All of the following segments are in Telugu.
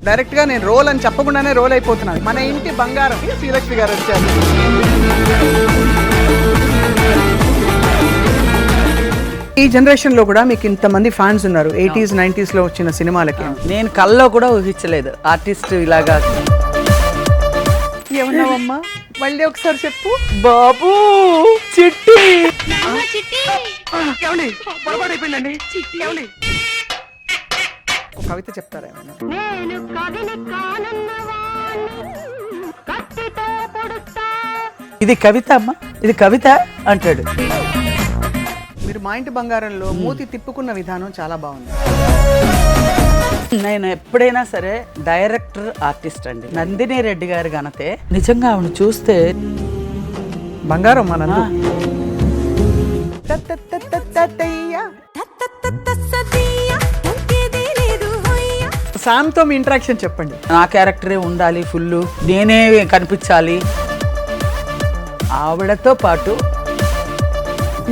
డైరెక్ట్ గా నేను రోల్ అని చెప్పకుండానే రోల్ అయిపోతున్నాను. మన ఇంటి బంగారం శ్రీలక్ష్మి గారు వచ్చారు. ఈ జనరేషన్ లో కూడా మీకు ఇంతమంది ఫ్యాన్స్ ఉన్నారు. 80s 90s లో వచ్చిన సినిమాలకి నేను కల్లో కూడా ఊహించలేదు ఆర్టిస్ట్ ఇలాగా. ఏమన్నావమ్మా? మళ్ళీ ఒకసారి చెప్పు. బాబు చిట్టి పొరపాటైపోయిందండి. ఒక కవిత చెప్తారా ఏమైనా? ఇది కవిత అమ్మా, ఇది కవిత అంటాడు. మీరు మా ఇంటి బంగారంలో మూతి తిప్పుకున్న విధానం చాలా బాగుంది. నేను ఎప్పుడైనా సరే డైరెక్టర్ ఆర్టిస్ట్ అండి. నందిని రెడ్డి గారి ఘనతే. నిజంగా ఆవిడ చూస్తే బంగారం మా నందు. శామ్తో మీ ఇంటరాక్షన్ చెప్పండి. నా క్యారెక్టరే ఉండాలి, ఫుల్ నేనే కనిపించాలి. ఆవిడతో పాటు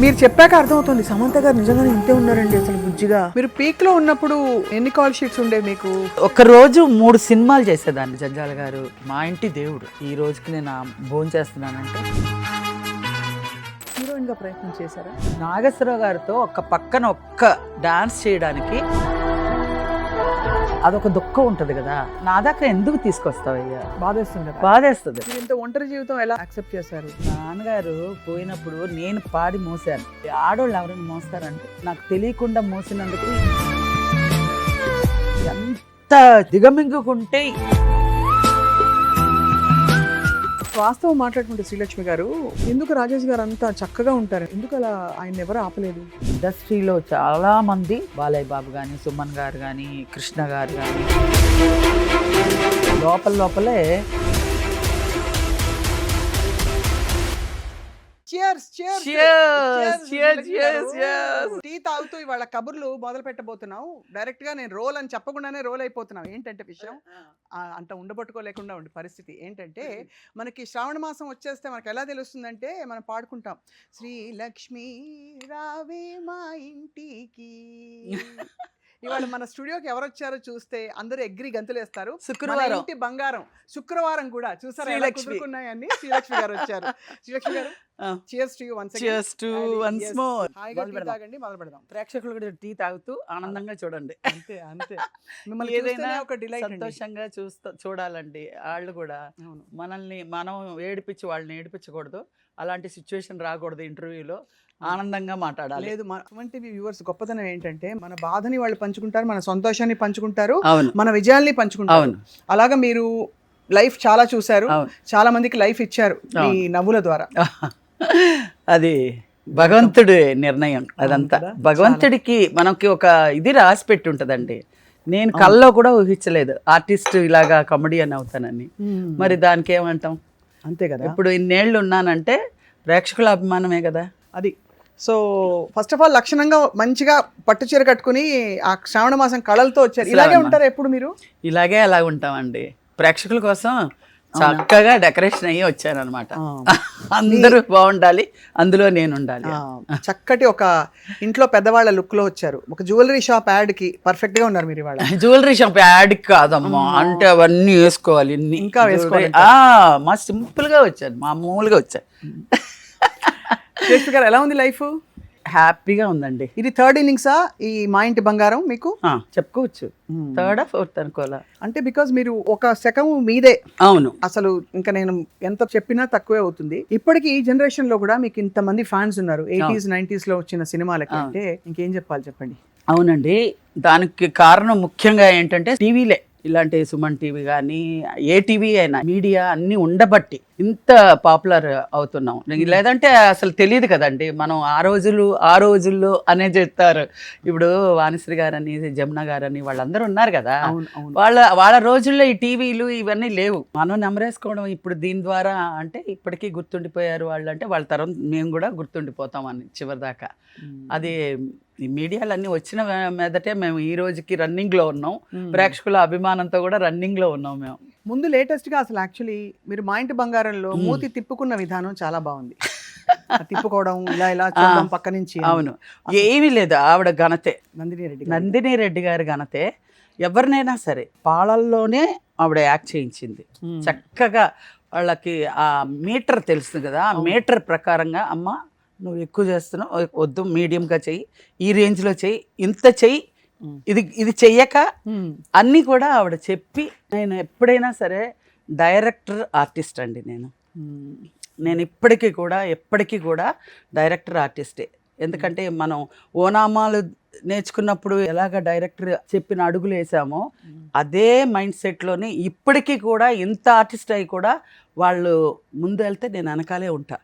మీరు చెప్పాక అర్థమవుతుంది సమంత గారు నిజంగానే ఇంతే ఉన్నారండి అసలు బుజ్జిగా. మీరు పీక్ లో ఉన్నప్పుడు ఎన్ని కాల్ షీట్స్ ఉండే మీకు? ఒక రోజు 3 సినిమాలు చేసేదాన్ని. జంజాల గారు మా ఇంటి దేవుడు. ఈ రోజుకి నేను భోజనం చేస్తున్నానంటే హీరోయిన్ గా ప్రయత్నం చేశారా? నాగేశ్వరరావు గారితో ఒక పక్కన ఒక్క డాన్స్ చేయడానికి అదొక దుఃఖం ఉంటది కదా. నా దగ్గర ఎందుకు తీసుకొస్తావయ్యా? బాధేస్తుంది కదా. బాధేస్తుంది. మీరు ఇంత ఒంటరి జీవితం ఎలా యాక్సెప్ట్ చేశారు? నాన్నగారు పోయినప్పుడు నేను పాడి మోసాను. ఆడోళ్ళు ఎవరైనా మోస్తారంటే నాకు తెలియకుండా మోసినందుకు ఎంత దిగమింగుకుంటే. వాస్తవం మాట్లాడుకుంటే శ్రీలక్ష్మి గారు, ఎందుకు రాజేష్ గారు అంత చక్కగా ఉంటారు? ఎందుకు అలా ఆయన ఎవరు ఆపలేదు? ఇండస్ట్రీలో చాలా మంది, బాలయ్య బాబు కానీ, సుమన్ గారు కానీ, కృష్ణ గారు కానీ, లోపలే టీ తాగుతూ ఇవాళ కబుర్లు మొదలు పెట్టబోతున్నావు. డైరెక్ట్ గా నేను రోల్ అని చెప్పకుండానే రోల్ అయిపోతున్నావు. ఏంటంటే విషయం అంత ఉండబట్టుకోలేకుండా ఉండే పరిస్థితి ఏంటంటే, మనకి శ్రావణ మాసం వచ్చేస్తే మనకి ఎలా తెలుస్తుందంటే, మనం పాడుకుంటాం శ్రీలక్ష్మి రావే మా ఇంటికి. ఇవాళ మన స్టూడియోకి ఎవరు వచ్చారో చూస్తే అందరూ ఎగ్రి గంతులు వేస్తారు. శుక్రవారం ఇంటి బంగారం శుక్రవారం కూడా చూసారా ఎలా కుదురుకున్నాయని. శ్రీలక్ష్మి గారు వచ్చారు. శ్రీలక్ష్మి గారు, cheers to you once again. Cheers to once more. హాయిగా టీ తాగండి, మొదలు పెడదాం. ప్రేక్షకులు కూడా టీ తాగుతూ ఆనందంగా చూడండి. అంతే అంతే. మిమ్మల్ని ఏదైనా చూస్తేనే ఒక డిలైట్. సంతోషంగా చూడాలండి. వాళ్ళు కూడా మనల్ని మనం ఏడిపించి వాళ్ళని ఏడిపించకూడదు. అలాంటి సిచ్యువేషన్ రాకూడదు. ఇంటర్వ్యూలో ఆనందంగా మాట్లాడాలి. లేదు, మన టీవీ వ్యూవర్స్ గొప్పతనం ఏంటంటే, మన బాధని వాళ్ళు పంచుకుంటారు, మన సంతోషాన్ని పంచుకుంటారు, మన విజయాల్ని పంచుకుంటారు. అలాగా మీరు లైఫ్ చాలా చూశారు, చాలా మందికి లైఫ్ ఇచ్చారు ఈ నవ్వుల ద్వారా. అది భగవంతుడి నిర్ణయం. అదంతా భగవంతుడికి మనకి ఒక ఇది రాసి పెట్టి ఉంటదండి. నేను కల్లో కూడా ఊహించలేదు ఆర్టిస్ట్ ఇలాగా కమెడియన్ అవుతానని. మరి దానికి ఏమంటాం? అంతే కదా. ఇప్పుడు ఇన్నేళ్ళు ఉన్నానంటే ప్రేక్షకుల అభిమానమే కదా అది. సో ఫస్ట్ ఆఫ్ ఆల్ లక్షణంగా మంచిగా పట్టు చీర కట్టుకుని ఆ శ్రావణ మాసం కళలతో వచ్చారు. ఇలాగే ఉంటారా ఎప్పుడు మీరు? ఇలాగే అలా ఉంటామండి. ప్రేక్షకుల కోసం చక్కగా డెకరేషన్ అయ్యి వచ్చాను అనమాట. అందరూ బాగుండాలి, అందులో నేను ఉండాలి. చక్కటి ఒక ఇంట్లో పెద్దవాళ్ళ లుక్ లో వచ్చారు. ఒక జ్యువెలరీ షాప్ యాడ్ కి పర్ఫెక్ట్ గా ఉన్నారు మీరు ఇవాళ. జ్యువెలరీ షాప్ యాడ్ కాదమ్మా, అంటే అవన్నీ వేసుకోవాలి, ఇంకా వేసుకోవాలి. మా సింపుల్ గా వచ్చాను, మామూలుగా వచ్చాను. గారు ఎలా ఉంది లైఫ్? హ్యాపీగా ఉందండి. ఇది థర్డ్ ఇన్నింగ్సా ఈ మా ఇంటి బంగారం మీకు? చెప్పుకోవచ్చు. థర్డ్ ఫోర్త్ అనుకోవాలా అంటే, బికాజ్ మీరు ఒక శకం మీదే. అవును, అసలు ఇంకా నేను ఎంత చెప్పినా తక్కువే అవుతుంది. ఇప్పటికీ ఈ జనరేషన్ లో కూడా మీకు ఇంతమంది ఫ్యాన్స్ ఉన్నారు. 80s 90s లో వచ్చిన సినిమాలకి అంటే ఇంకేం చెప్పాలి చెప్పండి. అవునండి, దానికి కారణం ముఖ్యంగా ఏంటంటే టీవీలే. ఇలాంటి సుమన్ టీవీ కానీ ఏ టీవీ అయినా మీడియా అన్నీ ఉండబట్టి ఇంత పాపులర్ అవుతున్నాం. లేదంటే అసలు తెలియదు కదండి. మనం ఆ రోజుల్లో అనే చెప్తారు. ఇప్పుడు వాణిశ్రీ గారని, జమున గారని వాళ్ళందరూ ఉన్నారు కదా. వాళ్ళ రోజుల్లో ఈ టీవీలు ఇవన్నీ లేవు. మనం నెమరేసుకోవడం ఇప్పుడు దీని ద్వారా అంటే ఇప్పటికీ గుర్తుండిపోయారు వాళ్ళు. అంటే వాళ్ళ తరం మేము కూడా గుర్తుండిపోతామని చివరిదాకా. అది ఈ మీడియాలన్నీ వచ్చిన మీదటే మేము ఈ రోజుకి రన్నింగ్లో ఉన్నాం. ప్రేక్షకుల అభిమానంతో కూడా రన్నింగ్లో ఉన్నాం మేము. ముందు లేటెస్ట్ గా అసలు యాక్చువల్లీ మీరు మా ఇంటి బంగారంలో మూతి తిప్పుకున్న విధానం చాలా బాగుంది. తిప్పుకోవడం, ఇలా చూడడం పక్క నుంచి. అవును, ఏమీ లేదు. ఆవిడ ఘనతే, నందిని రెడ్డి గారి ఘనతే. ఎవరినైనా సరే పాలల్లోనే ఆవిడ యాక్ట్ చేయించింది చక్కగా. వాళ్ళకి ఆ మీటర్ తెలుస్తుంది కదా, ఆ మీటర్ ప్రకారంగా అమ్మ నువ్వు ఎక్కువ చేస్తున్నావు, వద్దు మీడియంగా చెయ్యి, ఈ రేంజ్లో చెయ్యి, ఇంత చెయ్యి, ఇది చెయ్యక అన్నీ కూడా ఆవిడ చెప్పి. నేను ఎప్పుడైనా సరే డైరెక్టర్ ఆర్టిస్ట్ అండి. నేను ఎప్పటికీ కూడా డైరెక్టర్ ఆర్టిస్టే. ఎందుకంటే మనం ఓనామాలు నేర్చుకున్నప్పుడు ఎలాగ డైరెక్టర్ చెప్పిన అడుగులు వేసామో అదే మైండ్ సెట్లోనే ఇప్పటికీ కూడా ఇంత ఆర్టిస్ట్ అయి కూడా వాళ్ళు ముందు వెళ్తే నేను వెనకాలే ఉంటా.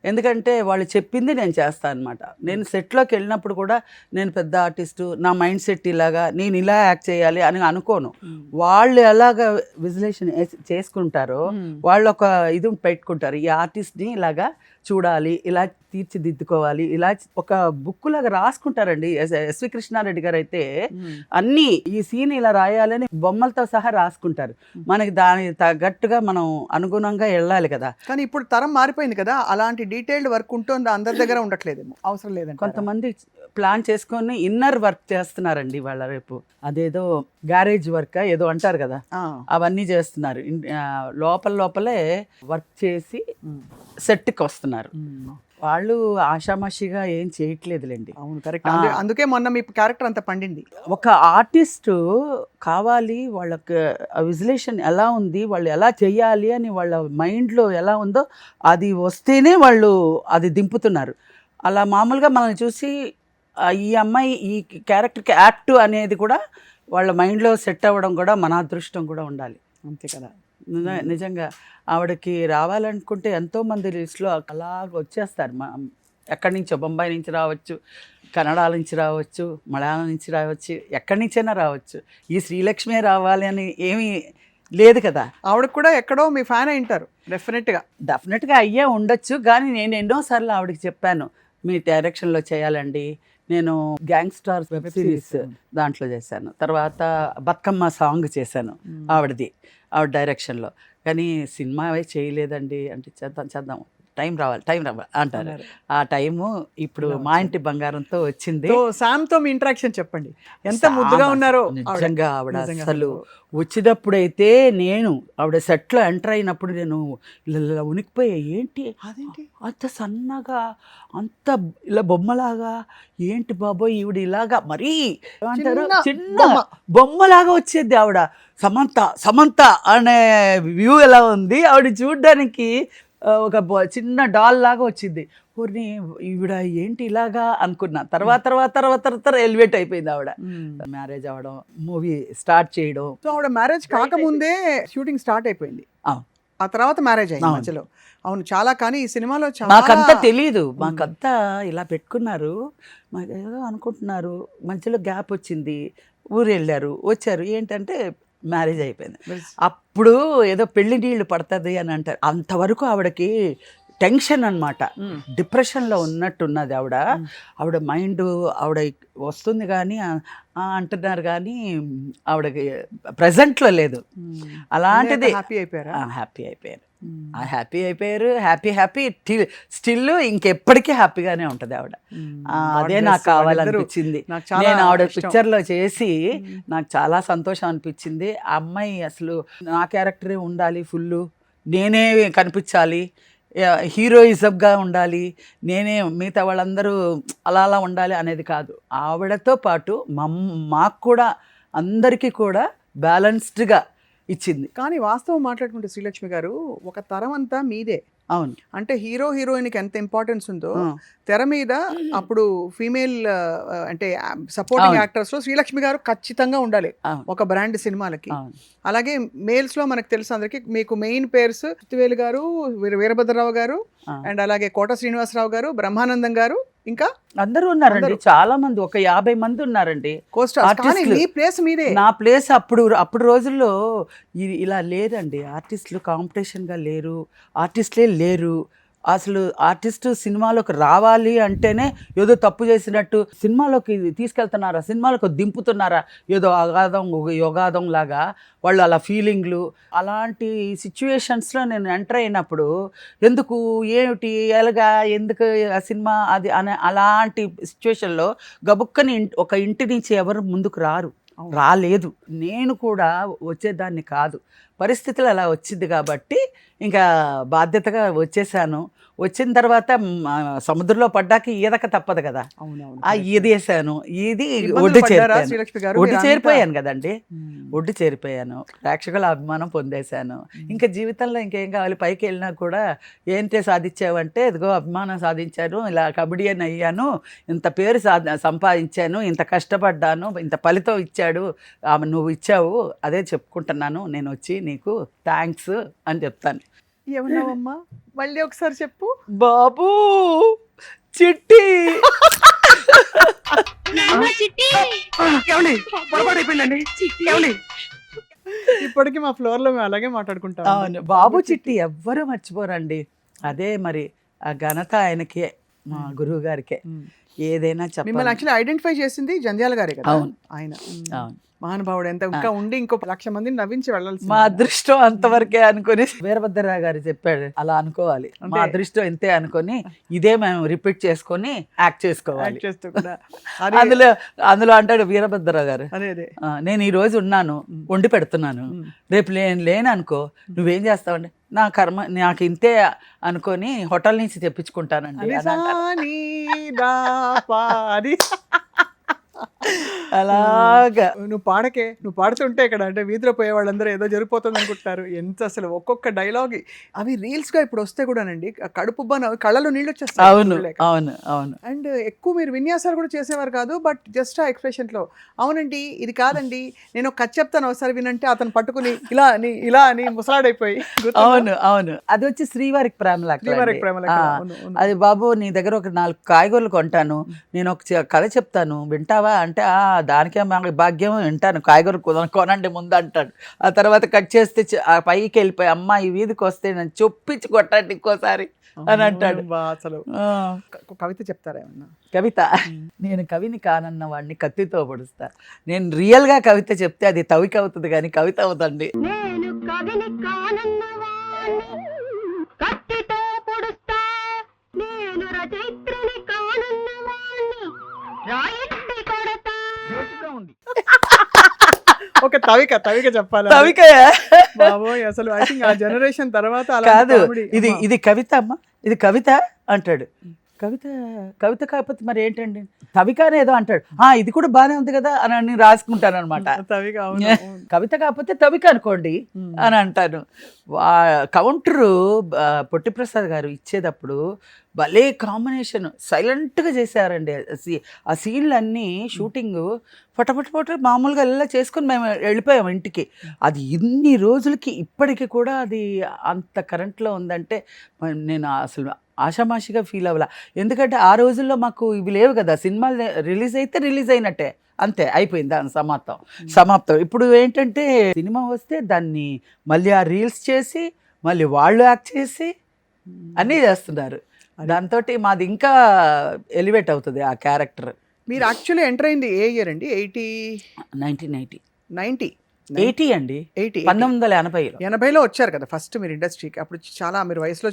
ఎందుకంటే వాళ్ళు చెప్పింది నేను చేస్తాను అనమాట. నేను సెట్లోకి వెళ్ళినప్పుడు కూడా నేను పెద్ద ఆర్టిస్టు, నా మైండ్ సెట్ ఇలాగా, నేను ఇలా యాక్ట్ చేయాలి అని అనుకోను. వాళ్ళు ఎలాగ విజులేషన్ చేసుకుంటారో వాళ్ళు ఒక ఇది పెట్టుకుంటారు, ఈ ఆర్టిస్ట్ని ఇలాగా చూడాలి, ఇలా తీర్చిదిద్దుకోవాలి, ఇలా ఒక బుక్ లాగా రాసుకుంటారండి. ఎస్వి కృష్ణారెడ్డి గారు అయితే అన్నీ ఈ సీన్ ఇలా రాయాలని బొమ్మలతో సహా రాసుకుంటారు. మనకి దాని తగ్గట్టుగా మనం అనుగుణంగా వెళ్ళాలి కదా. కానీ ఇప్పుడు తరం మారిపోయింది కదా, అలాంటి డీటెయిల్డ్ వర్క్ ఉంటుంది అందరి దగ్గర ఉండట్లేదేమో, అవసరం లేదండి. కొంతమంది ప్లాన్ చేసుకొని ఇన్నర్ వర్క్ చేస్తున్నారండి వాళ్ళ రేపు. అదేదో గ్యారేజ్ వర్క్ ఏదో అంటారు కదా, అవన్నీ చేస్తున్నారు. లోపలే వర్క్ చేసి సెట్కి వస్తున్నారు. వాళ్ళు ఆషామాషిగా ఏం చేయట్లేదులేండి. అవును, కరెక్ట్. అందుకే మొన్న మీ క్యారెక్టర్ అంత పండింది. ఒక ఆర్టిస్టు కావాలి, వాళ్ళకి విజులేషన్ ఎలా ఉంది, వాళ్ళు ఎలా చెయ్యాలి అని వాళ్ళ మైండ్లో ఎలా ఉందో అది వస్తేనే వాళ్ళు అది దింపుతున్నారు. అలా మామూలుగా మనల్ని చూసి ఈ అమ్మాయి ఈ క్యారెక్టర్కి యాక్ట్ అనేది కూడా వాళ్ళ మైండ్లో సెట్ అవ్వడం కూడా మన అదృష్టం కూడా ఉండాలి. అంతే కదా. నిజంగా ఆవిడకి రావాలనుకుంటే ఎంతోమంది లిస్టులో అలాగ వచ్చేస్తారు. ఎక్కడి నుంచో, బొంబాయి నుంచి రావచ్చు, కన్నడ నుంచి రావచ్చు, మలయాళం నుంచి రావచ్చు, ఎక్కడి నుంచైనా రావచ్చు. ఈ శ్రీలక్ష్మి రావాలి అని ఏమీ లేదు కదా. ఆవిడకి కూడా ఎక్కడో మీ ఫ్యాన్ అయింటారు డెఫినెట్గా అయ్యే ఉండొచ్చు. కానీ నేను ఎన్నోసార్లు ఆవిడకి చెప్పాను, మీ డైరెక్షన్లో చేయాలండి. నేను గ్యాంగ్స్టార్ వెబ్ సిరీస్ దాంట్లో చేశాను, తర్వాత బతుకమ్మ సాంగ్ చేశాను ఆవిడ డైరెక్షన్లో. కానీ సినిమా చేయలేదండి అంటే చేద్దాం టైం రావాలి అంటారు. ఆ టైము ఇప్పుడు మా ఇంటి బంగారంతో వచ్చింది. శామ్తో మీ ఇంటరాక్షన్ చెప్పండి, ఎంత ముద్దుగా ఉన్నారో. నిజంగా ఆవిడ అసలు వచ్చినప్పుడైతే నేను ఆవిడ సెట్లో ఎంటర్ అయినప్పుడు నేను ఇలా ఉనికిపోయా. ఏంటి అంత సన్నగా, అంత ఇలా బొమ్మలాగా, ఏంటి బాబోయ్ ఈవిడ ఇలాగా మరీ ఏమంటారు చిన్న బొమ్మలాగా వచ్చేది ఆవిడ. సమంత అనే వ్యూ ఎలా ఉంది ఆవిడ చూడ్డానికి, ఒక చిన్న డాల్ లాగా వచ్చింది. ఊరిని ఈవిడ ఏంటి ఇలాగా అనుకున్నా. తర్వాత ఎలివేట్ అయిపోయింది ఆవిడ. మ్యారేజ్ అవ్వడం, మూవీ స్టార్ట్ చేయడం. సో ఆవిడ మ్యారేజ్ కాకముందే షూటింగ్ స్టార్ట్ అయిపోయింది, ఆ తర్వాత మ్యారేజ్ అయింది మధ్యలో. అవును, చాలా. కానీ ఈ సినిమాలో మాకంతా తెలీదు, మాకంతా ఇలా పెట్టుకున్నారు, మాకు ఏదో అనుకుంటున్నారు. మధ్యలో గ్యాప్ వచ్చింది, ఊరు వెళ్ళారు, వచ్చారు, ఏంటంటే మ్యారేజ్ అయిపోయింది. అప్పుడు ఏదో పెళ్లి నీళ్ళు పడుతుంది అని అంటారు. అంతవరకు ఆవిడకి టెన్షన్ అనమాట, డిప్రెషన్లో ఉన్నట్టున్నది ఆవిడ మైండ్. ఆవిడ వస్తుంది కానీ అంటున్నారు కానీ ఆవిడకి ప్రజెంట్లో లేదు. అలాంటిది హ్యాపీ అయిపోయారు. హ్యాపీ స్టిల్ ఇంకెప్పటికీ హ్యాపీగానే ఉంటుంది ఆవిడ. అదే నాకు కావాలనిపించింది. నేను ఆవిడ పిక్చర్లో చేసి నాకు చాలా సంతోషం అనిపించింది. ఆ అమ్మాయి అసలు నా క్యారెక్టరే ఉండాలి, ఫుల్ నేనే కనిపించాలి, హీరోయిజంగా ఉండాలి, నేనే మిగతా వాళ్ళందరూ అలా ఉండాలి అనేది కాదు. ఆవిడతో పాటు మాకు కూడా అందరికీ కూడా బ్యాలెన్స్డ్గా ఇచ్చింది. కానీ వాస్తవం మాట్లాడుకుంటే శ్రీలక్ష్మి గారు, ఒక తరం అంతా మీదే. అవును, అంటే హీరోయిన్కి ఎంత ఇంపార్టెన్స్ ఉందో తెర మీద అప్పుడు ఫీమేల్ అంటే సపోర్టింగ్ యాక్టర్స్ లో శ్రీలక్ష్మి గారు ఖచ్చితంగా ఉండాలి ఒక బ్రాండ్ సినిమాలకి. అలాగే మేల్స్ లో మనకు తెలుసు అందరికి, మీకు మెయిన్ పేర్స్ కృతివేలు గారు, వీరభద్రరావు గారు, అండ్ అలాగే కోట శ్రీనివాసరావు గారు, బ్రహ్మానందం గారు, ఇంకా అందరూ ఉన్నారండి, చాలా మంది, ఒక 50 మంది ఉన్నారండి. నా ప్లేస్ అప్పుడు రోజుల్లో ఇలా లేదండి. ఆర్టిస్టులు కాంపిటీషన్గా లేరు, ఆర్టిస్టులే లేరు. అసలు ఆర్టిస్టు సినిమాలోకి రావాలి అంటేనే ఏదో తప్పు చేసినట్టు, సినిమాలోకి తీసుకెళ్తున్నారా, సినిమాలోకి దింపుతున్నారా, ఏదో యోగాదం లాగా వాళ్ళు అలా ఫీలింగ్లు. అలాంటి సిచ్యువేషన్స్లో నేను ఎంటర్ అయినప్పుడు ఎందుకు ఏమిటి ఎలాగా ఎందుకు ఆ సినిమా అది అనే అలాంటి సిచ్యువేషన్లో గబుక్కని ఒక ఇంటి నుంచి ఎవరు ముందుకు రారు. రాలేదు. నేను కూడా వచ్చేదాన్ని కాదు, పరిస్థితులు అలా వచ్చింది కాబట్టి ఇంకా బాధ్యతగా వచ్చేసాను. వచ్చిన తర్వాత సముద్రంలో పడ్డాక ఈదక తప్పదు కదా, ఆ ఈదేశాను. ఈది ఒడ్డు చేరిపోయాను. ఒడ్డు చేరిపోయాను కదండి, ఒడ్డు చేరిపోయాను. ప్రేక్షకుల అభిమానం పొందేశాను. ఇంకా జీవితంలో ఇంకేం కావాలి? పైకి వెళ్ళినా కూడా ఏంటే సాధించావంటే, ఇదిగో అభిమానం సాధించాను, ఇలా కబడ్డీని అయ్యాను, ఇంత పేరు సంపాదించాను, ఇంత కష్టపడ్డాను, ఇంత ఫలితం ఇచ్చాడు, నువ్వు ఇచ్చావు, అదే చెప్పుకుంటున్నాను. నేను వచ్చి నీకు థ్యాంక్స్ అని చెప్తాను. ఏమన్నావమ్మా? మళ్ళీ ఒకసారి చెప్పు. బాబు చిట్టి. ఇప్పటికీ మా ఫ్లోర్ లో మేము అలాగే మాట్లాడుకుంటాం. అవును, బాబు చిట్టి ఎవ్వరూ మర్చిపోరండి. అదే మరి ఆ ఘనత ఆయనకే, మా గురువు గారికే. ఏదైనా మిమ్మల్ని యాక్చువల్లీ ఐడెంటిఫై చేసింది జంధ్యాల గారే కదా. అవును, ఆయన అవును, మహానుభావుడు. ఎంత ఇంకా ఉండి ఇంకో 1,00,000 మందిని నవ్వించి వెళ్ళాలి. మా అదృష్టం అంతవరకే అనుకుని వీరభద్రరావు గారు చెప్పాడు, అలా అనుకోవాలి, మా అదృష్టం ఇంతే అనుకొని ఇదే మేము రిపీట్ చేసుకొని యాక్ట్ చేసుకోవాలి. అందులో అంటాడు వీరభద్రరావు గారు, నేను ఈ రోజు ఉన్నాను, వండి పెడుతున్నాను, రేపు లేను అనుకో, నువ్వేం చేస్తావండి? నా కర్మ, నాకు ఇంతే అనుకొని హోటల్ నుంచి తెప్పించుకుంటానండి. అలాగా నువ్వు పాడకే, నువ్వు పాడుతుంటే ఇక్కడ అంటే వీధిలో పోయే వాళ్ళందరూ ఏదో జరిగిపోతుంది అనుకుంటారు. ఎంత అసలు ఒక్కొక్క డైలాగ్ అవి రీల్స్ గా ఇప్పుడు వస్తే కూడానండి కడుపు కళ్ళలో నీళ్ళు వచ్చేస్తాయి. అవును, అవును, అవును. అండ్ ఎక్కువ మీరు విన్యాసాలు కూడా చేసేవారు కాదు, బట్ జస్ట్ ఆ ఎక్స్ప్రెషన్ లో అవునండి ఇది కాదండి నేను కథ చెప్తాను ఒకసారి వినంటే అతను పట్టుకుని ఇలా అని ముసలాడైపోయి. అవును, అవును. అది వచ్చి శ్రీవారికి ప్రేమల. అది బాబు నీ దగ్గర ఒక 4 కాయగూరలు కొంటాను, నేను ఒక కథ చెప్తాను వింటావా అంటే, దానికే మాకు భాగ్యం, వింటాను, కాయగూర కొనండి ముందు అంటాడు. ఆ తర్వాత కట్ చేస్తే ఆ పైకి వెళ్ళిపోయి, అమ్మ ఈ వీధికి వస్తే నేను చొప్పించి కొట్టండి ఇంకోసారి అని అంటాడు. అసలు కవిత చెప్తారా ఏమన్నా? కవిత, నేను కవిని కానన్న వాడిని కత్తితో పొడుస్తా. నేను రియల్ గా కవిత చెప్తే అది తవిక అవుతుంది కానీ కవిత అవుతండి. ఒక తవిక చెప్పాలి. బాబోయ్, అసలు ఐ థింక్ ఆ జనరేషన్ తర్వాత కాదు, ఇది కవిత అమ్మ, ఇది కవిత అంటాడు. కవిత కాకపోతే మరి ఏంటండి, తవిక అనేదో అంటాడు. ఇది కూడా బానే ఉంది కదా అని రాసుకుంటాను అనమాట. కవిత కాకపోతే తవిక అనుకోండి అని అంటాను. కౌంటరు పొట్టిప్రసాద్ గారు ఇచ్చేటప్పుడు భలే కాంబినేషన్, సైలెంట్గా చేశారండి. ఆ సీన్లన్నీ షూటింగ్ ఫటఫట మామూలుగా ఎలా చేసుకొని మేము వెళ్ళిపోయాం ఇంటికి. అది ఇన్ని రోజులకి ఇప్పటికీ కూడా అది అంత కరెంట్లో ఉందంటే నేను అసలు ఆషామాషిగా ఫీల్ అవ్వాల. ఎందుకంటే ఆ రోజుల్లో మాకు ఇవి లేవు కదా, సినిమాలు రిలీజ్ అయితే రిలీజ్ అయినట్టే, అంతే, అయిపోయింది దాని సమాప్తం. ఇప్పుడు ఏంటంటే సినిమా వస్తే దాన్ని మళ్ళీ ఆ రీల్స్ చేసి మళ్ళీ వాళ్ళు యాక్ట్ చేసి అన్నీ చేస్తున్నారు. దాంతో మాది ఇంకా ఎలివేట్ అవుతుంది ఆ క్యారెక్టర్. మీరు యాక్చువల్లీ ఎంటర్ అయింది ఏ ఇయర్ అండి? 80 అండి, 1980లో వచ్చారు కదా ఫస్ట్ మీరు ఇండస్ట్రీకి. అప్పుడు చాలా మీరు వయసులో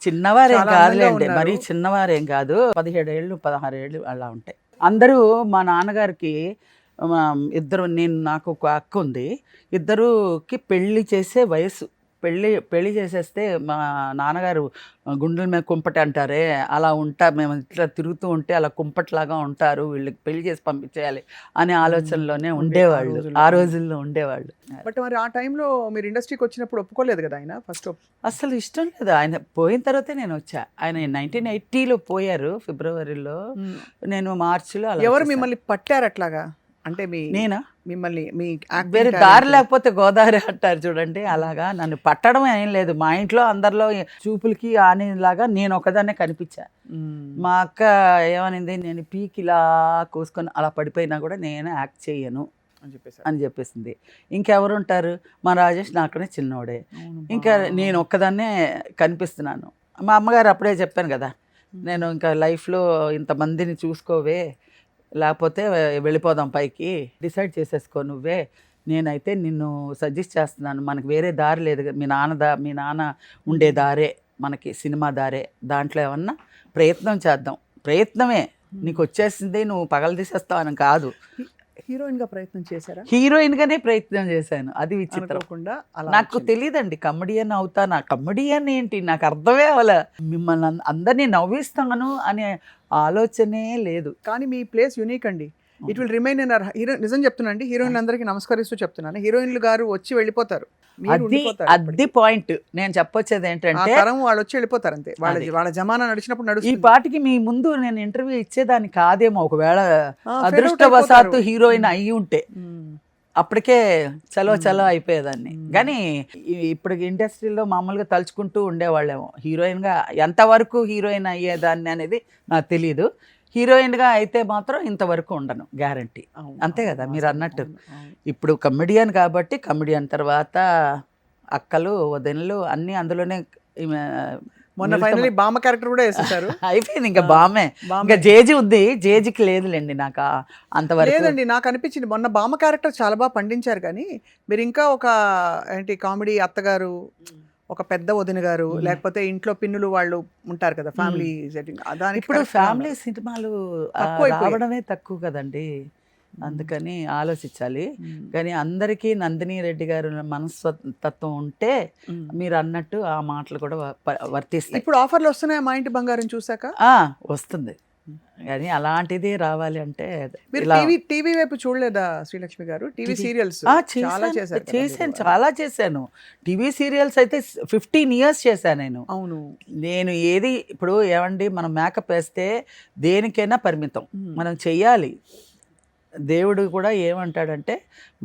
చిన్నవారేం కాదులేండి, మరీ చిన్నవారేం కాదు, 17 ఏళ్ళు 16 ఏళ్ళు అలా ఉంటాయి. అందరూ మా నాన్నగారికి నాకు ఒక అక్క ఉంది, ఇద్దరుకి పెళ్లి చేసే వయసు. పెళ్లి చేసేస్తే మా నాన్నగారు గుండెల మీద కుంపటి అంటారే, అలా మేము ఇట్లా తిరుగుతూ ఉంటే అలా కుంపట్లాగా ఉంటారు, వీళ్ళకి పెళ్లి చేసి పంపించేయాలి అనే ఆలోచనలోనే ఉండేవాళ్ళు, ఆ రోజుల్లో ఉండేవాళ్ళు. బట్ మరి ఆ టైంలో మీరు ఇండస్ట్రీకి వచ్చినప్పుడు ఒప్పుకోలేదు కదా ఆయన? ఫస్ట్ అసలు ఇష్టం లేదు, ఆయన పోయిన తర్వాతే నేను వచ్చా. ఆయన 1980లో పోయారు ఫిబ్రవరిలో, నేను మార్చిలో. ఎవరు మిమ్మల్ని పట్టారు అట్లాగా? అంటే నేనా? మిమ్మల్ని వేరే దారి లేకపోతే గోదావరి అంటారు చూడండి, అలాగా నన్ను పట్టడం ఏం లేదు. మా ఇంట్లో అందరిలో చూపులకి ఆనేలాగా నేను ఒకదాన్నే కనిపించా. మా అక్క ఏమనింది, నేను పీకి ఇలా కోసుకొని అలా పడిపోయినా కూడా నేను యాక్ట్ చేయను అని చెప్పేసింది. ఇంకెవరు ఉంటారు? మా రాజేష్ నాకనే చిన్నోడే, ఇంకా నేను ఒక్కదాన్నే కనిపిస్తున్నాను. మా అమ్మగారు అప్పుడే చెప్పాను కదా, నేను ఇంకా లైఫ్లో ఇంతమందిని చూసుకోవే, లేకపోతే వెళ్ళిపోదాం పైకి, డిసైడ్ చేసేసుకో నువ్వే, నేనైతే నిన్ను సజెస్ట్ చేస్తున్నాను, మనకు వేరే దారి లేదు, మీ నాన్న ఉండే దారే మనకి సినిమా దారే, దాంట్లో ఏమన్నా ప్రయత్నం చేద్దాం, ప్రయత్నమే, నీకు వచ్చేసింది నువ్వు పగల తీసేస్తావు అని కాదు, హీరోయిన్ గా ప్రయత్నం చేశారా? హీరోయిన్ గానే ప్రయత్నం చేశాను, అది విచిత్రం. అనుకోకుండా అలా నాకు వచ్చింది. తెలియదండి కమెడియన్ అవుతానా, కమెడియన్ ఏంటి నాకు అర్థమే అవ్వలే. మిమ్మల్ని అందరినీ నవ్విస్తాను అనే ఆలోచనే లేదు. కానీ మీ ప్లేస్ యూనిక్ అండి. It will remain in hero. నిజం చెప్తున్నా అండి, హీరోయిన్లు అందరికీ నమస్కరిస్తూ చెప్తున్నాను, హీరోయిన్లు గారు వచ్చి వెళ్ళిపోతారు, మీరు అది ఉండిపోతారు అది ఎప్పటికీ. పాయింట్ నేను చెప్పొచ్చేది ఆ ఏంటంటే, తరం వాళ్ళు వచ్చి వెళ్ళిపోతారు అంతే. వాళ్ళ అది. వాళ్ళ జమానా నడిచినప్పుడు ఈ నడుస్తుంది. పాటికి మీ ముందు నేను ఇంటర్వ్యూ ఇచ్చేదాన్ని కాదేమో, ఒకవేళ ఆ, fade out అదృష్టవశాత్తు అయిపోతారు. హీరోయిన్ అయ్యి ఉంటే మ్మ్. అప్పటికే చలో చలో అయిపోయేదాన్ని. మ్మ్. కానీ ఇప్పుడు ఇండస్ట్రీలో మామూలుగా తలుచుకుంటూ ఉండేవాళ్ళేమో హీరోయిన్గా ఎంతవరకు హీరోయిన్ అయ్యేదాన్ని అనేది నాకు తెలియదు. హీరోయిన్గా అయితే మాత్రం ఇంతవరకు ఉండను, గ్యారంటీ. అవును, అంతే అవును, కదా మీరు వాస్తవం, అన్నట్టు. అవును, అవును. ఇప్పుడు కమెడియన్ కాబట్టి కమెడియన్ తర్వాత అక్కలు వదినలు అన్నీ అందులోనే మొన్న మిళితం ఫైనలీ బామ్మ క్యారెక్టర్ కూడా వేసేసారు. అయిపోయింది. ఇంకా బామే, బామ్మే. ఇంకా జేజి ఉంది, జేజికి లేదులేండి నాకు అంతవరకు. లేదండి, నాకు అనిపించింది మొన్న బామ్మ క్యారెక్టర్ చాలా బాగా పండించారు, కానీ మీరు ఇంకా ఒక ఏంటి కామెడీ అత్తగారు, ఒక పెద్ద వదిన గారు, లేకపోతే ఇంట్లో పిన్నులు వాళ్ళు ఉంటారు కదా, ఫ్యామిలీ సెట్టింగ్, దానికి ఇప్పుడు correct గా ఫ్యామిలీ ఉన్నారు. సినిమాలు తక్కువైపోయాయి. రావడమే తక్కువ కదండి, అందుకని ఆలోచించాలి. మ్మ్. కానీ అందరికీ నందిని రెడ్డి గారు మనస్తత్వం ఉంటే మ్మ్. మీరు అన్నట్టు ఆ మాటలు కూడా వర్తిస్తాయి. ఇప్పుడు ఆఫర్లు వస్తున్నాయి మా ఇంటి బంగారం చూసాక. వస్తుంది, కానీ అలాంటిది రావాలి అంటే మీరు ఇలా టీవీ వైపు చూడలేదా శ్రీలక్ష్మి గారు? టీవీ సీరియల్స్ చాలా చేశారు కదా చేశాను, మీరు. చాలా చేశాను. టీవీ సీరియల్స్ అయితే 15 years చేశాను నేను. అవును. నేను ఏది ఇప్పుడు ఏమండి, మనం మేకప్ వేస్తే దేనికైనా పరిమితం, మ్మ్. మనం చెయ్యాలి. దేవుడు కూడా ఏమంటాడంటే,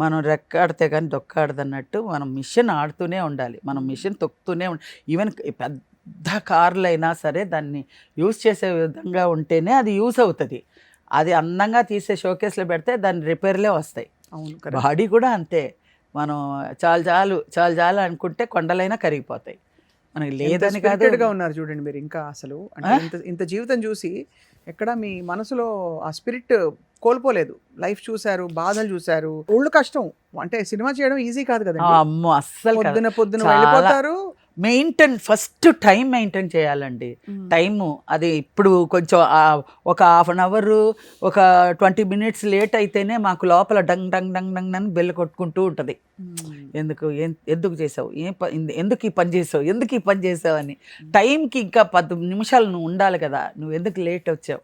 మనం రెక్కాడితే కానీ దొక్కాడదన్నట్టు మనం మిషన్ ఆడుతూనే ఉండాలి, మనం మిషన్ తొక్కుతూనే ఈవెన్ పెద్ద కార్లు అయినా సరే దాన్ని యూజ్ చేసే విధంగా ఉంటేనే అది యూస్ అవుతుంది. అది అందంగా తీసే షోకేస్లో పెడితే దాని రిపేర్లే వస్తాయి. అవును, correct. బాడీ కూడా అంతే, మనం చాలు చాలు చాలు చాలు అనుకుంటే కొండలైనా కరిగిపోతాయి. మనకి ఎంత లేదని కాదు. spirited గా ఉన్నారు చూడండి మీరు ఇంకా అసలు. అంటే ఇంత ఇంత జీవితం చూసి ఎక్కడ మీ మనసులో ఆ స్పిరిట్ కోల్పోలేదు. లైఫ్ చూశారు, బాధలు చూశారు, ఒళ్ళు కష్టం. అంటే సినిమా చేయడం ఈజీ కాదు కదండి. అమ్మో అస్సలు కాదు. పొద్దున చాలా వెళ్ళిపోతారు. ఫస్ట్ టైం మెయింటైన్ చేయాలండి. టైము అది ఇప్పుడు కొంచెం ఒక 1/2 hour ఒక 20 minutes లేట్ అయితేనే మాకు లోపల డంగ్ డంగ్ డంగ్ డంగ్ అని బెల్ కొట్టుకుంటూ ఉంటుంది. ఎందుకు చేసావు, ఎందుకు ఈ పని చేసావు, ఎందుకు ఈ పని చేసావు అని. టైంకి ఇంకా 10 నిమిషాలు నువ్వు ఉండాలి కదా, నువ్వు ఎందుకు లేట్ వచ్చావు.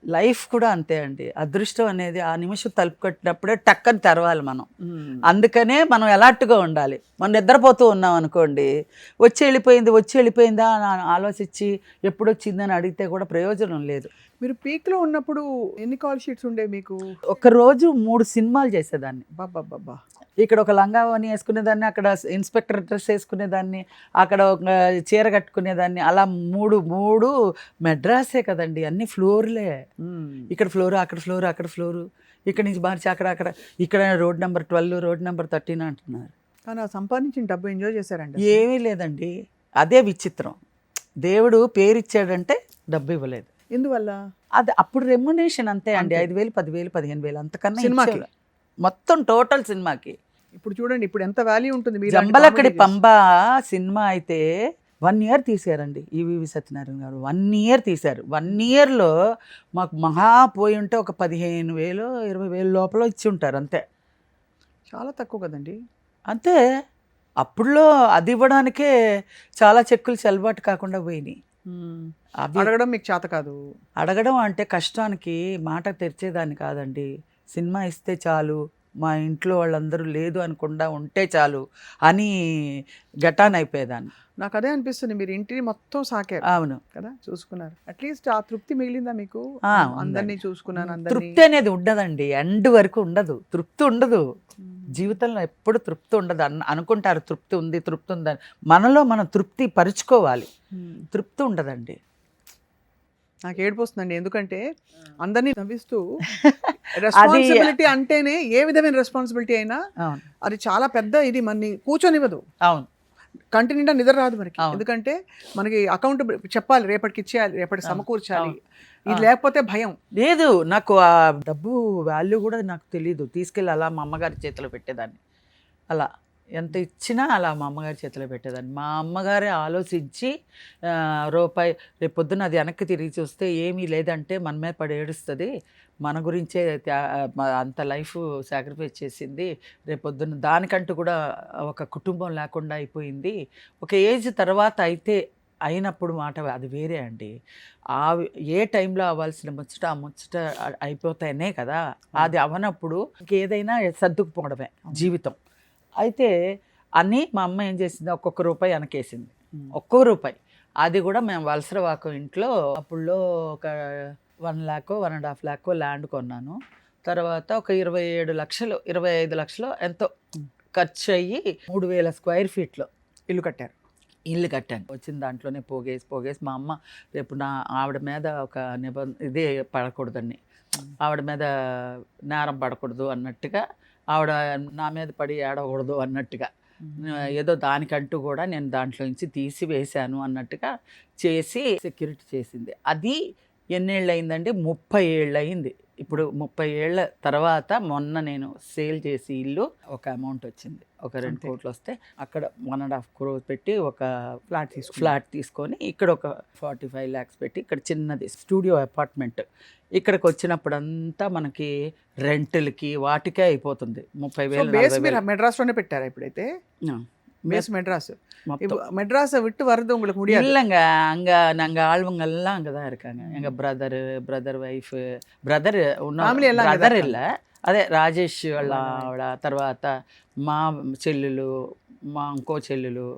లైఫ్ కూడా అంతే అండి, అదృష్టం అనేది ఆ నిమిషం తలుపు కట్టినప్పుడే టక్కని తెరవాలి మనం. అందుకనే మనం ఎలాంటిగా ఉండాలి. మనం నిద్రపోతూ ఉన్నాం అనుకోండి, వచ్చి వెళ్ళిపోయిందా అని ఆలోచించి ఎప్పుడు వచ్చిందని అడిగితే కూడా ప్రయోజనం లేదు. మీరు పీక్ లో ఉన్నప్పుడు ఎన్ని కాల్ షీట్స్ ఉండే మీకు? ఒకరోజు 3 సినిమాలు చేసేదాన్ని. బాబా. ఇక్కడ ఒక లంగావని వేసుకునేదాన్ని, అక్కడ ఇన్స్పెక్టర్ డ్రెస్ వేసుకునేదాన్ని, అక్కడ ఒక చీర కట్టుకునేదాన్ని. అలా మూడు మెడ్రాసే కదండి, అన్ని ఫ్లోర్లే. ఇక్కడ ఫ్లోరు, అక్కడ ఫ్లోరు, అక్కడ ఫ్లోరు, ఇక్కడ నుంచి మార్చి అక్కడ ఇక్కడ రోడ్ నెంబర్ 12, రోడ్ నెంబర్ 13 అంటున్నారు. కానీ ఆ సంపాదించిన డబ్బు ఎంజాయ్ చేశారండి? ఏమీ లేదండి, అదే విచిత్రం. దేవుడు పేరు ఇచ్చాడంటే డబ్బు ఇవ్వలేదు. ఎందువల్ల? అది అప్పుడు రెమ్యునేషన్ అంతే అండి, 5,000, 10,000, 15,000 అంతకన్నా సినిమాకి? ఇచ్చేవాళ్ళు. మొత్తం టోటల్ సినిమాకి. ఇప్పుడు చూడండి, ఇప్పుడు ఎంత వాల్యూ ఉంటుంది. మీరు జంబలక్కడి పంబ సినిమా అయితే 1 year తీశారండి ఈవీవి సత్యనారాయణ గారు. 1 year తీశారు. 1 yearలో మాకు మహా పోయి ఉంటే ఒక 15,000, 20,000 లోపల ఇచ్చి ఉంటారు అంతే. చాలా తక్కువ కదండి. అంతే, అప్పుడులో అది ఇవ్వడానికే చాలా చెక్కులు చెల్లుబాటు కాకుండా పోయినాయి. అవి అడగడం మీకు చేత కాదు. అడగడం అంటే కష్టానికి మాట తెరిచేదాన్ని కాదండి. సినిమా ఇస్తే చాలు, మా ఇంట్లో వాళ్ళందరూ లేదు అనకుండా ఉంటే చాలు అని గటాన్ అయిపోయేదాన్ని. నాకు అదే అనిపిస్తుంది, మీరు ఇంటిని మొత్తం సాకారు. అవును కదా, చూసుకున్నారు. అట్లీస్ట్ ఆ తృప్తి మిగిలిందా మీకు? అందరినీ చూసుకున్నాను, అందరినీ. తృప్తి అనేది ఉండదండి, ఎండ్ వరకు ఉండదు, తృప్తి ఉండదు. జీవితంలో ఎప్పుడు తృప్తి ఉండదు. అనుకుంటారు తృప్తి ఉందని, మనలో మనం తృప్తి పరుచుకోవాలి. తృప్తి ఉండదండి. నాకు ఏడుపు వస్తుందండి, ఎందుకంటే అందరినీ నవ్విస్తూ రెస్పాన్సిబిలిటీ అంటేనే ఏ విధమైన రెస్పాన్సిబిలిటీ అయినా అది చాలా పెద్ద ఇది, మనని కూర్చొనివ్వదు. అవును, కంటి నిండా నిద్ర రాదు మనకి. అవును. ఎందుకంటే మనకి అకౌంట్ చెప్పాలి, రేపటికి ఇచ్చేయాలి, రేపటికి సమకూర్చాలి. ఇది లేకపోతే భయం లేదు. నాకు ఆ డబ్బు వాల్యూ కూడా నాకు తెలియదు. తీసుకెళ్ళి అలా మా అమ్మగారి చేతిలో పెట్టేదాన్ని. అలా ఎంత ఇచ్చినా అలా మా అమ్మగారి చేతిలో పెట్టేదాన్ని. మా అమ్మగారే ఆలోచించి రూపాయి రేపు పొద్దున్న అది వెనక్కి తిరిగి చూస్తే ఏమీ లేదంటే మన మీద పడి ఏడుస్తుంది, మన గురించే అంత లైఫ్ సాక్రిఫైస్ చేసింది, రేపు పొద్దున్న దానికంటూ కూడా ఒక కుటుంబం లేకుండా అయిపోయింది, ఒక ఏజ్ తర్వాత అయితే అయినప్పుడు మాట అది వేరే అండి. ఏ టైంలో అవ్వాల్సిన ముచ్చట ఆ ముచ్చట అయిపోతాయనే కదా, అది అవనప్పుడు ఇంకేదైనా సర్దుకుపోవడమే జీవితం. అయితే అని మా అమ్మ ఏం చేసింది, ఒక్కొక్క రూపాయి వెనకేసింది, ఒక్కో రూపాయి. అది కూడా మేము వలసరవాకం ఇంట్లో అప్పుడులో ఒక 1 lakh 1.5 lakh ల్యాండ్ కొన్నాను. తర్వాత ఒక 27 లక్షలు 25 లక్షలు ఎంతో ఖర్చు అయ్యి 3000 square feet ఇల్లు కట్టాను. వచ్చిన దాంట్లోనే పోగేసి మా అమ్మ రేపు ఆవిడ మీద ఒక ఇదే పడకూడదని, ఆవిడ మీద నేరం పడకూడదు అన్నట్టుగా, ఆవిడ నా మీద పడి ఏడవకూడదు అన్నట్టుగా, ఏదో దానికంటూ కూడా నేను దాంట్లో నుంచి తీసి వేశాను అన్నట్టుగా చేసి సెక్యూరిటీ చేసింది. అది ఎన్నేళ్ళు అయిందండి, 30 ఏళ్ళు అయింది. ఇప్పుడు 30 ఏళ్ళ తర్వాత మొన్న నేను సేల్ చేసి ఇల్లు ఒక అమౌంట్ వచ్చింది, ఒక 2 కోట్లు వస్తే అక్కడ 1.5 crore పెట్టి ఒక ఫ్లాట్ తీసుకొని ఇక్కడ ఒక 45 lakhs పెట్టి ఇక్కడ చిన్నది స్టూడియో అపార్ట్మెంట్ ఇక్కడికి వచ్చినప్పుడు అంతా మనకి రెంట్లకి వాటికే అయిపోతుంది. 30,000 మెడ్రాస్లోనే పెట్టారా ఇప్పుడైతే? மெட்ராஸை விட்டு வர்றது உங்களுக்கு முடியாது. இல்லைங்க, அங்கே நாங்கள் ஆழ்வங்கள்லாம் அங்கே தான் இருக்காங்க. எங்கள் பிரதர் ஒய்ஃபு బ్రదర్ బ్రదర్ இல்லை, అదే రాజేష్ వాళ్ళ తర్వాత మా చెల్లెలు, మా ఇంకో చెల్లెలు,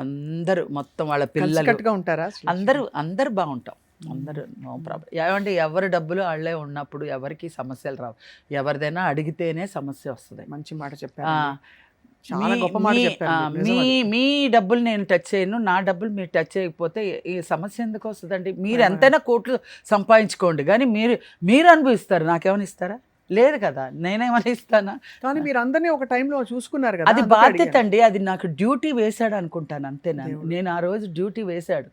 అందరూ మొత్తం వాళ్ళ పిల్లలు ఉంటారా? అందరూ బాగుంటాం, అందరూ నో ప్రాబ్లం. ఏమంటే ఎవరి డబ్బులు వాళ్ళే ఉన్నప్పుడు ఎవరికి సమస్యలు రావు, ఎవరిదైనా అడిగితేనే సమస్య వస్తుంది. మంచి మాట చెప్పారు, చాలా గొప్ప మాట చెప్పారు. మీ డబ్బులు నేను టచ్ చేయను, నా డబ్బులు మీరు టచ్ చేయకపోతే ఈ సమస్య ఎందుకు వస్తుందండి? మీరు ఎంతైనా కోట్లు సంపాదించుకోండి, కానీ మీరు అనుభవిస్తారు, నాకేమైనా ఇస్తారా? లేదు కదా, నేనేమైనా ఇస్తానా? కానీ మీరు అందరినీ ఒక టైంలో చూసుకున్నారు కదా, అది బాధ్యత అండి, అది నాకు డ్యూటీ వేశాడు అనుకుంటాను అంతే. నేను ఆ రోజు డ్యూటీ వేశాడు.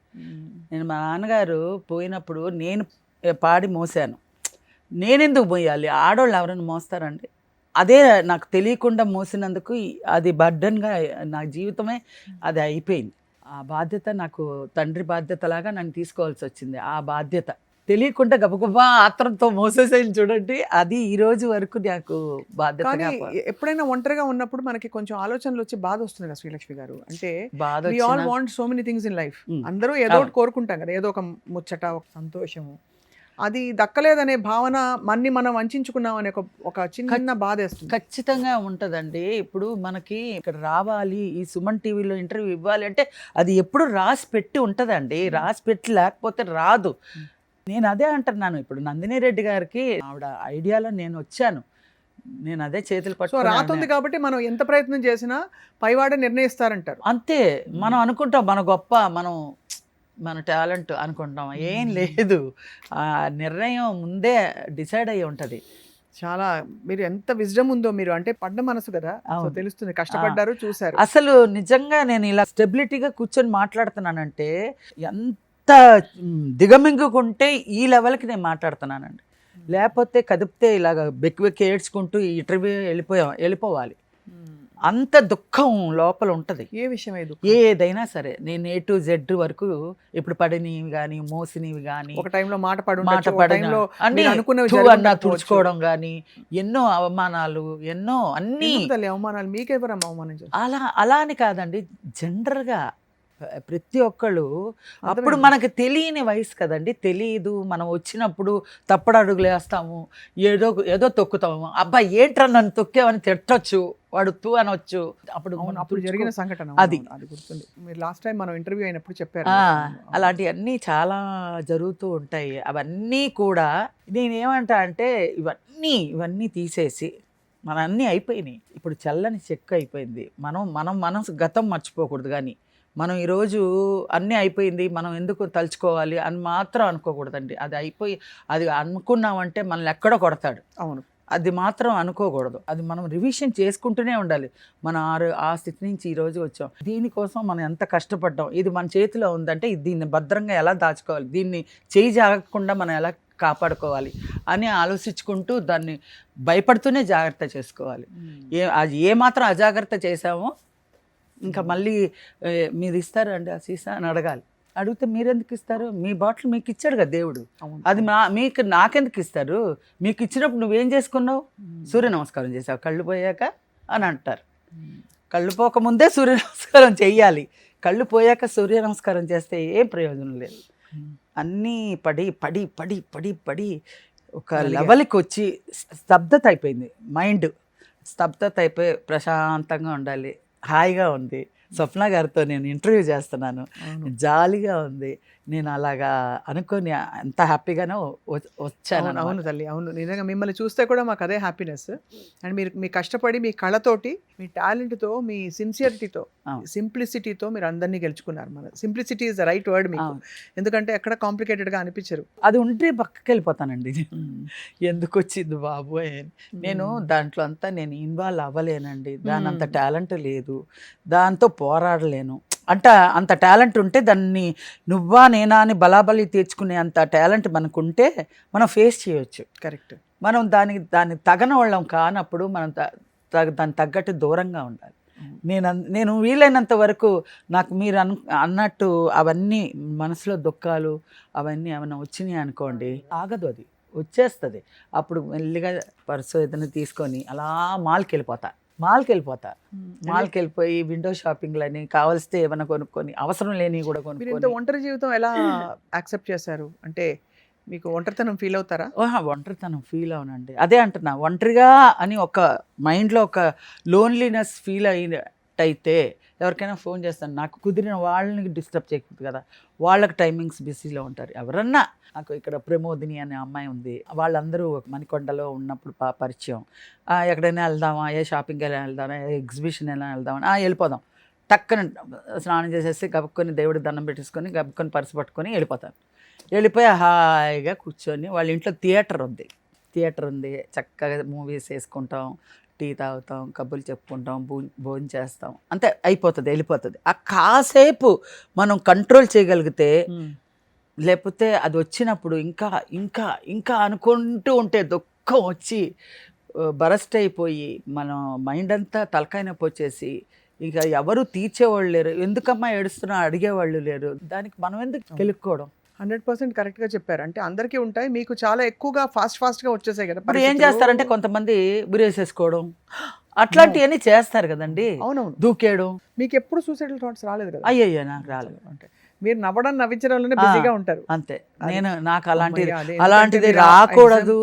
నేను మా నాన్నగారు పోయినప్పుడు నేను పాడి మోసాను, నేనెందుకు మోయాలి? ఆడవాళ్ళు ఎవరైనా మోస్తారండి? అదే నాకు తెలియకుండా మోసినందుకు అది బర్డన్గా నా జీవితమే అది అయిపోయింది. ఆ బాధ్యత నాకు తండ్రి బాధ్యతలాగా నన్ను తీసుకోవాల్సి వచ్చింది. ఆ బాధ్యత తెలియకుండా గబగబా ఆత్రంతో మోసేసేది చూడండి, అది ఈ రోజు వరకు నాకు బాధ్యత. ఎప్పుడైనా ఒంటరిగా ఉన్నప్పుడు మనకి కొంచెం ఆలోచనలు వచ్చి బాధ వస్తుంది కదా శ్రీలక్ష్మి గారు, అంటే we all want so many things in life. అందరూ ఏదో ఒకటి కోరుకుంటాం కదా, ఏదో ఒక ముచ్చట, ఒక సంతోషము, అది దక్కలేదనే భావన, మనం వంచుకున్నాం అనే ఒక చిన్న బాధ వేస్తుంది. ఖచ్చితంగా ఉంటుందండి. ఇప్పుడు మనకి ఇక్కడ రావాలి, ఈ సుమన్ టీవీలో ఇంటర్వ్యూ ఇవ్వాలి అంటే అది ఎప్పుడు రాసి పెట్టి ఉంటుందండి, రాసి పెట్టి లేకపోతే రాదు. నేను అదే అంటున్నాను, ఇప్పుడు నందిని రెడ్డి గారికి ఆవిడ ఐడియాలో నేను వచ్చాను, నేను అదే చేతులు పట్టుకుని రాతుంది కాబట్టి మనం ఎంత ప్రయత్నం చేసినా పైవాడే నిర్ణయిస్తారంటారు అంతే. మనం అనుకుంటాం మన గొప్ప, మన టాలెంట్ అనుకుంటాం, ఏం లేదు, ఆ నిర్ణయం ముందే డిసైడ్ అయ్యి ఉంటుంది. చాలా మీరు ఎంత విజ్డమ్ ఉందో, మీరు అంటే పడ్డ మనసు కదా, తెలుస్తుంది, కష్టపడ్డారు, చూసారు. అసలు నిజంగా నేను ఇలా స్టెబిలిటీగా కూర్చొని మాట్లాడుతున్నానంటే ఎంత దిగమింగుకుంటే ఈ లెవెల్కి నేను మాట్లాడుతున్నానండి, లేకపోతే కదిపితే ఇలాగ బెక్కి ఏడ్చుకుంటూ ఇంటర్వ్యూ వెళ్ళిపోవాలి, అంత దుఃఖం లోపల ఉంటుంది. ఏ విషయం ఏదైనా సరే, నేను A to Z వరకు ఇప్పుడు పడినవి కానీ మోసినవి కానీ, ఒక టైంలో మాట తుడుచుకోవడం కానీ, ఎన్నో అవమానాలు, ఎన్నో అన్ని అవమానాలు. మీకెవరమ్మా అవమానం? అలా అని కాదండి, జనరల్గా ప్రతి ఒక్కళ్ళు. అప్పుడు మనకు తెలియని వయసు కదండి, తెలియదు. మనం వచ్చినప్పుడు తప్పుడు అడుగులు వేస్తాము, ఏదో తొక్కుతాము, అబ్బా ఏంట్రా నన్ను తొక్కావని తిట్టచ్చు, వాడు తూ అనొచ్చు. అప్పుడు జరిగిన సంఘటన అది గుర్తుంది. మీరు లాస్ట్ టైం మనం ఇంటర్వ్యూ అయినప్పుడు చెప్పారు, అలాంటివన్నీ చాలా జరుగుతూ ఉంటాయి. అవన్నీ కూడా నేనేమంటా అంటే ఇవన్నీ తీసేసి మన అన్నీ అయిపోయినాయి, ఇప్పుడు చల్లని చెక్కు అయిపోయింది. మనం గతం మర్చిపోకూడదు, కానీ మనం ఈరోజు అన్నీ అయిపోయింది, మనం ఎందుకు తలుచుకోవాలి అని మాత్రం అనుకోకూడదండి. అది అయిపోయి అది అనుకున్నామంటే మనల్ని ఎక్కడో కొడతాడు. అవును, అది మాత్రం అనుకోకూడదు. అది మనం రివిజన్ చేసుకుంటూనే ఉండాలి. మనం ఆ స్థితి నుంచి ఈరోజు వచ్చాం, దీనికోసం మనం ఎంత కష్టపడ్డాం, ఇది మన చేతిలో ఉందంటే దీన్ని భద్రంగా ఎలా దాచుకోవాలి, దీన్ని చేయి జాగకుండా మనం ఎలా కాపాడుకోవాలి అని ఆలోచించుకుంటూ దాన్ని భయపడుతూనే జాగ్రత్త చేసుకోవాలి. అది ఏమాత్రం అజాగ్రత్త చేసామో ఇంకా మళ్ళీ మీరు ఇస్తారా అండి ఆ సీసా అని అడగాలి. అడిగితే మీరెందుకు ఇస్తారు, మీ బాటిల్ మీకు ఇచ్చాడు కదా దేవుడు, అది మీకు నాకెందుకు ఇస్తారు, మీకు ఇచ్చినప్పుడు నువ్వేం చేసుకున్నావు, సూర్య నమస్కారం చేసావు కళ్ళు పోయాక అని అంటారు. కళ్ళు పోకముందే సూర్య నమస్కారం చెయ్యాలి, కళ్ళు పోయాక సూర్య నమస్కారం చేస్తే ఏం ప్రయోజనం లేదు. అన్నీ పడి పడి పడి పడి పడి ఒక లెవెల్కి వచ్చి స్తబ్దత అయిపోయింది, మైండ్ స్తబ్దత అయిపోయి ప్రశాంతంగా ఉండాలి, హాయిగా ఉంది. స్వప్న గారితో నేను ఇంటర్వ్యూ చేస్తున్నాను, జాలీగా ఉంది. నేను అలాగా అనుకొని ఎంత హ్యాపీగానో వచ్చాను. అవును తల్లి, అవును నిజంగా మిమ్మల్ని చూస్తే కూడా మాకు అదే హ్యాపీనెస్. అండ్ మీరు మీ కష్టపడి మీ కళతోటి, మీ టాలెంట్తో, మీ సిన్సియరిటీతో, సింప్లిసిటీతో మీరు అందరినీ గెలుచుకున్నారు. మన simplicity is the right word మీకు, ఎందుకంటే ఎక్కడ కాంప్లికేటెడ్గా అనిపించరు. అది ఉంటే పక్కకి వెళ్ళిపోతానండి, ఎందుకు వచ్చింది బాబు అని. నేను దాంట్లో అంతా నేను ఇన్వాల్వ్ అవ్వలేనండి, దాని అంత టాలెంట్ లేదు, దాంతో పోరాడలేను. అంటే అంత టాలెంట్ ఉంటే దాన్ని నువ్వా నేనా అని బలాబలి తీర్చుకునే అంత టాలెంట్ మనకుంటే మనం ఫేస్ చేయొచ్చు. కరెక్ట్. మనం దాన్ని తగన వాళ్ళం కానప్పుడు మనం దాన్ని తగ్గట్టు దూరంగా ఉండాలి. నేను వీలైనంత వరకు నాకు మీరు అన్నట్టు అవన్నీ మనసులో దుఃఖాలు అవన్నీ ఏమైనా వచ్చినాయి అనుకోండి, ఆగదు, అది వచ్చేస్తుంది. అప్పుడు మెల్లిగా పర్సు ఏదైనా తీసుకొని అలా మాల్కి వెళ్ళిపోయి విండో షాపింగ్లని కావాల్స్తే ఏమైనా కొనుక్కొని, అవసరం లేని కూడా కొనుక్కొని. ఇంత ఒంటరి జీవితం ఎలా యాక్సెప్ట్ చేశారు? అంటే మీకు ఒంటరితనం ఫీల్ అవుతారా? ఒంటరితనం ఫీల్ అవునండి, అదే అంటున్నా. ఒంటరిగా అని ఒక మైండ్లో ఒక లోన్లీనెస్ ఫీల్ అయినట్టయితే ఎవరికైనా ఫోన్ చేస్తాను, నాకు కుదిరిన వాళ్ళని డిస్టర్బ్ చేయకూడదు కదా, వాళ్ళకి టైమింగ్స్ బిజీలో ఉంటారు. ఎవరన్నా నాకు ఇక్కడ ప్రమోదిని అనే అమ్మాయి ఉంది, వాళ్ళందరూ మణికొండలో ఉన్నప్పుడు పరిచయం. ఎక్కడైనా వెళ్దామా, ఏ షాపింగ్కి ఎలా వెళ్దామా, ఏ ఎగ్జిబిషన్ ఎలా వెళ్దామని, వెళ్ళిపోదాం. టక్కన స్నానం చేసేసి గబుక్కొని దేవుడికి దండం పెట్టేసుకొని గబుక్కొని పర్సు పట్టుకొని వెళ్ళిపోయి హాయిగా కూర్చొని, వాళ్ళ ఇంట్లో థియేటర్ ఉంది, చక్కగా మూవీస్ వేసుకుంటాం, టీ తాగుతాం, కబుర్లు చెప్పుకుంటాం, భోజనం చేస్తాం, అంతే అయిపోతుంది, వెళ్ళిపోతుంది. ఆ కాసేపు మనం కంట్రోల్ చేయగలిగితే, లేకపోతే అది వచ్చినప్పుడు ఇంకా ఇంకా ఇంకా అనుకుంటూ ఉంటే దుఃఖం వచ్చి బరస్ట్ అయిపోయి మనం మైండ్ అంతా తలకాయ నొప్పి వచ్చేసి ఇంకా ఎవరు తీర్చేవాళ్ళు లేరు, ఎందుకమ్మా ఏడుస్తున్నా అడిగేవాళ్ళు లేరు, దానికి మనం ఎందుకు గెలుక్కోవడం. 100% కరెక్ట్గా చెప్పారు. అంటే అందరికీ ఉంటాయి, మీకు చాలా ఎక్కువగా ఫాస్ట్గా వచ్చేసాయి కదా. మరి ఏం చేస్తారంటే కొంతమంది బురేసేసుకోవడం అట్లాంటివన్నీ చేస్తారు కదండి. అవునవును, దూకేయడం. మీకు ఎప్పుడు సూసైడల్ థాట్స్ రాలేదు కదా? అయ్యయ్యో నాకు రాలేదు. అంటే మీరు నవ్వడంలోనే బిజీగా ఉంటారు. అంతే. నాకు అలాంటిది రాకూడదు,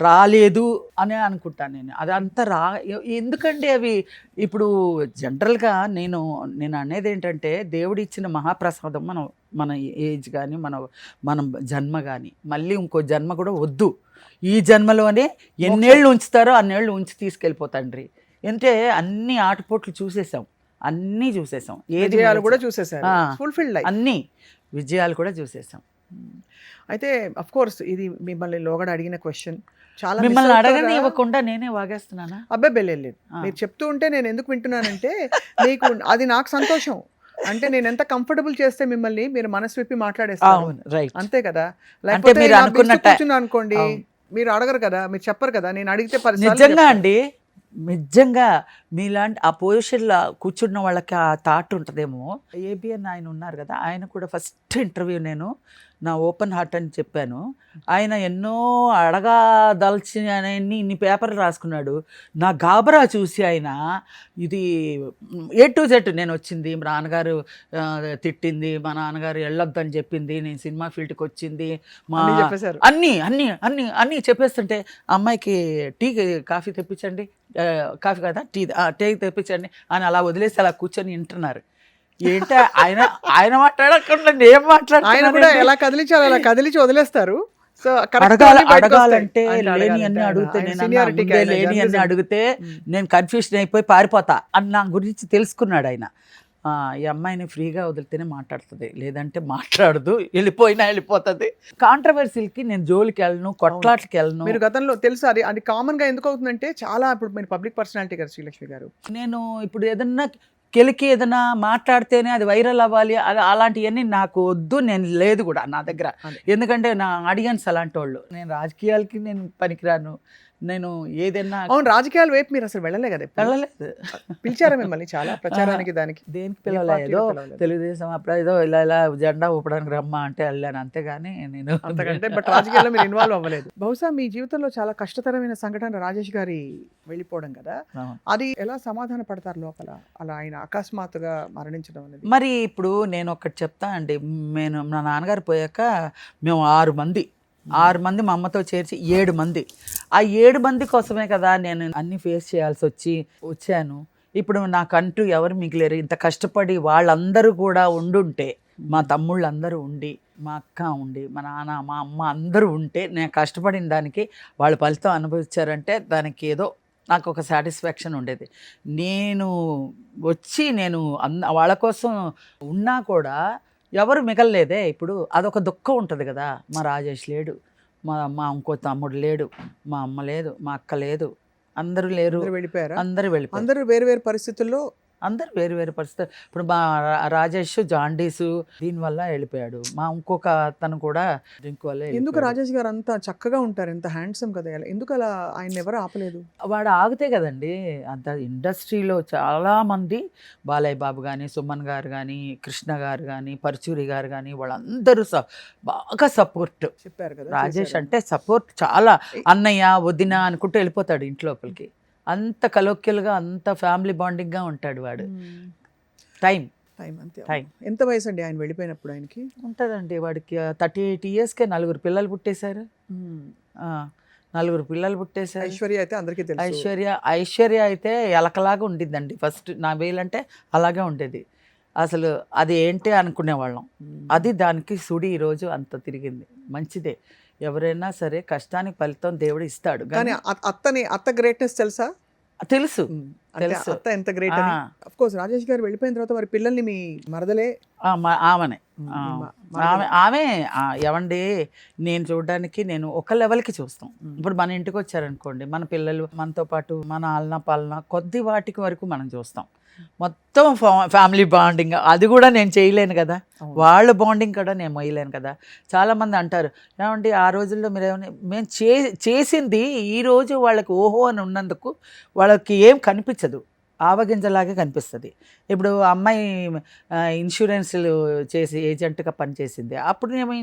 రాలేదు అని అనుకుంటాను నేను. అదంతా ఎందుకంటే అవి ఇప్పుడు జనరల్గా నేను అనేది ఏంటంటే, దేవుడు ఇచ్చిన మహాప్రసాదం మన ఏజ్ కానీ మన జన్మ కానీ మళ్ళీ ఇంకో జన్మ కూడా వద్దు. ఈ జన్మలోనే ఎన్నేళ్ళు ఉంచుతారో అన్నేళ్ళు ఉంచి తీసుకెళ్ళిపోతండ్రి. అంటే అన్ని ఆటపోట్లు చూసేసాం, అన్నీ చూసేసాం, విజయాలు కూడా చూసేసారు, ఫుల్ఫిల్డ్ లైఫ్, అన్ని విజయాలు కూడా చూసేసాం. అయితే అఫ్ కోర్స్ ఇది మిమ్మల్ని లోగడ అడిగిన క్వశ్చన్, చాలా మిమ్మల్ని అడగని ఇవ్వకుండా నేనే వాగేస్తున్నానా? అబ్బాయి లేదు, మీరు చెప్తూ ఉంటే నేను ఎందుకు వింటున్నానంటే మీకు అది నాకు సంతోషం. అంటే నేను ఎంత కంఫర్టబుల్ చేస్తే మిమ్మల్ని మీరు మనసు విప్పి మాట్లాడేస్తారు, అంతే కదా. లేకపోతే మీరు కూర్చున్నా అనుకోండి, మీరు అడగరు కదా, మీరు చెప్పరు కదా, నేను అడిగితే నిజంగా అండి, నిజంగా మీలాంటి ఆ పొజిషన్లో కూర్చున్న వాళ్ళకి ఆ థాట్ ఉంటుందేమో. ఏబిఎన్ ఆయన ఉన్నారు కదా, ఆయన కూడా ఫస్ట్ ఇంటర్వ్యూ నేను నా ఓపెన్ హార్ట్ అని చెప్పాను. ఆయన ఎన్నో అడగదలిచినవన్నీ ఇన్ని పేపర్లు రాసుకున్నాడు. నా గాబరా చూసి ఆయన ఇది A to Z నేను వచ్చింది, మా నాన్నగారు తిట్టింది, మా నాన్నగారు వెళ్ళొద్దని చెప్పింది, నేను సినిమా ఫీల్డ్కి వచ్చింది, అన్నీ చెప్పేస్తుంటే అమ్మాయికి కాఫీ తెప్పించండి, కాఫీ కదా టీ తెప్పించండి అని అలా వదిలేసి అలా కూర్చొని వింటున్నారు. ఏంటో ఆయన మాట్లాడకుండా నేను మాట్లాడు, ఆయన కూడా ఎలా కదిలించాలి అలా కదిలించి వదిలేస్తారు. సో అడగాలంటే లేని అన్ని అడిగితే, లేని అన్ని అడిగితే నేను కన్ఫ్యూషన్ అయిపోయి పారిపోతా అని నా గురించి తెలుసుకున్నాడు ఆయన. ఈ అమ్మాయిని ఫ్రీగా వదిలితేనే మాట్లాడుతుంది, లేదంటే మాట్లాడదు, వెళ్ళిపోతుంది. కాంట్రవర్సీలకి నేను జోలికి వెళ్ళను, కొట్లాట్లకి వెళ్ళను. మీరు గతంలో తెలుసు అది కామన్గా ఎందుకు అవుతుందంటే, చాలా ఇప్పుడు మీరు పబ్లిక్ పర్సనాలిటీ కదా శ్రీలక్ష్మి గారు, నేను ఇప్పుడు ఏదన్నా కెలికి ఏదైనా మాట్లాడితేనే అది వైరల్ అవ్వాలి, అలాంటివన్నీ నాకు వద్దు, నేను లేదు కూడా నా దగ్గర. ఎందుకంటే నా ఆడియన్స్ అలాంటి వాళ్ళు. నేను రాజకీయాలకి నేను పనికిరాను, నేను ఏదైనా అవును, రాజకీయాల వైపు మీరు అసలు వెళ్ళలే కదా ఎప్పుడు? వెళ్ళలేదు. పిలిచారా మిమ్మల్ని చాలా ప్రచారానికి దానికి? దేనికి ఏ పిలవలే, పార్టీలో ఏదో పిలవలేదు? తెలుగుదేశం అప్పుడు ఏదో ఇలా జెండా ఊపడానికి రమ్మా అంటే వెళ్ళాను, అంతేగాని నేను అంతకంటే బట్ రాజకీయాల్లో మీరు ఇన్వాల్వ్ అవ్వలేదు. బహుశా మీ జీవితంలో చాలా కష్టతరమైన సంఘటన రాజేష్ గారి వెళ్ళిపోవడం కదా, అవును. అది ఎలా సమాధాన పడతారు లోపల, అలా ఆయన అకస్మాత్తుగా మరణించడం అనేది? మరి ఇప్పుడు నేను ఒకటి చెప్తా అండి, మా నాన్నగారు పోయాక మేము 6 మంది మా అమ్మతో చేర్చి 7 మంది. ఆ 7 మంది కోసమే కదా నేను అన్ని ఫేస్ చేయాల్సి వచ్చాను. ఇప్పుడు నాకంటూ ఎవరు మిగిలేరు. ఇంత కష్టపడి వాళ్ళందరూ కూడా ఉండుంటే, మా తమ్ముళ్ళు అందరూ ఉండి, మా అక్క ఉండి, మా నాన్న మా అమ్మ అందరూ ఉంటే, నేను కష్టపడిన దానికి వాళ్ళు ఫలితం అనుభవించారంటే దానికి ఏదో నాకు ఒక సాటిస్ఫాక్షన్ ఉండేది. నేను వచ్చి వాళ్ళ కోసం ఉన్నా కూడా ఎవరు మిగలలేదే. ఇప్పుడు అదొక దుఃఖం ఉంటుంది కదా. మా రాజేష్ లేడు, మా ఇంకో తమ్ముడు లేడు, మా అమ్మ లేదు, మా అక్క లేదు, అందరూ లేరు, అందరూ వెళ్ళిపోయారా? అందరూ వెళ్ళిపోయారు. అందరూ వేరు వేరు పరిస్థితుల్లో. అందరు వేరు వేరు పరిస్థితులు. ఇప్పుడు మా రాజేష్ జాండీసు దీనివల్ల వెళ్ళిపోయాడు. మా ఇంకొక అతను కూడా డ్రింక్ వల్ల ఎందుకు వెళ్ళిపోయాడు. రాజేష్ గారు అంత చక్కగా ఉంటారు, ఎంత హ్యాండ్సమ్ కదా, ఎందుకు అలా ఆయన ఎవరు ఆపలేదు? వాడు ఆగితే కదండి. అంత ఇండస్ట్రీలో చాలామంది, బాలయ్య బాబు కానీ, సుమన్ గారు కానీ, కృష్ణ గారు కానీ, పరుచూరి గారు కానీ, వాళ్ళందరూ బాగా సపోర్ట్. చెప్పారు కదా రాజేష్ చేశారు. అంటే సపోర్ట్ చాలా. అన్నయ్య వదిన అనుకుంటూ వెళ్ళిపోతాడు ఇంట్లోపలికి. అంత కలోక్యలుగా, అంత ఫ్యామిలీ బాండింగ్గా ఉంటాడు వాడు. టైం అంతే. టైం. ఎంత వయసు అండి ఆయన వెళ్ళిపోయినప్పుడు ఆయనకి? ఉంటుందండి వాడికి 38 ఇయర్స్కే 4 పిల్లలు పుట్టేశారు. 4 పిల్లలు పుట్టేశారు. ఐశ్వర్య అయితే అందరికీ తెలుసు. ఐశ్వర్య అయితే ఎలకలాగా ఉండిద్దండి. ఫస్ట్ నా వేలంటే అలాగే ఉండేది. అసలు అది ఏంటి అనుకునేవాళ్ళం. అది దానికి సుడి ఈరోజు అంత తిరిగింది. మంచిదే, ఎవరైనా సరే కష్టానికి ఫలితం దేవుడు ఇస్తాడు. కానీ అత్త గ్రేట్నెస్ తెలుసా? తెలుసు. అత్త ఎంత గ్రేట్ అని. ఆఫ్ కోర్స్ రాజేష్ గారు వెళ్ళిపోయిన తర్వాత మరి పిల్లల్ని మీ మరదలే ఆమెనే ఆమె ఏమండి, నేను చూడడానికి నేను ఒక లెవెల్కి చూస్తాం. ఇప్పుడు మన ఇంటికి వచ్చారనుకోండి, మన పిల్లలు మనతో పాటు మన ఆలన పాలన కొద్ది వాటికి వరకు మనం చూస్తాం. మొత్తం ఫ్యామిలీ బాండింగ్ అది కూడా నేను చేయలేను కదా. వాళ్ళ బాండింగ్ కూడా నేను మొయ్యలేను కదా. చాలామంది అంటారు, ఏమండి ఆ రోజుల్లో మీరు మేము చేసింది ఈరోజు వాళ్ళకి ఓహో అని ఉన్నందుకు వాళ్ళకి ఏం కనిపించదు, ఆవగింజలాగే కనిపిస్తుంది. ఇప్పుడు అమ్మాయి ఇన్సూరెన్స్లు చేసి ఏజెంట్గా పనిచేసింది. అప్పుడు మేము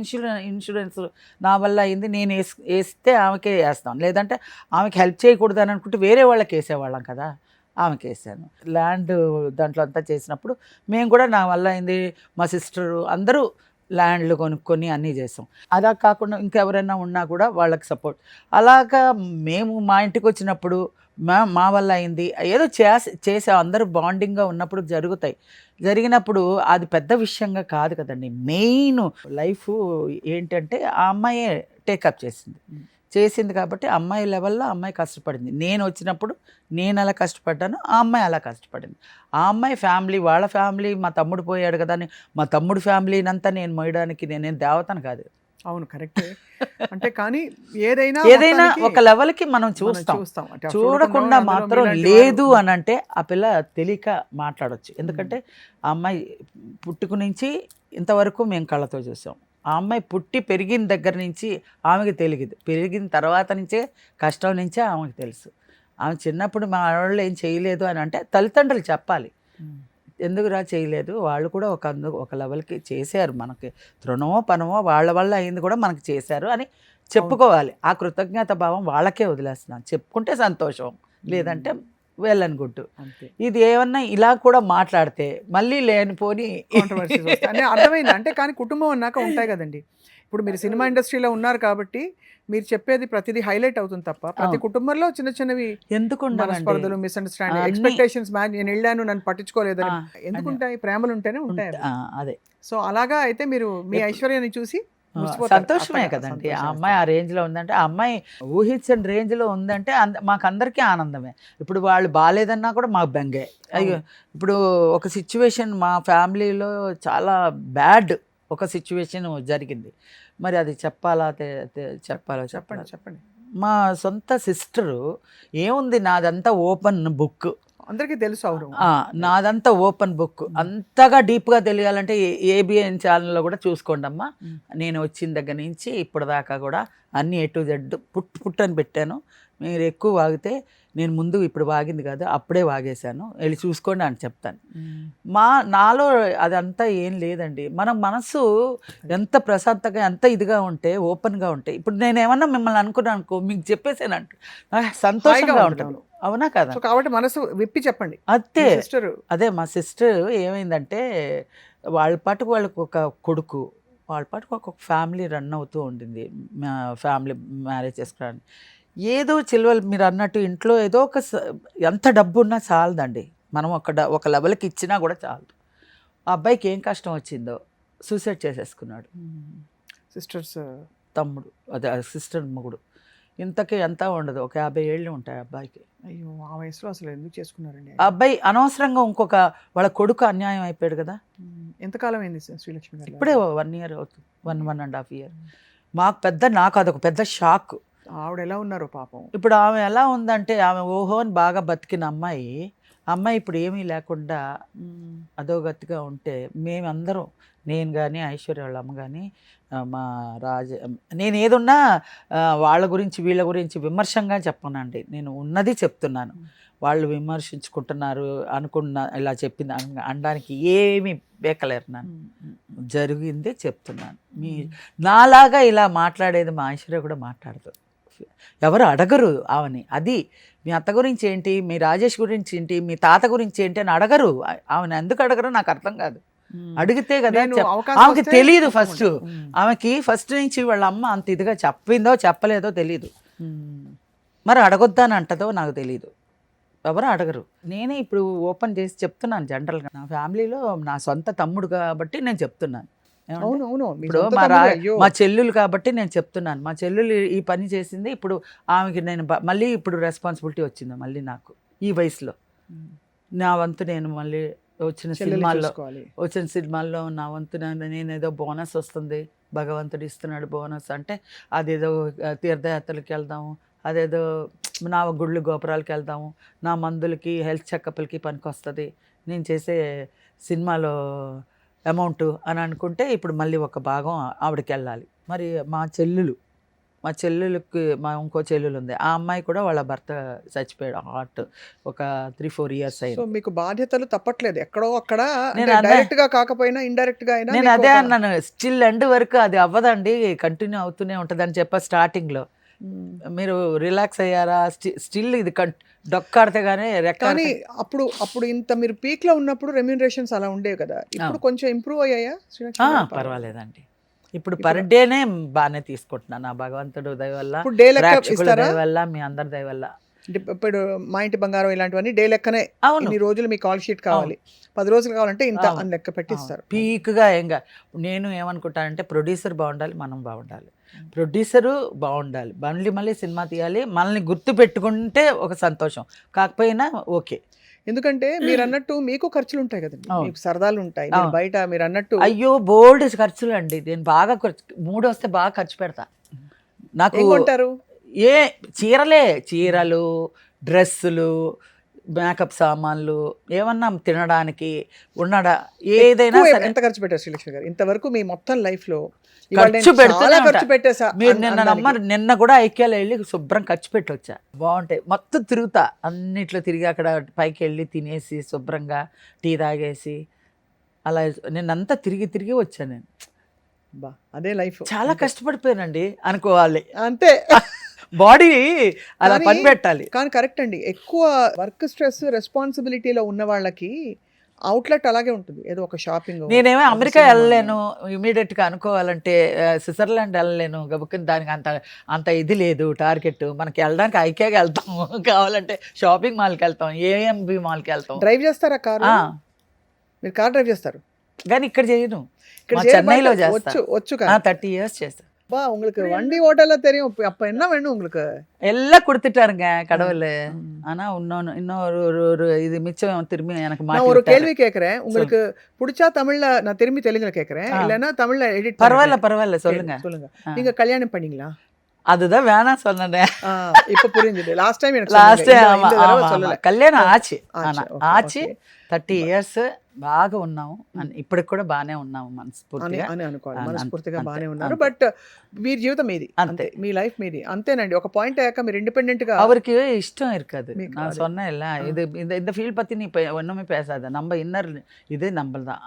ఇన్సూరెన్స్ నా వల్ల అయింది, నేను వేస్తే ఆమెకే వేస్తాను, లేదంటే ఆమెకి హెల్ప్ చేయకూడదు అని అనుకుంటే వేరే వాళ్ళకి వేసేవాళ్ళం కదా. ఆమెకి వేసాను. ల్యాండ్ దాంట్లో అంతా చేసినప్పుడు మేము కూడా నా వల్ల అయింది, మా సిస్టరు అందరూ ల్యాండ్లు కొనుక్కొని అన్నీ చేసాం. అలా కాకుండా ఇంకెవరైనా ఉన్నా కూడా వాళ్ళకి సపోర్ట్. అలాగా మేము మా ఇంటికి వచ్చినప్పుడు మా వల్ల అయింది ఏదో చేసాం. అందరూ బాండింగ్గా ఉన్నప్పుడు జరిగినప్పుడు అది పెద్ద విషయంగా కాదు కదండి. మెయిన్ లైఫ్ ఏంటంటే ఆ అమ్మాయే టేకప్ చేసింది కాబట్టి అమ్మాయి లెవెల్లో అమ్మాయి కష్టపడింది. నేను వచ్చినప్పుడు నేను అలా కష్టపడ్డాను, ఆ అమ్మాయి అలా కష్టపడింది. ఆ అమ్మాయి ఫ్యామిలీ, వాళ్ళ ఫ్యామిలీ, మా తమ్ముడు పోయాడు కదా అని మా తమ్ముడు ఫ్యామిలీనంతా నేను మోయడానికి నేనేం దేవతను కాదు. అవును, కరెక్టే. అంటే కానీ ఏదైనా ఒక లెవెల్కి మనం చూస్తాం. చూడకుండా మాత్రం లేదు అని అంటే ఆ పిల్ల తెలియక మాట్లాడవచ్చు. ఎందుకంటే ఆ అమ్మాయి పుట్టుకు నుంచి ఇంతవరకు మేము కళ్ళతో చూసాం. ఆ అమ్మాయి పుట్టి పెరిగిన దగ్గర నుంచి ఆమెకి తెలియదు, పెరిగిన తర్వాత నుంచే కష్టం నుంచే ఆమెకు తెలుసు. ఆమె చిన్నప్పుడు మా వాళ్ళు ఏం చేయలేదు అని అంటే తల్లిదండ్రులు చెప్పాలి, ఎందుకురా చేయలేదు, వాళ్ళు కూడా ఒక లెవెల్కి చేశారు, మనకి తృణమో పనమో వాళ్ళ వల్ల అయింది కూడా మనకి చేశారు అని చెప్పుకోవాలి. ఆ కృతజ్ఞత భావం వాళ్ళకే వదిలేస్తున్నాను. చెప్పుకుంటే సంతోషం, లేదంటే వెళ్ళని గుడ్డు. ఇది ఏమన్నా ఇలా కూడా మాట్లాడితే మళ్ళీ లేనిపోని కాంట్రవర్సీస్ వస్తాయి. అర్థమైంది. అంటే కానీ కుటుంబం అన్నాక ఉంటాయి కదండి. ఇప్పుడు మీరు సినిమా ఇండస్ట్రీలో ఉన్నారు కాబట్టి మీరు చెప్పేది ప్రతిదీ హైలైట్ అవుతుంది తప్ప ప్రతి కుటుంబంలో చిన్న చిన్నవి ఎందుకు స్పర్ధలు, మిస్అండర్స్టాండింగ్, ఎక్స్పెక్టేషన్స్, నేను వెళ్ళాను నన్ను పట్టించుకోలేదని ఎందుకుంటాయి? ప్రేమలు ఉంటేనే ఉంటాయి అదే. సో అలాగా అయితే మీరు మీ ఐశ్వర్యాన్ని చూసి సంతోషమే కదండి. ఆ అమ్మాయి ఆ రేంజ్లో ఉందంటే, ఆ అమ్మాయి ఊహించని రేంజ్లో ఉందంటే మాకందరికీ ఆనందమే. ఇప్పుడు వాళ్ళు బాగాలేదన్నా కూడా మాకు బెంగే. అయ్యో, ఇప్పుడు ఒక సిచ్యువేషన్ మా ఫ్యామిలీలో చాలా బ్యాడ్ ఒక సిచ్యువేషన్ జరిగింది. మరి అది చెప్పండి. మా సొంత సిస్టరు ఏముంది, నాదంతా ఓపెన్ బుక్, అందరికీ తెలుసు. అవును, నాదంతా ఓపెన్ బుక్. అంతగా డీప్గా తెలియాలంటే ఏబిఎన్ ఛానల్లో కూడా చూసుకోండి అమ్మా. నేను వచ్చిన దగ్గర నుంచి ఇప్పుడు దాకా కూడా అన్ని A to Z పుట్ అని పెట్టాను. మీరు ఎక్కువ వాగితే నేను ముందు ఇప్పుడు వాగింది కాదు అప్పుడే వాగేశాను, వెళ్ళి చూసుకోండి అని చెప్తాను. నాలో అదంతా ఏం లేదండి. మన మనసు ఎంత ప్రశాంతంగా ఎంత ఇదిగా ఉంటే, ఓపెన్గా ఉంటే, ఇప్పుడు నేను ఏమన్నా మిమ్మల్ని అనుకున్నాను అనుకో, మీకు చెప్పేసానంట సంతోషంగా ఉంటాను, అవునా కదా? కాబట్టి మనసు విప్పి చెప్పండి. అంతే. సిస్టర్ అదే మా సిస్టర్ ఏమైందంటే, వాళ్ళ పాటుకు వాళ్ళకు ఒక కొడుకు, వాళ్ళ పాటుకు ఒక ఫ్యామిలీ రన్ అవుతూ ఉండింది, ఫ్యామిలీ మ్యారేజ్ చేసుకోవడానికి. ఏదో చిల్వలు మీరు అన్నట్టు ఇంట్లో ఏదో ఒక ఎంత డబ్బు ఉన్నా చాలదండి, మనం ఒక లెవెల్కి ఇచ్చినా కూడా చాలదు. ఆ అబ్బాయికి ఏం కష్టం వచ్చిందో సూసైడ్ చేసేసుకున్నాడు. సిస్టర్స్ తమ్ముడు, అదే సిస్టర్ మొగుడు. ఇంతకీ ఎంత ఉండదు, ఒక 50 ఏళ్ళు ఉంటాయి అబ్బాయికి. అయ్యో, ఆ వయసులో అసలు ఎందుకు చేసుకున్నారండి? ఆ అబ్బాయి అనవసరంగా ఇంకొక వాళ్ళ కొడుకు అన్యాయం అయిపోయాడు కదా. ఎంతకాలం అయింది శ్రీలక్ష్మి గారు? ఇప్పుడే 1 year అవుతుంది, 1.5 years. నాకు అదొక పెద్ద షాక్. ఆవిడ ఎలా ఉన్నారు పాపం? ఇప్పుడు ఆమె ఎలా ఉందంటే, ఆమె ఓహో అని బాగా బతికిన అమ్మాయి ఇప్పుడు ఏమీ లేకుండా అధోగతిగా ఉంటే, మేమందరం, నేను కానీ ఐశ్వర్య వాళ్ళ అమ్మ కానీ మా నేను ఏదున్నా వాళ్ళ గురించి వీళ్ళ గురించి విమర్శంగా చెప్పనండి, నేను ఉన్నది చెప్తున్నాను. వాళ్ళు విమర్శించుకుంటున్నారు ఇలా చెప్పింది అనడానికి ఏమీ బేకలేరు. నన్ను జరిగింది చెప్తున్నాను. నాలాగా ఇలా మాట్లాడేది మా ఐశ్వర్య కూడా మాట్లాడదు, ఎవరు అడగరు ఆమెని. అది మీ అత్త గురించి ఏంటి, మీ రాజేష్ గురించి ఏంటి, మీ తాత గురించి ఏంటి అని అడగరు. ఆమెను ఎందుకు అడగరు నాకు అర్థం కాదు. అడిగితే కదా ఆమెకి తెలియదు. ఆమెకి ఫస్ట్ నుంచి వాళ్ళ అమ్మ అంత ఇదిగా చెప్పిందో చెప్పలేదో తెలియదు. మరి అడగొద్దని అంటదో నాకు తెలియదు. ఎవరు అడగరు. నేనే ఇప్పుడు ఓపెన్ చేసి చెప్తున్నాను. జనరల్గా నా ఫ్యామిలీలో నా సొంత తమ్ముడు కాబట్టి నేను చెప్తున్నాను. ఇప్పుడు మా చెల్లెలు కాబట్టి నేను చెప్తున్నాను. మా చెల్లెలు ఈ పని చేసింది, ఇప్పుడు ఆమెకి నేను మళ్ళీ ఇప్పుడు రెస్పాన్సిబిలిటీ వచ్చింది మళ్ళీ నాకు ఈ వయసులో. నా వంతు నేను మళ్ళీ వచ్చిన సినిమాల్లో నా వంతు నేను ఏదో బోనస్ వస్తుంది, భగవంతుడు ఇస్తున్నాడు బోనస్ అంటే, అదేదో తీర్థయాత్రలకు వెళ్దాము, అదేదో నా గుళ్ళు గోపురాలకు వెళ్దాము, నా మందులకి హెల్త్ చెకప్లకి పనికి వస్తుంది, నేను చేసే సినిమాలో అమౌంట్ అని అనుకుంటే, ఇప్పుడు మళ్ళీ ఒక భాగం ఆవిడకి వెళ్ళాలి. మరి మా చెల్లెలకి ఇంకో చెల్లెలు ఉంది, ఆ అమ్మాయి కూడా వాళ్ళ భర్త చచ్చిపోయాడు, హార్ట్, ఒక 3-4 years అయింది. మీకు బాధ్యతలు తప్పట్లేదు ఎక్కడో అక్కడ, డైరెక్ట్ గా కాకపోయినా ఇండైరెక్ట్ గా అయినా. నేను అదే అన్నాను, స్టిల్ ఎండ్ వరకు అది అవ్వదండి, కంటిన్యూ అవుతూనే ఉంటుంది అని చెప్పా స్టార్టింగ్ లో. మీరు రిలాక్స్ అయ్యారా? స్టిల్ ఇది డొక్కాడితే గానీ కానీ అప్పుడు ఇంత మీరు పీక్ లో ఉన్నప్పుడు రెమ్యూనరేషన్స్ అలా ఉండేవి కదా, ఇప్పుడు కొంచెం ఇంప్రూవ్ అయ్యాయా? పర్వాలేదండి, ఇప్పుడు పర్ డేనే బాగానే తీసుకుంటున్నాను, నా భగవంతుడు దయ వల్ల, దయ వల్ల, మీ అందరి దయ వల్ల. ఇప్పుడు మా ఇంటి బంగారం ఇలాంటివన్నీ డే లెక్కనే, ఇన్ని రోజులు మీ కాల్ షీట్ కావాలి, 10 రోజులు కావాలంటే ఇంత అని లెక్క పెట్టిస్తారు. పీక్గా నేను ఏమనుకుంటానంటే, ప్రొడ్యూసర్ బాగుండాలి, మనం బాగుండాలి, ప్రొడ్యూసరు బాగుండాలి, మళ్ళీ సినిమా తీయాలి, మనల్ని గుర్తు పెట్టుకుంటే ఒక సంతోషం, కాకపోయినా ఓకే. ఎందుకంటే మీరు అన్నట్టు మీకు ఖర్చులు ఉంటాయి కదండి, మీకు సరదాలు ఉంటాయి బయట. మీరు అన్నట్టు అయ్యో బోల్డ్ ఖర్చులు అండి, నేను బాగా 3 వస్తే బాగా ఖర్చు పెడతా. నాకు కొంటారు చీరలు, డ్రెస్సులు, మేకప్ సామాన్లు, ఏమన్నా తినడానికి ఏదైనా. ఎంత ఖర్చు పెట్టారు శ్రీలక్ష్మి గారు ఇంతవరకు మీ మొత్తం లైఫ్ లో? ఖర్చు పెట్టేసా. మీరు నిన్న కూడా ఐక్యాలో వెళ్ళి శుభ్రం ఖర్చు పెట్టి వచ్చా, బాగుంటాయి. మొత్తం తిరుగుతా, అన్నిట్లో తిరిగి అక్కడ పైకి వెళ్ళి తినేసి శుభ్రంగా టీ తాగేసి అలా నిన్నంతా తిరిగి వచ్చాను నేను. అదే లైఫ్. చాలా కష్టపడిపోయానండి అనుకోవాలి, అంతే. బాడీ అలా పని పెట్టాలి. కానీ కరెక్ట్ అండి, ఎక్కువ వర్క్ స్ట్రెస్ రెస్పాన్సిబిలిటీలో ఉన్న వాళ్ళకి అవుట్లెట్ అలాగే ఉంటుంది, ఏదో ఒక షాపింగ్. నేనేమో అమెరికా వెళ్ళలేను ఇమీడియట్ గా అనుకోవాలంటే, స్విట్జర్లాండ్ వెళ్ళలేను గబుక్కుని, దానికి అంత ఇది లేదు టార్గెట్. మనకి వెళ్ళడానికి ఐక్యాగా వెళ్తాము, కావాలంటే షాపింగ్ మాల్కి వెళ్తాం, ఏఎంబి మాల్కి వెళ్తాం. డ్రైవ్ చేస్తారా కారు? మీరు కార్ డ్రైవ్ చేస్తారు? కానీ ఇక్కడ చేయను, చెన్నైలో చేస్తాను. వచ్చు 30 years చేస్తాను. உங்களுக்கு வண்டி ஓட்டல தெரியும், அப்ப என்ன வேணும் உங்களுக்கு? எல்லாம் கொடுத்துட்டாருங்க கடவுள். ஆனா இன்னொரு இது மிச்சம் திரும்பி எனக்கு நான் ஒரு கேள்வி கேக்குறேன், உங்களுக்கு பிடிச்சா தமிழ்ல, நான் திரும்பி தெலுங்குல கேக்குறேன், இல்லனா தமிழ்ல எடிட் பரவாயில்ல சொல்லுங்க. நீங்க கல்யாணம் பண்ணீங்களா? அதுதான் வேணாம் சொன்னேன், இப்ப புரிஞ்சுது. லாஸ்ட் டைம் கல்யாணம் ஆச்சு 30 years బాగా ఉన్నాము ఇప్పటికి కూడా బాగానే ఉన్నాము మనస్ఫూర్తిగా అని అనుకోవాలి, అంతే, మనస్ఫూర్తిగా అంతే, బాగానే ఉన్నారు. అంతే. బట్ మీ జీవితం మీది, అంతే. అంతే, మీ లైఫ్ మీది, అంతేనండి. ఒక పాయింట్ అయ్యాక మీరు ఇండిపెండెంట్ గా அவருக்கு இஷ்டம் இருக்காது. మీకు நான் అదే. சொன்னேன் இல்ல, இது இந்த இந்த ఫీల్డ్ పத்தி నీ ఒన్నమే పేసాద నంబ ఇన్నర్ ఇదే నంబల్దా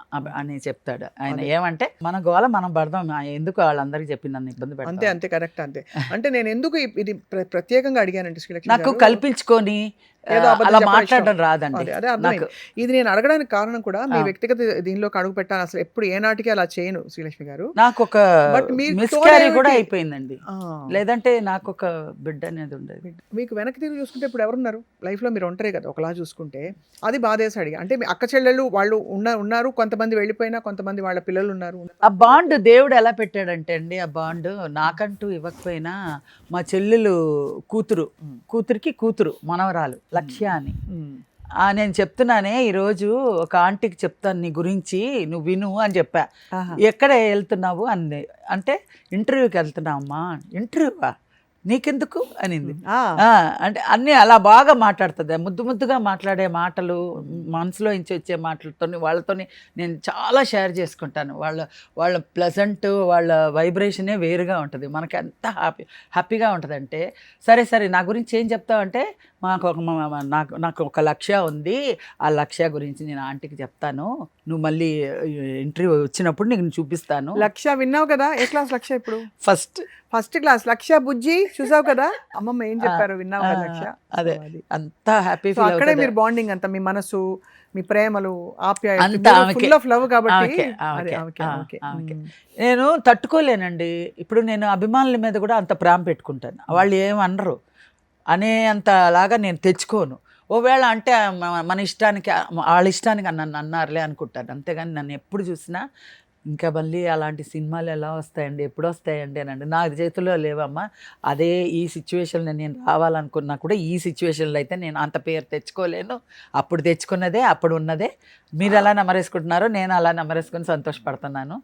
అని చెప్తాడు ఆయన. అదే. ఏమంటే మన గోల మనం పడదాం, ఎందుకు వాళ్ళందరికీ చెప్పి నన్ను ఇబ్బంది అంతే పెడతాం. అంతే కరెక్ట్ అంతే. అంటే నేను ఎందుకు ఇది ప్రత్యేకంగా అడిగానంటే శ్రీలక్ష్మి నాకు గారు, కల్పించుకొని ఏదో అబద్ధం అలా చెప్పడం మాట్లాడడం ఇష్టం. రాదండి అదే అదే నాకు. అర్థమైంది. ఇది నేను అడగడానికి కారణం కూడా మీ ఆ. వ్యక్తిగత దీనిలోకి అడుగు పెట్టాను. అసలు ఎప్పుడు ఏ నాటికి అలా చేయను శ్రీలక్ష్మి గారు. నాకు ఒక బట్ మీరు మిస్క్యారీ కూడా తోడేమిటి? అయిపోయిందండి, లేదంటే నాకు ఒక బిడ్డ అనేది ఉండేది. మీకు వెనక్కి తిరిగి చూసుకుంటే ఇప్పుడు ఎవరున్నారు లైఫ్లో? మీరు ఉంటారే కదా ఒకలా చూసుకుంటే. అది బాధేసి అడిగా. అంటే మీ అక్క చెల్లెళ్ళు వాళ్ళు ఉన్నారు, కొంతమంది వెళ్ళిపోయినా కొంతమంది వాళ్ళ పిల్లలు ఉన్నారు. ఆ బాండ్ దేవుడు ఎలా పెట్టాడంటే అండి, ఆ బాండ్ నాకంటూ ఇవ్వకపోయినా మా చెల్లెలు కూతురికి కూతురు మనవరాలు లక్ష్య అని. నేను చెప్తున్నానే ఈరోజు ఒక ఆంటీకి చెప్తాను నీ గురించి, నువ్వు విను అని చెప్పా. ఎక్కడ వెళ్తున్నావు అంది. అంటే ఇంటర్వ్యూకి వెళ్తున్నావమ్మా. ఇంటర్వ్యూవా, నీకెందుకు అనింది. అంటే అన్నీ అలా బాగా మాట్లాడుతుంది, ముద్దుగా మాట్లాడే మాటలు, మనసులో నుంచి వచ్చే మాటలతో వాళ్ళతోని నేను చాలా షేర్ చేసుకుంటాను. వాళ్ళ ప్లెజెంట్, వాళ్ళ వైబ్రేషనే వేరుగా ఉంటుంది. మనకి ఎంత హ్యాపీగా ఉంటుంది అంటే, సరే నా గురించి ఏం చెప్తావంటే, నాకు ఒక లక్ష్య ఉంది, ఆ లక్ష్య గురించి నేను ఆంటీకి చెప్తాను, నువ్వు మళ్ళీ ఇంటర్వ్యూ వచ్చినప్పుడు నీకు చూపిస్తాను. లక్ష్య విన్నావు కదా, ఏ క్లాస్ లక్ష్య ఇప్పుడు? First class. లక్ష్య బుజ్జి చూసావు కదా, అమ్మమ్మ ఏం చెప్పారు విన్నావు కదా లక్ష్య. అదే అంత హ్యాపీ సో ఫీల్ అక్కడే అవుతుంది. మీరు బాండింగ్ అంతా, మీ మనసు, మీ ప్రేమలు, అంతా ఆప్యాయత, ఫుల్ ఆఫ్ లవ్ కాబట్టి. ఆమెకే. నేను తట్టుకోలేనండి. ఇప్పుడు నేను అభిమానుల మీద కూడా అంత ప్రేమ పెట్టుకుంటాను, వాళ్ళు ఏమనరు అనే అంతలాగా నేను తెచ్చుకోను. ఓవేళ అంటే మన ఇష్టానికి వాళ్ళ ఇష్టానికి నన్ను అన్నారులే అనుకుంటాను, అంతేగాని నన్ను ఎప్పుడు చూసినా ఇంకా మళ్ళీ అలాంటి సినిమాలు ఎలా వస్తాయండి, ఎప్పుడు వస్తాయండి అనండి. నాకు చేతుల్లో లేవమ్మా. అదే ఈ సిచ్యువేషన్లో నేను రావాలనుకున్నా కూడా ఈ సిచ్యువేషన్లో అయితే నేను అంత పేరు తెచ్చుకోలేను. అప్పుడు తెచ్చుకున్నదే అప్పుడు ఉన్నదే. మీరు ఎలా నెమరేసుకుంటున్నారో నేను అలా నెమరేసుకుని సంతోషపడుతున్నాను.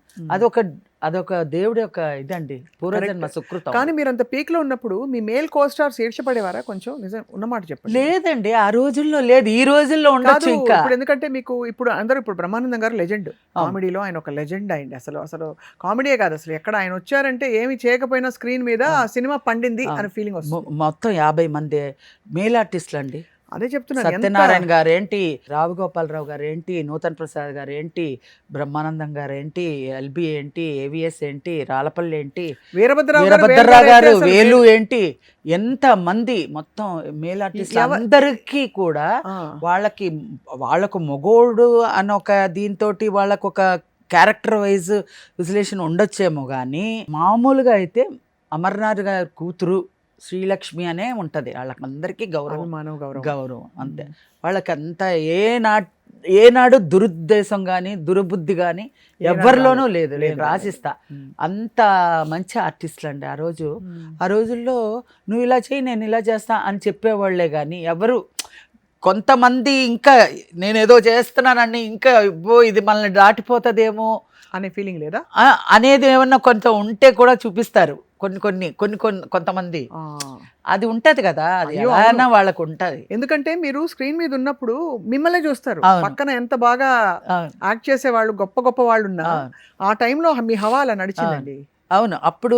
అదొక దేవుడి యొక్క ఇదండి, పూర్వజన్మ సుకృతం. కానీ మీరు అంత పీక్ లో ఉన్నప్పుడు మీ మేల్ కోస్టార్స్ ఈర్షపడేవారా కొంచెం? నిజం ఉన్నమాట చెప్పండి. లేదండి, ఆ రోజుల్లో లేదు, ఈ రోజుల్లో ఉండొచ్చు ఇంకా. ఇప్పుడు ఎందుకంటే మీకు ఇప్పుడు బ్రహ్మానందం గారు లెజెండ్, కామెడీలో ఆయన ఒక లెజెండ్ అయింది. అసలు కామెడీయే కాదు, అసలు ఎక్కడ ఆయన వచ్చారంటే ఏమి చేయకపోయినా స్క్రీన్ మీద ఆ సినిమా పండింది అనే ఫీలింగ్ వస్తుంది. మొత్తం 50 మంది మేల్ ఆర్టిస్టులు అండి. అదే చెప్తున్నాను. సత్యనారాయణ గారు ఏంటి, రావుగోపాలరావు గారు ఏంటి, నూతన్ ప్రసాద్ గారు ఏంటి, బ్రహ్మానందం గారు ఏంటి, ఎల్బి ఏంటి, ఏవిఎస్ ఏంటి, రాలపల్లి ఏంటి, వీరభద్రరావు గారు, వేలు ఏంటి, ఎంత మంది మొత్తం మేల్ ఆర్టిస్ట్ అందరికీ కూడా వాళ్ళకు మొగోడు అనొక దీంతో వాళ్ళకు ఒక క్యారెక్టర్ వైజ్ విశ్లేషణ ఉండొచ్చేమో కానీ, మామూలుగా అయితే అమర్నాథ్ గారి కూతురు శ్రీలక్ష్మి అనే ఉంటుంది. వాళ్ళకందరికీ గౌరవం అంతే. వాళ్ళకంతా ఏనాడు దురుద్దేశం కానీ దుర్బుద్ధి కానీ ఎవరిలోనూ లేదు, నేను రాసిస్తా. అంత మంచి ఆర్టిస్టులు అండి. ఆ రోజుల్లో నువ్వు ఇలా చేయి నేను ఇలా చేస్తా అని చెప్పేవాళ్లే కానీ ఎవరు, కొంతమంది ఇంకా నేనేదో చేస్తున్నానని ఇంకా ఇది మనల్ని దాటిపోతుందేమో అనే ఫీలింగ్ లేదా అనేది ఏమన్నా కొంత ఉంటే కూడా చూపిస్తారు కొంతమంది. అది ఉంటది కదా, అది ఎలా వాళ్ళకు ఉంటది. ఎందుకంటే మీరు స్క్రీన్ మీద ఉన్నప్పుడు మిమ్మల్ని చూస్తారు, పక్కన ఎంత బాగా యాక్ట్ చేసే వాళ్ళు గొప్ప వాళ్ళు ఉన్నా ఆ టైంలో మీ హవా అలా నడిచిందండి. అవును, అప్పుడు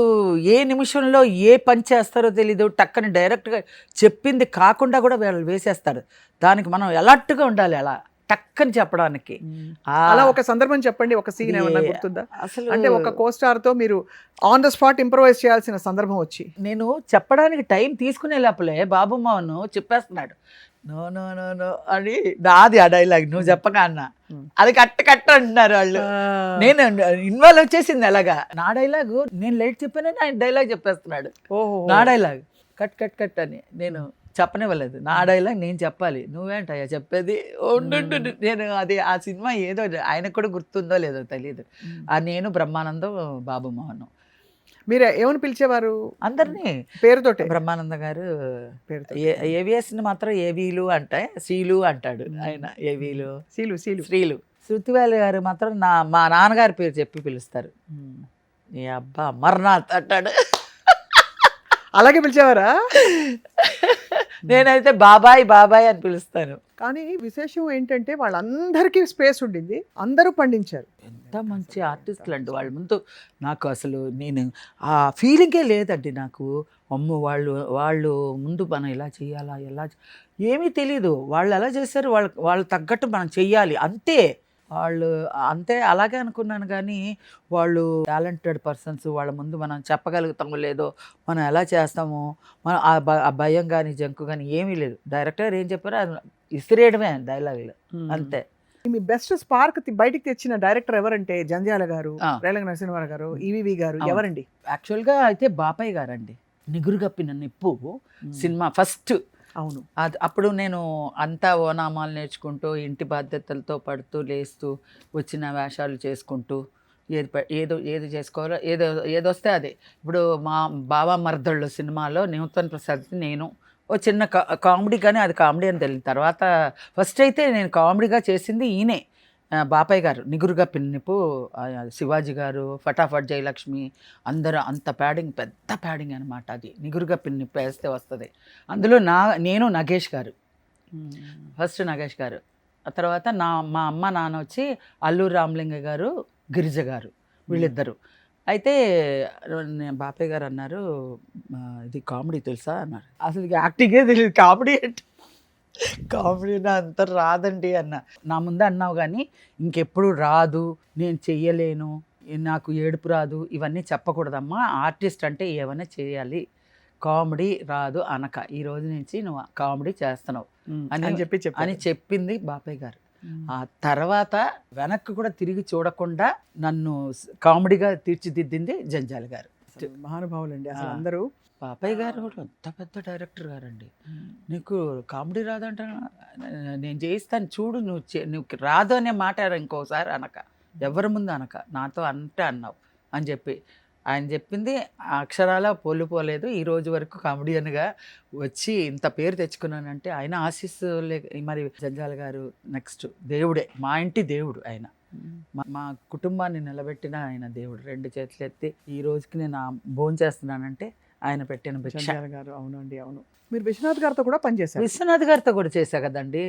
ఏ నిమిషంలో ఏ పని చేస్తారో తెలీదు, టక్కని డైరెక్ట్గా చెప్పింది కాకుండా కూడా వాళ్ళు వేసేస్తారు. దానికి మనం అలర్ట్గా ఉండాలి, అలా టక్కని చెప్పడానికి. అలా ఒక సందర్భం చెప్పండి, ఒక సీన్ ఏమన్నా గుర్తుందా? అసలు అంటే ఒక కోస్టార్ తో మీరు ఆన్ ద స్పాట్ ఇంప్రూవైజ్ చేయాల్సిన సందర్భం వచ్చి, నేను చెప్పడానికి టైం తీసుకునే లోపలే బాబు మావను చెప్పేస్తున్నాడు, నో నో నో నో అని. నాది ఆ డైలాగ్ నువ్వు చెప్పగా అన్న, అది కట్ట అంటున్నారు వాళ్ళు. నేను ఇన్వాల్వ్ వచ్చేసింది అలాగా. నా డైలాగు నేను లేట్ చెప్పానని ఆయన డైలాగ్ చెప్పేస్తున్నాడు. నా డైలాగ్ కట్ అని నేను చెప్పనివ్వలేదు. నా డైలాగ్ నేను చెప్పాలి, నువ్వేంటయ్యా చెప్పేది ఉండు. నేను అది ఆ సినిమా ఏదో ఆయనకు కూడా గుర్తుందో లేదో తెలియదు. నేను బ్రహ్మానందం, బాబు మోహన్. మీరు ఏమని పిలిచేవారు అందరినీ? పేరుతోటే. బ్రహ్మానంద గారు ఏవిఎస్ని మాత్రం ఏవీలు అంటే శ్రీలు అంటాడు ఆయన, ఏవీలు శ్రీలు. శృతివేలి గారు మాత్రం మా నాన్నగారి పేరు చెప్పి పిలుస్తారు, ఏ అబ్బా అమర్నాథ్ అంటాడు. అలాగే పిలిచేవారా? నేనైతే బాబాయ్ బాబాయ్ అని పిలుస్తాను. కానీ విశేషం ఏంటంటే వాళ్ళందరికీ స్పేస్ ఉండింది, అందరూ పండించారు. ఎంత మంచి ఆర్టిస్టులు అండి వాళ్ళ ముందు. నాకు అసలు నేను ఆ ఫీలింగే లేదండి నాకు. అమ్మో వాళ్ళు వాళ్ళు ముందు మనం ఇలా చేయాలా ఏమీ తెలీదు. వాళ్ళు ఎలా చేశారు, వాళ్ళు తగ్గట్టు మనం చెయ్యాలి అంతే. వాళ్ళు అంతే అలాగే అనుకున్నాను. కానీ వాళ్ళు టాలెంటెడ్ పర్సన్స్, వాళ్ళ ముందు మనం చెప్పగలుగుతామో లేదో, మనం ఎలా చేస్తామో, మనం ఆ భయం కానీ జంకు కానీ ఏమీ లేదు. డైరెక్టర్ ఏం చెప్పారో అది ఇసిరేయడమే డైలాగులు అంతే. మీ బెస్ట్ స్పార్క్ బయటికి తెచ్చిన డైరెక్టర్ ఎవరంటే జంధ్యాల గారు, ఆ. రేలంగి నరసింహారావు గారు, ఈవీవి గారు, అవును. ఎవరండి? యాక్చువల్గా అయితే బాపయ్య గారండి. నిగురుగప్పిన నిప్పు సినిమా ఫస్ట్. అవును. అప్పుడు నేను అంతా ఓనామాలు నేర్చుకుంటూ ఇంటి బాధ్యతలతో పడుతూ లేస్తూ వచ్చిన వేషాలు చేసుకుంటూ ఏది చేసుకోవాలో ఏదొస్తే అదే. ఇప్పుడు మా బావ మర్దళ్ళు సినిమాలో నూతన్ ప్రసాద్ నేను ఓ చిన్న కామెడీ, కానీ అది కామెడీ అని తెలియదు తర్వాత. ఫస్ట్ అయితే నేను కామెడీగా చేసింది ఈయనే, బాపయ్య గారు. నిగురుగా పిన్నిపు, శివాజీ గారు, ఫటాఫట్ జయలక్ష్మి, అందరూ అంత ప్యాడింగ్, పెద్ద ప్యాడింగ్ అనమాట అది. నిగురుగా పిన్నిప్పు వేస్తే వస్తుంది. అందులో నేను నగేష్ గారు, ఫస్ట్ నగేష్ గారు. ఆ తర్వాత మా అమ్మ నాన్న వచ్చి అల్లూరు రామలింగ గారు, గిరిజ గారు, వీళ్ళిద్దరు. అయితే బాపయ్య గారు అన్నారు, ఇది కామెడీ తెలుసా అన్నారు. అసలు యాక్టింగే తెలియదు, కామెడీ అంటే కామెడీ నా అంత రాదండి అన్న. నా ముందే అన్నావు కానీ ఇంకెప్పుడు రాదు, నేను చెయ్యలేను, నాకు ఏడుపు రాదు, ఇవన్నీ చెప్పకూడదమ్మా. ఆర్టిస్ట్ అంటే ఏమైనా చేయాలి, కామెడీ రాదు అనక. ఈ రోజు నుంచి నువ్వు కామెడీ చేస్తున్నావు అని చెప్పింది బాపయ్య గారు. ఆ తర్వాత వెనక్కి కూడా తిరిగి చూడకుండా నన్ను కామెడీగా తీర్చిదిద్దింది జంధ్యాల గారు. మహానుభావులు అండి అసలు అందరూ. బాపయ్య గారు కూడా అంత పెద్ద డైరెక్టర్ గారండి. నీకు కామెడీ రాదంట, నేను చేయిస్తాను చూడు, నువ్వు రాదు అనే మాట ఇంకోసారి అనక, ఎవరి ముందు అనక, నాతో అంటే అన్నావు అని చెప్పి ఆయన చెప్పింది అక్షరాల పోలేదు. ఈ రోజు వరకు కామెడియన్గా వచ్చి ఇంత పేరు తెచ్చుకున్నానంటే ఆయన ఆశీస్సు. మరి జంధ్యాల గారు నెక్స్ట్ దేవుడే, మా ఇంటి దేవుడు ఆయన. మా కుటుంబాన్ని నిలబెట్టిన ఆయన దేవుడు. 2 చేతులు ఎత్తి ఈ రోజుకి నేను భోంచేస్తున్నానంటే ఆయన పెట్టిన భిక్ష. గారు అవునండి, అవును. మీరు విశ్వనాథ్ గారితో కూడా పనిచేశారు. విశ్వనాథ్ గారితో కూడా చేశా కదండి.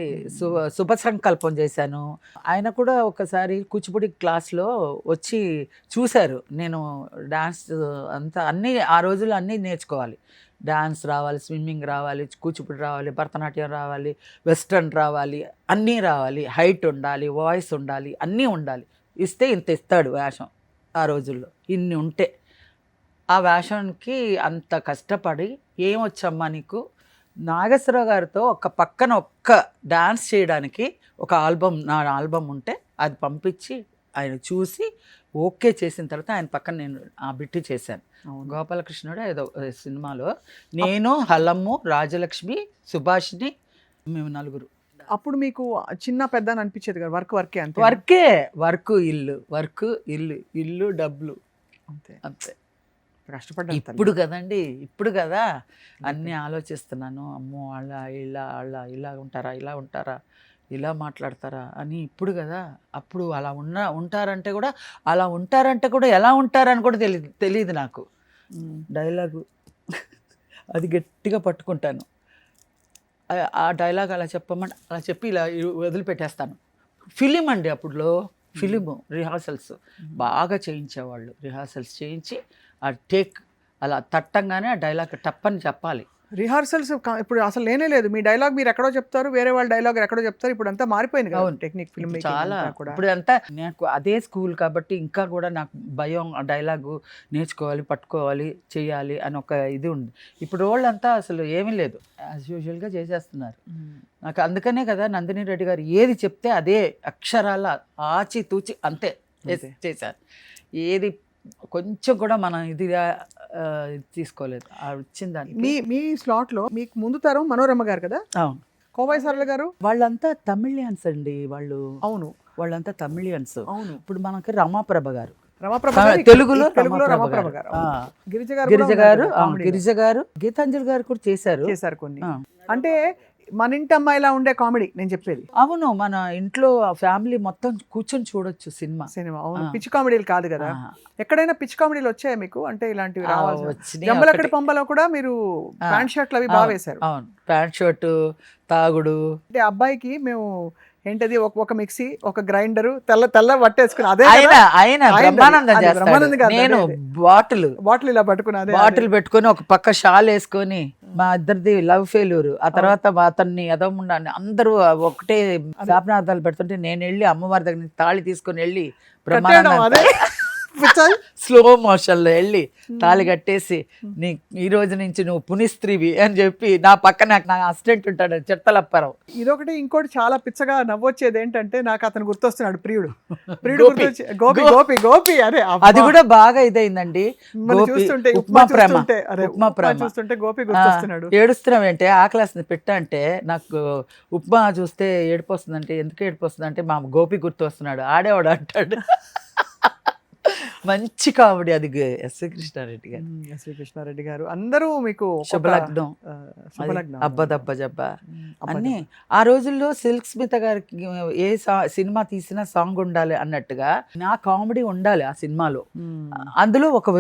శుభ సంకల్పం చేశాను. ఆయన కూడా ఒకసారి కూచిపూడి క్లాస్లో వచ్చి చూశారు. నేను డాన్స్ అంతా అన్నీ ఆ రోజుల్లో అన్నీ నేర్చుకోవాలి. డాన్స్ రావాలి, స్విమ్మింగ్ రావాలి, కూచిపూడి రావాలి, భరతనాట్యం రావాలి, వెస్ట్రన్ రావాలి, అన్నీ రావాలి, హైట్ ఉండాలి, వాయిస్ ఉండాలి, అన్నీ ఉండాలి. ఇస్తే ఇంత ఇస్తాడు వేషం ఆ రోజుల్లో. ఇన్ని ఉంటే ఆ వేషానికి అంత కష్టపడి ఏమొచ్చమ్మా నీకు, నాగేశ్వరరావు గారితో పక్కన డాన్స్ చేయడానికి నా ఆల్బమ్ ఉంటే అది పంపించి ఆయన చూసి ఓకే చేసిన తర్వాత ఆయన పక్కన నేను ఆ బిట్టి చేశాను. గోపాలకృష్ణుడు ఏదో సినిమాలో నేను, హలమ్ము, రాజలక్ష్మి, సుభాష్ని, మేము 4. అప్పుడు మీకు చిన్న పెద్ద అని అనిపించేది కదా, వర్కే అంతే. వర్క్ ఇల్లు డబ్బులు అంతే. కష్టపడ్డా. ఇప్పుడు కదా అన్నీ ఆలోచిస్తున్నాను. అమ్మో ఇలా ఉంటారా, ఇలా మాట్లాడతారా అని. ఇప్పుడు కదా, అప్పుడు అలా ఉంటారంటే కూడా ఎలా ఉంటారని కూడా తెలియదు నాకు. డైలాగు అది గట్టిగా పట్టుకుంటాను. ఆ డైలాగ్ అలా చెప్పమంటే అలా చెప్పి ఇలా వదిలిపెట్టేస్తాను. ఫిలిం అండి అప్పుడులో, ఫిలిము రిహార్సల్స్ బాగా చేయించేవాళ్ళు. రిహార్సల్స్ చేయించి ఆ టేక్ అలా తట్టంగానే ఆ డైలాగ్ టప్పని చెప్పాలి. రిహార్సల్స్ ఇప్పుడు అసలు లేనే లేదు. మీ డైలాగ్ మీరు ఎక్కడో చెప్తారు, వేరే వాళ్ళ డైలాగ్ ఎక్కడో చెప్తారు. ఇప్పుడు అంతా మారిపోయింది కదా టెక్నిక్, ఫిల్మ్ చాలా. ఇప్పుడు అంతా నాకు అదే స్కూల్ కాబట్టి ఇంకా కూడా నాకు భయం, ఆ డైలాగు నేర్చుకోవాలి, పట్టుకోవాలి, చేయాలి అని ఒక ఇది ఉంది. ఇప్పుడు వాళ్ళంతా అసలు ఏమీ లేదు, యాజ్ యూజువల్గా చేసేస్తున్నారు. నాకు అందుకనే కదా నందిని రెడ్డి గారు ఏది చెప్తే అదే అక్షరాల ఆచి తూచి అంతే చేశారు. ఏది కొంచెం కూడా మనం ఇదిగా తీసుకోలేదు. వచ్చిందని మీ స్లాట్ లో మీకు ముందు తరం మనోరమ గారు కదా, అవును, కోవై సరళ గారు, వాళ్ళంతా తమిళియన్స్ అండి వాళ్ళు. అవును, వాళ్ళంతా తమిళియన్స్. అవును. ఇప్పుడు మనకి రమాప్రభ గారు, తెలుగులో రమాప్రభ గారు, గిరిజ గారు, గీతాంజలి గారు కూడా చేశారు కొన్ని. అంటే మన ఇంటి అమ్మాయిలా ఉండే కామెడీ నేను చెప్పేది. అవును, మన ఇంట్లో ఫ్యామిలీ మొత్తం కూర్చొని చూడొచ్చు సినిమా. సినిమా అవును, పిచ్చి కామెడీలు కాదు కదా. ఎక్కడైనా పిచ్చి కామెడీలు వచ్చాయా మీకు? అంటే ఇలాంటివి రావాలి. వచ్చినాయి జంబలక్కడి ఒకటి. పంబలో కూడా మీరు ప్యాంట్ షర్ట్లు అవి బాగా వేశారు. అవును, ప్యాంట్ షర్టు, తాగుడు. అంటే అబ్బాయికి మేము ఏంటది ఒక మిక్సీ, ఒక గ్రైండర్, తెల్ల పట్టేసుకుని అదే ఆయన బ్రహ్మానందం అది చేస్తాడు. బ్రహ్మానందం కాదు, నేను అదే. బాటిల్ ఇలా పట్టుకుని అదే బాటిల్ పెట్టుకొని ఒక పక్క షాల్ వేసుకొని, మా ఇద్దరిది లవ్ ఫెయిల్యూర్. ఆ తర్వాత అతన్ని ఎదవముండాన్ని అందరూ ఒకటే శాపనార్థాలు పెడుతుంటే నేను వెళ్ళి అమ్మవారి దగ్గర నుంచి తాళి తీసుకొని వెళ్ళి బ్రహ్మానందం అదే పిచ్చాయి. స్లో మోషన్ లో వెళ్ళి తాళి కట్టేసి, నీ ఈ రోజు నుంచి నువ్వు పునిస్త్రీవి అని చెప్పి, నా పక్కన నా అసిస్టెంట్ ఉంటాడు చిత్తలప్పారావు. ఇదొకటి. ఇంకోటి చాలా పిచ్చగా నవ్వొచ్చేది ఏంటంటే, నాకు అతను గుర్తొస్తున్నాడు, ప్రియుడు గోపి. గోపి అరే అది కూడా బాగా ఇదైందండి. చూస్తుంటే ఉప్మా ప్రేమ, అరే ఉప్మా ప్రేమ చూస్తుంటే గోపి గుర్తొస్తున్నాడు. ఏడుస్తున్నావేంటే ఆకలేస్తుంది పెట్ట అంటే, నాకు ఉప్మా చూస్తే ఏడుపు వస్తుందంటే, ఎందుకు ఏడుపు వస్తుందంటే మా గోపి గుర్తు వస్తున్నాడు, ఆడేవాడు అంటాడు. మంచి కామెడీ అది. ఎస్వి కృష్ణారెడ్డి గారు, ఎస్వి కృష్ణారెడ్డి గారు అందరూ మీకు శుభలగ్నం, అబ్బదబ్బ జబ్బ అన్ని. ఆ రోజుల్లో సిల్క్ స్మిత గారికి ఏ సినిమా తీసినా సాంగ్ ఉండాలి అన్నట్టుగా నా కామెడీ ఉండాలి ఆ సినిమాలో. అందులో ఒక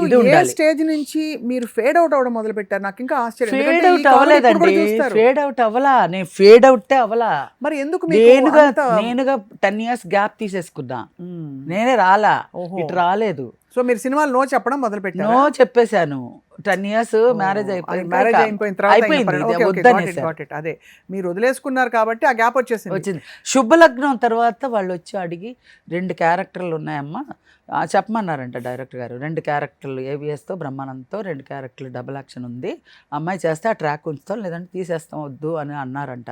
ఇది ఉండాలి. స్టేజ్ నుంచి మీరు ఫేడ్ అవుట్ అవడం మొదలు పెట్టారు. నాకు ఇంకా ఆశ్చర్యం. ఫేడ్ అవుట్ అవ్వలేదండి, ఫేడ్ అవుట్ అవ్వలా, నేను ఫేడ్ అవుట్ అవ్వలా. మరి ఎందుకు నేనుగా 10 years గ్యాప్ తీసేసుకున్నా, నేనే రాలా, ఇటు రాలేదు. సో మీరు సినిమాలు నో చెప్పడం మొదలు పెట్టారు? నో చెప్పేశాను. 10 years మ్యారేజ్ అయిపోయింది. అదే మీరు వదిలేసుకున్నారు కాబట్టి ఆ గ్యాప్ వచ్చింది. శుభలగ్నం తర్వాత వాళ్ళు వచ్చి అడిగి 2 క్యారెక్టర్లు ఉన్నాయమ్మా చెప్పమన్నారంట డైరెక్టర్ గారు. 2 క్యారెక్టర్లు ఏవిఎస్తో బ్రహ్మానందంతో 2 క్యారెక్టర్లు డబుల్ యాక్షన్ ఉంది, అమ్మాయి చేస్తే ఆ ట్రాక్ ఉంచుతాం లేదంటే తీసేస్తాం వద్దు అని అన్నారంట.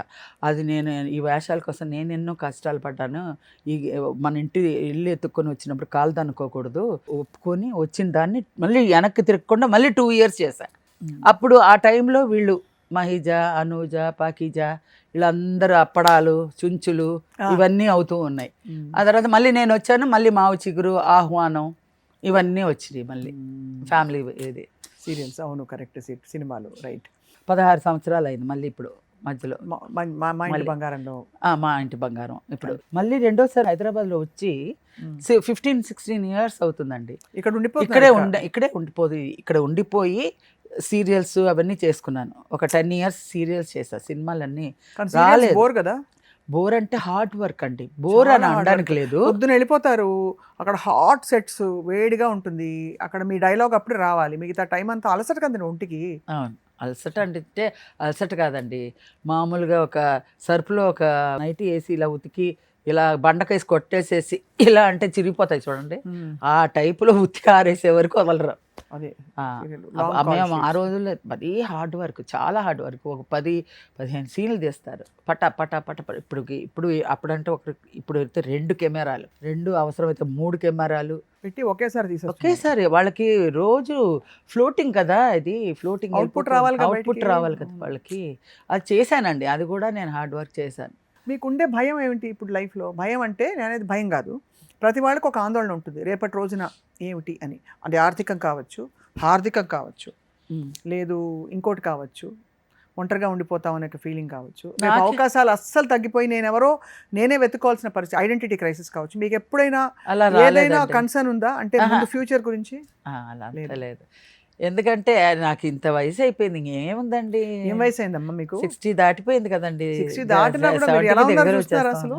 అది నేను ఈ వేషాల కోసం నేను ఎన్నో కష్టాలు పడ్డాను. ఈ మన ఇల్లు ఎత్తుక్కొని వచ్చినప్పుడు కాలు దన్నుకోకూడదు, ఒప్పుకొని వచ్చిన దాన్ని మళ్ళీ వెనక్కి తిరగకుండా మళ్ళీ 2 years చేశాను. అప్పుడు ఆ టైంలో వీళ్ళు మహిజ, అనూజ, పాకీజ వీళ్ళందరూ అప్పడాలు, చుంచులు ఇవన్నీ అవుతూ ఉన్నాయి. ఆ తర్వాత మళ్ళీ నేను వచ్చాను, మళ్ళీ మావు చిగురు, ఆహ్వానం ఇవన్నీ వచ్చినాయి మళ్ళీ ఫ్యామిలీ ఇది సీరియల్స్. అవును కరెక్ట్, సినిమాలు రైట్. 16 సంవత్సరాలు అయింది మళ్ళీ ఇప్పుడు మధ్యలో మా ఇంటి బంగారం. ఇప్పుడు మళ్ళీ రెండోసారి హైదరాబాద్లో వచ్చి 15-16 years అవుతుందండి. ఇక్కడ ఉండిపోయి సీరియల్స్ అవన్నీ చేసుకున్నాను. ఒక 10 years సీరియల్స్ చేసా, సినిమాలన్నీ రాలేదు. బోర్ కదా? బోర్ అంటే హార్డ్ వర్క్ అండి, బోర్ అని అనడానికి లేదు. పొద్దున వెళ్ళిపోతారు, అక్కడ హాట్ సెట్స్, వేడిగా ఉంటుంది, అక్కడ మీ డైలాగ్ అప్పుడు రావాలి, మిగతా టైం అంతా అలసట కదా ఒంటికి. అవును, అలసట అంటే అలసట కాదండి, మామూలుగా ఒక సర్ఫ్లో ఒక నైటీ వేసి ఇలా ఉతికి ఇలా బండకేసి కొట్టేసేసి ఇలా అంటే చిరిగిపోతాయి చూడండి, ఆ టైపులో ఉతికి ఆరేసే వరకు వదలరు. అదే మేము ఆ రోజుల్లో మరీ హార్డ్ వర్క్, చాలా హార్డ్ వర్క్. ఒక 10-15 సీన్లు తీస్తారు పట పట పట. ఇప్పుడు అప్పుడంటే ఇప్పుడు అయితే 2 కెమెరాలు, 2 అవసరమైతే 3 కెమెరాలు పెట్టి ఒకేసారి వాళ్ళకి రోజు ఫ్లోటింగ్ కదా, ఇది ఫ్లోటింగ్ అవుట్పుట్ రావాలి కదా వాళ్ళకి. అది చేశానండి, అది కూడా నేను హార్డ్ వర్క్ చేశాను. మీకుండే భయం ఏమిటి ఇప్పుడు లైఫ్లో? భయం అంటే నేనేది భయం కాదు, ప్రతి వాళ్ళకి ఒక ఆందోళన ఉంటుంది రేపటి రోజున ఏమిటి అని. అది ఆర్థికం కావచ్చు, హార్దికం కావచ్చు, లేదు ఇంకోటి కావచ్చు, ఒంటరిగా ఉండిపోతాం అనే ఫీలింగ్ కావచ్చు, అవకాశాలు అస్సలు తగ్గిపోయి నేనే వెతుక్కోవాల్సిన పరిస్థితి, ఐడెంటిటీ క్రైసిస్ కావచ్చు. మీకు ఎప్పుడైనా ఏదైనా కన్సర్న్ ఉందా అంటే ఫ్యూచర్ గురించి? అలా లేదు, ఎందుకంటే నాకు ఇంత వయసు అయిపోయింది, ఇంకేముందండి. ఏం వయసు అయిందమ్మా మీకు? 60 దాటిపోయింది కదండి. 60 దాటినా కూడా మీరు ఎలా ఉన్నారు చూస్తున్నారు అసలు,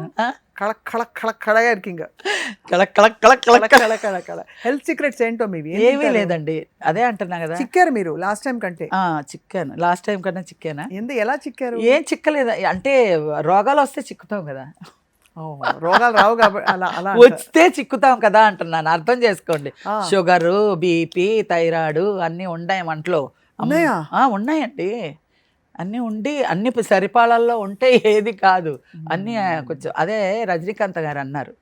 హెల్త్ సీక్రెట్స్ ఏంటో మీవి? ఏమీ లేదండి, అదే అంటున్నా కదా. చిక్కారు మీరు లాస్ట్ టైం కంటే? చిక్కాను, లాస్ట్ టైం కన్నా చిక్కానా? ఎలా చిక్కారు? ఏం చిక్కలేదు అంటే రోగాలు వస్తే చిక్కుతాం కదా, రోగాలు రావు కాబట్టి అలా వస్తే చిక్కుతాం కదా అంటున్నాను, అర్థం చేసుకోండి. షుగరు, బీపీ, థైరాయిడ్ అన్నీ ఉన్నాయి మంటలో. ఉన్నాయండి, అన్నీ ఉండి అన్ని సరిపాళల్లో ఉంటే ఏది కాదు, అన్నీ కొంచెం. అదే రజనీకాంత్ గారు అన్నారు,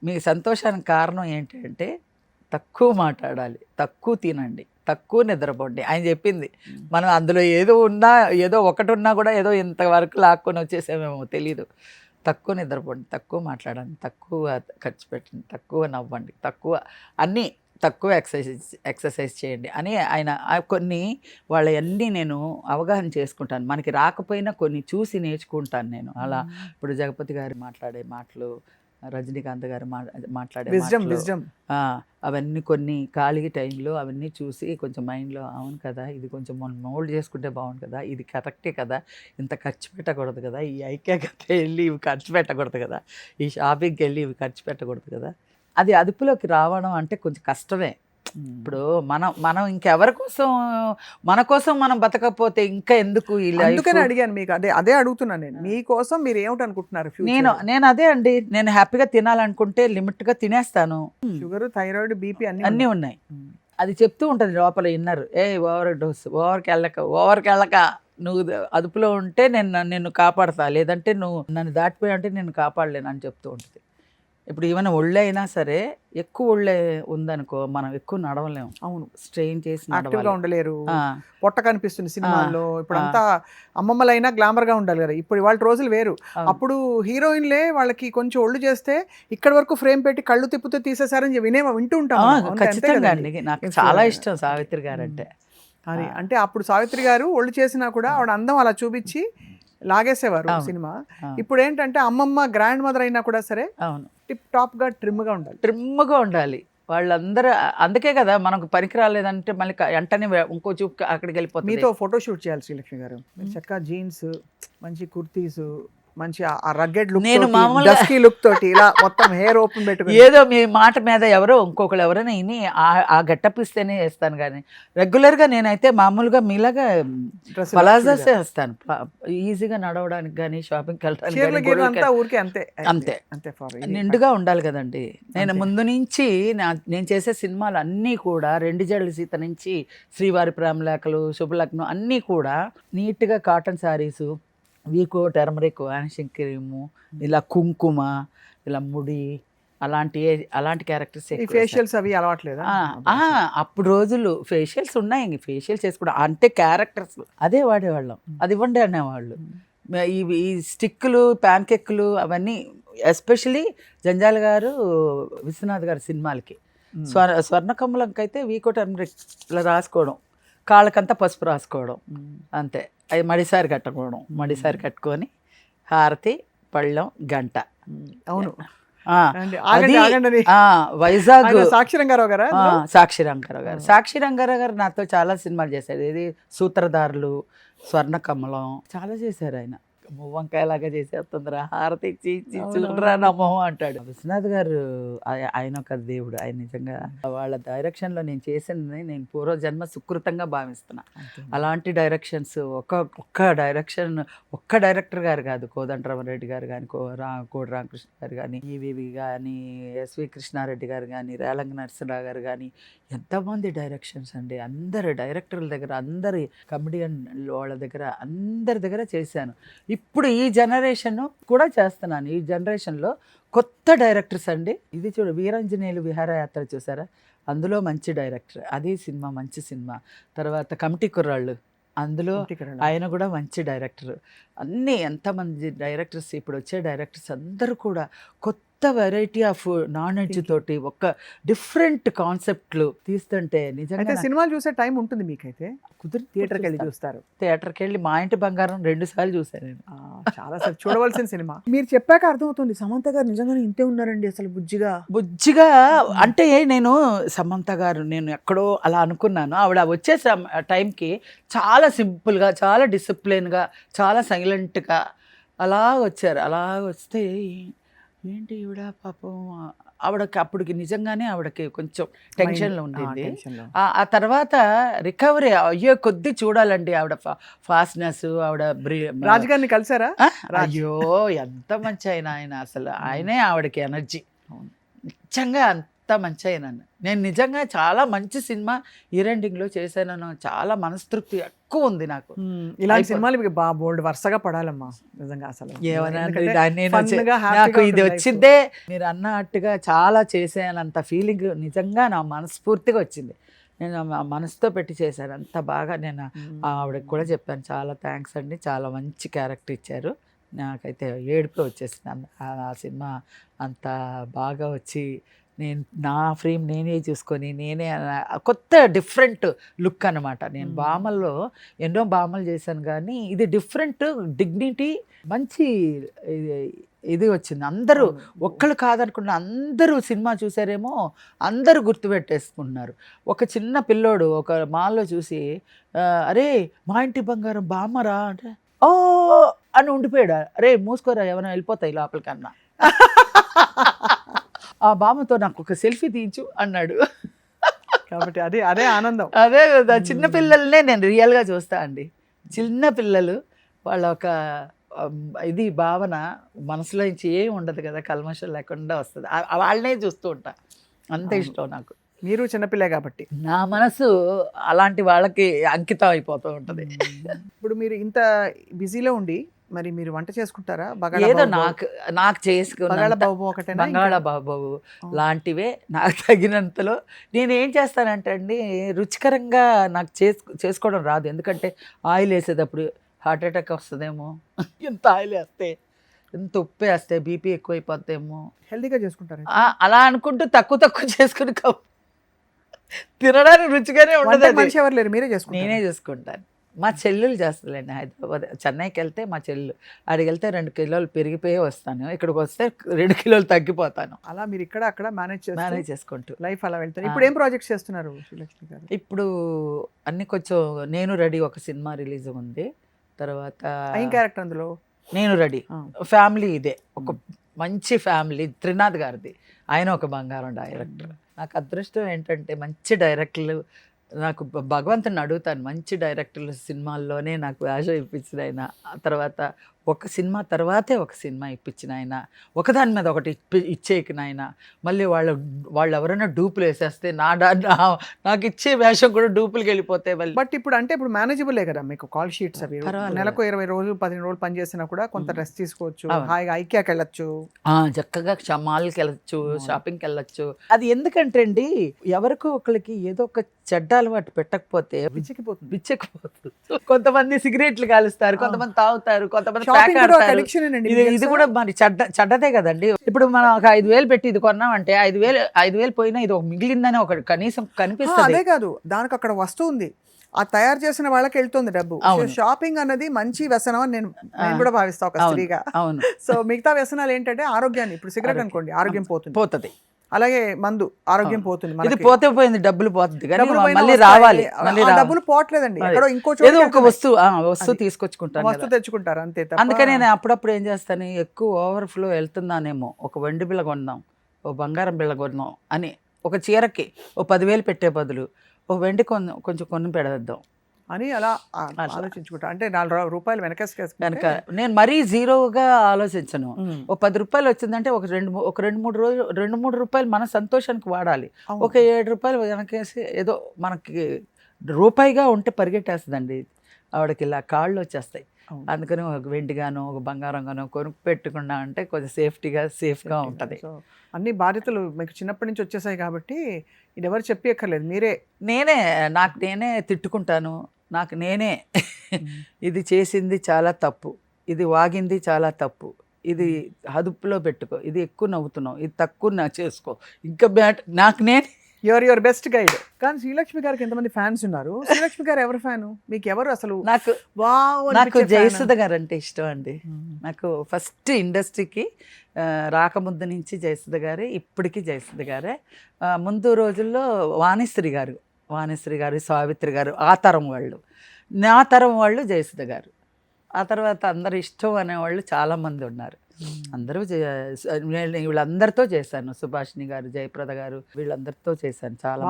మీ సంతోషానికి కారణం ఏంటంటే తక్కువ మాట్లాడాలి, తక్కువ తినండి, తక్కువ నిద్రపోండి ఆయన చెప్పింది. మనం అందులో ఏదో ఒకటి ఉన్నా కూడా ఏదో ఇంతవరకు లాక్కొని వచ్చేసామేమో తెలీదు. తక్కువ నిద్రపోండి, తక్కువ మాట్లాడండి, తక్కువ ఖర్చు పెట్టండి, తక్కువ నవ్వండి, తక్కువ అన్నీ తక్కువ ఎక్సర్సైజ్ చేయండి అని ఆయన కొన్ని వాళ్ళవన్నీ నేను అవగాహన చేసుకుంటాను. మనకి రాకపోయినా కొన్ని చూసి నేర్చుకుంటాను నేను. అలా ఇప్పుడు జగపతి గారు మాట్లాడే మాటలు, రజనీకాంత్ గారు మాట్లాడే విజ్డమ్ అవన్నీ కొన్ని ఖాళీ టైంలో అవన్నీ చూసి కొంచెం మైండ్లో అవును కదా, ఇది కొంచెం మనం మోల్డ్ చేసుకుంటే బాగుంది కదా, ఇది కరెక్టే కదా, ఇంత ఖర్చు పెట్టకూడదు కదా, ఈ ఐక్యకి వెళ్ళి ఇవి ఖర్చు పెట్టకూడదు కదా, ఈ షాపింగ్కి వెళ్ళి ఇవి ఖర్చు పెట్టకూడదు కదా, అది అదుపులోకి రావడం అంటే కొంచెం కష్టమే. ఇప్పుడు మనం ఇంకెవరి కోసం, మన కోసం మనం బతకపోతే ఇంకా ఎందుకు ఇలా. అందుకని అడిగాను మీకు, అదే అడుగుతున్నాను నేను, మీకోసం మీరు ఏమిటి అనుకుంటున్నారు? నేను అదే అండి, నేను హ్యాపీగా తినాలనుకుంటే లిమిట్గా తినేస్తాను. షుగర్, థైరాయిడ్, బీపీ అన్నీ ఉన్నాయి. అది చెప్తూ ఉంటుంది లోపల ఇన్నర్, ఓవర్ డోస్, ఓవర్కి వెళ్ళక నువ్వు అదుపులో ఉంటే నిన్ను కాపాడతా, లేదంటే నువ్వు నన్ను దాటిపోయి అంటే నేను కాపాడలేను అని చెప్తూ ఉంటుంది. ఇప్పుడు ఏమైనా ఒళ్ళే అయినా సరే, ఎక్కువ ఒళ్ళే ఉందనుకో మనం ఎక్కువ నడవలేము. అవును, స్ట్రెయిన్ చేసి యాక్టివ్గా ఉండలేరు, పొట్ట కనిపిస్తుంది సినిమాల్లో. ఇప్పుడు అంతా అమ్మమ్మలైనా గ్లామర్ గా ఉండాలి కదా, ఇప్పుడు వాళ్ళ రోజులు వేరు. అప్పుడు హీరోయిన్లే వాళ్ళకి కొంచెం ఒళ్ళు చేస్తే ఇక్కడ వరకు ఫ్రేమ్ పెట్టి కళ్ళు తిప్పుతూ తీసేసారని వింటూ ఉంటాం. ఖచ్చితంగా అండి, నాకు చాలా ఇష్టం సావిత్రి గారు అంటే. అంటే అప్పుడు సావిత్రి గారు ఒళ్ళు చేసినా కూడా ఆవిడ అందం అలా చూపించి లాగేసేవారు సినిమా. ఇప్పుడు ఏంటంటే అమ్మమ్మ గ్రాండ్ మదర్ అయినా కూడా సరే టిప్ టాప్ గా ట్రిమ్గా ఉండాలి. వాళ్ళందరూ అందుకే కదా మనకు పనికి రాలేదంటే మళ్ళీ వెంటనే ఇంకో చూపు అక్కడికి వెళ్ళిపోతుంది. మీతో ఫోటో షూట్ చేయాలి శ్రీలక్ష్మి గారు, చక్కగా జీన్స్, మంచి కుర్తీస్, మంచి ఆ రగ్గెడ్ లుక్, నేను మామూలుగా డస్కీ లుక్ తోటి ఇలా మొత్తం హెయిర్ ఓపెన్ పెట్టుకుని, ఏదో మీ మాట మీద ఇంకొకరు ఎవరైనా ఇని ఆ గెటప్ ఇస్తేనే వేస్తాను. కానీ రెగ్యులర్గా నేనైతే మామూలుగా మీలాగా పలాజాసే వేస్తాను, ఈజీగా నడవడానికి కానీ షాపింగ్కి వెళ్ళడానికి. అంతే నిండుగా ఉండాలి కదండి. నేను ముందు నుంచి నేను చేసే సినిమాలు అన్నీ కూడా 2 జడల సీత నుంచి శ్రీవారి ప్రేమలేఖలు, శుభలగ్నం అన్నీ కూడా నీట్గా cotton saris, Vicco, turmeric, vanishing cream, ఇలా కుంకుమ, ఇలా ముడి, అలాంటి క్యారెక్టర్స్. ఫేషియల్స్ అవి అలవాట్లేదు అప్పుడు రోజులు ఫేషియల్స్ ఉన్నాయి, ఫేషియల్ చేసుకోవడం అంటే క్యారెక్టర్స్ అదే వాడేవాళ్ళం, అది ఇవ్వండి అనేవాళ్ళు. ఈ స్టిక్కులు, ప్యాన్ కేక్లు అవన్నీ ఎస్పెషలీ జంజాల గారు, విశ్వనాథ్ గారు సినిమాలకి స్వర్ణకమలంకైతే వీకో టర్మరిక్ ఇలా రాసుకోవడం, కాళ్ళకంతా పసుపు రాసుకోవడం, అంతే. అది మడిసారి కట్టుకొని హారతి, పళ్ళెం, గంట. అవును, వైజాగ్ సాక్షి రంగారావు గారు నాతో చాలా సినిమాలు చేశారు. ఇది సూత్రధారులు, స్వర్ణకమలం చాలా చేశారు. ఆయన వంకాయలాగా చేసేస్తుందిరా, హారతి ఇచ్చి చూడరా నా మొహం అంటాడు. విశ్వనాథ్ గారు ఆయన ఒక దేవుడు. ఆయన నిజంగా వాళ్ళ డైరెక్షన్లో నేను చేసింది నేను పూర్వజన్మ సుకృతంగా భావిస్తున్నా. అలాంటి డైరెక్షన్స్ ఒక్క డైరెక్టర్ గారు కాదు, కోదండరామరెడ్డి గారు కానీ, కోడి రామకృష్ణ గారు కానీ, ఈవీవి కానీ, ఎస్వి కృష్ణారెడ్డి గారు కానీ, రేలంగి నరసింహరావు గారు కానీ, ఎంతమంది డైరెక్షన్స్ అండి. అందరు డైరెక్టర్ల దగ్గర, అందరి కమెడియన్ వాళ్ళ దగ్గర, అందరి దగ్గర చేశాను. ఇప్పుడు ఈ జనరేషన్ కూడా చేస్తున్నాను. ఈ జనరేషన్లో కొత్త డైరెక్టర్స్ అండి. ఇది చూడు, వీరాంజనేయులు విహారయాత్ర చూసారా, అందులో మంచి డైరెక్టర్, అది సినిమా మంచి సినిమా. తర్వాత కమిటీ కుర్రాళ్ళు, అందులో ఆయన కూడా మంచి డైరెక్టర్. అన్నీ ఎంతమంది డైరెక్టర్స్, ఇప్పుడు వచ్చే డైరెక్టర్స్ అందరూ కూడా కొత్త వెరైటీ ఆఫ్ నాలెడ్జ్ తోటి ఒక డిఫరెంట్ కాన్సెప్ట్లు తీస్తుంటే నిజంగా సినిమాలు చూసే టైం ఉంటుంది మీకైతే? కుదిరి థియేటర్కి వెళ్ళి చూస్తారు? థియేటర్కి వెళ్ళి మా ఇంటి బంగారం 2 సార్లు చూసాను నేను. చాలా సార్ చూడవలసిన సినిమా. మీరు చెప్పాక అర్థమవుతుంది సమంత గారు నిజంగానే ఇంతే ఉన్నారండి అసలు, బుజ్జిగా అంటే నేను సమంత గారు నేను ఎక్కడో అలా అనుకున్నాను. ఆవిడ వచ్చే టైంకి చాలా సింపుల్గా, చాలా డిసిప్లిన్గా, చాలా సైలెంట్గా అలా వచ్చారు. అలా వస్తే ఏంటి ఈవిడ పాపం, ఆవిడకి అప్పటికి నిజంగానే ఆవిడకి కొంచెం టెన్షన్లో ఉండేది. ఆ తర్వాత రికవరీ అయ్యే కొద్దీ చూడాలండి ఆవిడ ఫాస్ట్నెస్. ఆవిడ రాజుగారిని కలిసారా? అయ్యో ఎంత మంచి ఆయన అసలు ఆయనే ఆవిడకి ఎనర్జీ. నిజంగా అంత మంచి ఆయన. నేను నిజంగా చాలా మంచి సినిమా ఈ రెండింగ్లో చేశాను, చాలా మనస్తృప్తి ఎక్కువ ఉంది నాకు. ఇలాంటి సినిమాలు బోల్డ్ వరుసగా పడాలమ్మా నిజంగా. అసలు నాకు ఇది వచ్చిందే మీరు అన్నట్టుగా చాలా చేసానంత ఫీలింగ్ నిజంగా నా మనస్ఫూర్తిగా వచ్చింది. నేను మనసుతో పెట్టి చేశాను అంత బాగా. నేను ఆవిడకి కూడా చెప్పాను, చాలా థ్యాంక్స్ అండి, చాలా మంచి క్యారెక్టర్ ఇచ్చారు. నాకైతే ఏడుపు వచ్చేసింది. ఆ సినిమా అంత బాగా వచ్చి నేను నా ఫ్రేమ్ నేనే చూసుకొని నేనే కొత్త డిఫరెంట్ లుక్ అనమాట. నేను బామల్లో ఎన్నో బామలు చేశాను కానీ ఇది డిఫరెంట్ డిగ్నిటీ, మంచి ఇది వచ్చింది. అందరూ ఒక్కళ్ళు కాదనుకున్న అందరూ సినిమా చూసారేమో అందరూ గుర్తుపెట్టేసుకుంటున్నారు. ఒక చిన్న పిల్లోడు ఒక మాల్లో చూసి అరే మా ఇంటి బంగారం బామ్మరా అంటే ఓ అని ఉండిపోయాడు. అరే మూసుకోరా ఏమైనా వెళ్ళిపోతాయి లోపలికన్నా. ఆ బామ్మతో నాకు ఒక సెల్ఫీ తీయించు అన్నాడు. కాబట్టి అదే అదే ఆనందం. అదే కదా, చిన్న పిల్లల్నే నేను రియల్గా చూస్తా అండి. చిన్న పిల్లలు వాళ్ళ ఒక ఇది భావన మనసులో నుంచి ఏమి ఉండదు కదా, కల్మషం లేకుండా వస్తుంది. వాళ్ళనే చూస్తూ ఉంటా, అంత ఇష్టం నాకు. మీరు చిన్నపిల్లే కాబట్టి నా మనసు అలాంటి వాళ్ళకి అంకితం అయిపోతూ ఉంటుంది. ఇప్పుడు మీరు ఇంత బిజీలో ఉండి మరి మీరు వంట చేసుకుంటారా? ఏదో నాకు చేసుకున్న బంగాళబాబు లాంటివే నాకు తగినంతలో నేను ఏం చేస్తానంటే అండి, రుచికరంగా నాకు చేసుకోవడం రాదు. ఎందుకంటే ఆయిల్ వేసేటప్పుడు హార్ట్ అటాక్ వస్తుందేమో, ఎంత ఆయిల్ వేస్తే, ఎంత ఉప్పు వేస్తే బీపీ ఎక్కువైపోద్దేమో. హెల్తీగా చేసుకుంటారు అలా అనుకుంటూ తక్కువ చేసుకుని తినడానికి రుచిగానే ఉండదు. మనిషి ఎవరు లేరు, మీరే చేసుకుంటారు? నేనే చేసుకుంటాను. మా చెల్లెలు చేస్తుందండి. హైదరాబాద్ చెన్నైకి వెళ్తే మా చెల్లెలు, అడిగి వెళ్తే 2 కిలోలు పెరిగిపోయి వస్తాను, ఇక్కడికి వస్తే 2 కిలోలు తగ్గిపోతాను. అలా మీరు ఇక్కడ అక్కడ మేనేజ్ చేసుకుంటూ లైఫ్ అలా వెళ్తారు. ఇప్పుడు ఏం ప్రాజెక్ట్స్ చేస్తున్నారు శ్రీలక్ష్మి గారు? ఇప్పుడు అన్ని కొంచెం నేను రెడీ ఒక సినిమా రిలీజ్ ఉంది. తర్వాత ఏం క్యారెక్టర్ అందులో? నేను రెడీ ఫ్యామిలీ, ఇదే ఒక మంచి ఫ్యామిలీ. త్రినాథ్ గారిది, ఆయన ఒక బంగారం డైరెక్టర్. నాకు అదృష్టం ఏంటంటే మంచి డైరెక్టర్లు, నాకు భగవంతుని అడుగుతాను మంచి డైరెక్టర్లు సినిమాల్లోనే నాకు ఆశ ఇప్పించిన ఆయన. ఆ తర్వాత ఒక సినిమా తర్వాతే ఒక సినిమా ఇప్పించిన ఆయన, ఒకదాని మీద ఒకటి ఇచ్చేయకిన ఆయన. మళ్ళీ వాళ్ళు ఎవరైనా డూపులు వేసేస్తే నాకు ఇచ్చే వేషం కూడా డూపులకి వెళ్ళిపోతే. బట్ ఇప్పుడు అంటే ఇప్పుడు మేనేజబులే కదా మీకు కాల్ షీట్స్ అవి. నెలకు 20 రోజులు 15 రోజులు పని చేసినా కూడా కొంత రెస్ట్ తీసుకోవచ్చు, హాయిగా ఐక్యాకి వెళ్ళొచ్చు, చక్కగా మాల్కి వెళ్ళచ్చు, షాపింగ్కి వెళ్ళచ్చు. అది ఎందుకంటే అండి, ఎవరికో ఒకరికి ఏదో ఒక చెడ్డ అలవాటు పెట్టకపోతే పిచ్చెక్కిపోతుంది. కొంతమంది సిగరెట్లు కాలుస్తారు, కొంతమంది తాగుతారు, కొంతమంది ఇది కూడా మరి చెడ్డదే కదండి. ఇప్పుడు మనం ఒక 5,000 పెట్టి ఇది కొన్నామంటే 5,000 పోయినా ఇది ఒక మిగిలిందని ఒక కనీసం కనిపిస్తుంది. అదే కాదు, దానికి అక్కడ వస్తువు ఉంది, ఆ తయారు చేసిన వాళ్ళకి వెళ్తుంది డబ్బు. షాపింగ్ అన్నది మంచి వ్యసనం అని నేను కూడా భావిస్తా ఒక స్త్రీగా. సో మిగతా వ్యసనాలు ఏంటంటే ఆరోగ్యాన్ని, ఇప్పుడు సిగరెట్ అనుకోండి ఆరోగ్యం పోతుంది, అలాగే మందు ఆరోగ్యం పోతుంది. ఇది పోయింది, డబ్బులు పోతుంది కానీ మళ్ళీ రావాలి. డబ్బులు పోవట్లేదండి, ఇంకో ఒక వస్తువు తీసుకొచ్చుకుంటాను, వస్తువు తెచ్చుకుంటారు అంతే. అందుకని నేను అప్పుడప్పుడు ఏం చేస్తాను, ఎక్కువ ఓవర్ఫ్లో వెళ్తున్నానేమో, ఒక వెండి బిళ్ళ కొన్నాం, ఓ బంగారం బిళ్ళ కొన్నాం అని, ఒక చీరకి ఓ 10,000 పెట్టే బదులు ఓ వెండి కొంచెం కొని పెడదాం అని అలా ఆలోచించుకుంటా. అంటే 4 రూపాయలు వెనక నేను మరీ జీరోగా ఆలోచించను. ఒక 10 రూపాయలు వచ్చిందంటే ఒక 2-3 రూపాయలు మన సంతోషానికి వాడాలి. ఒక 7 రూపాయలు వెనకేసి ఏదో మనకి రూపాయిగా ఉంటే పరిగెట్టేస్తుందండి ఆవిడకి, ఇలా కాళ్ళు వచ్చేస్తాయి. అందుకని ఒక వెండిగానో ఒక బంగారంగానో కొనుక్కు పెట్టుకున్నా అంటే కొంచెం సేఫ్గా ఉంటుంది. అన్ని బాధ్యతలు మీకు చిన్నప్పటి నుంచి వచ్చేసాయి కాబట్టి ఇది ఎవరు చెప్పక్కర్లేదు, నాకు నేనే తిట్టుకుంటాను. నాకు నేనే ఇది చేసింది చాలా తప్పు, ఇది వాగింది చాలా తప్పు, ఇది అదుపులో పెట్టుకో, ఇది ఎక్కువ నవ్వుతున్నావు, ఇది తక్కువ చేసుకో, ఇంకా నాకు నేనే యువర్ బెస్ట్ గైడ్. కానీ శ్రీలక్ష్మి గారికి ఎంతమంది ఫ్యాన్స్ ఉన్నారు? శ్రీలక్ష్మి గారు ఎవరు ఫ్యాన్ మీకు? ఎవరు అసలు? నాకు జయసుధ గారు అంటే ఇష్టం అండి. నాకు ఫస్ట్ ఇండస్ట్రీకి రాకముందు నుంచి జయసుధ గారే, ఇప్పటికీ జయసుధ గారే. ముందు రోజుల్లో వాణిశ్రీ గారు, సావిత్రి గారు, ఆ తరం వాళ్ళు. నా తరం వాళ్ళు జయసుధ గారు. ఆ తర్వాత అందరు ఇష్టం అనేవాళ్ళు చాలామంది ఉన్నారు. అందరూ వీళ్ళందరితో చేశాను, సుభాషిణి గారు, జయప్రద గారు, వీళ్ళందరితో చేశాను. చాలా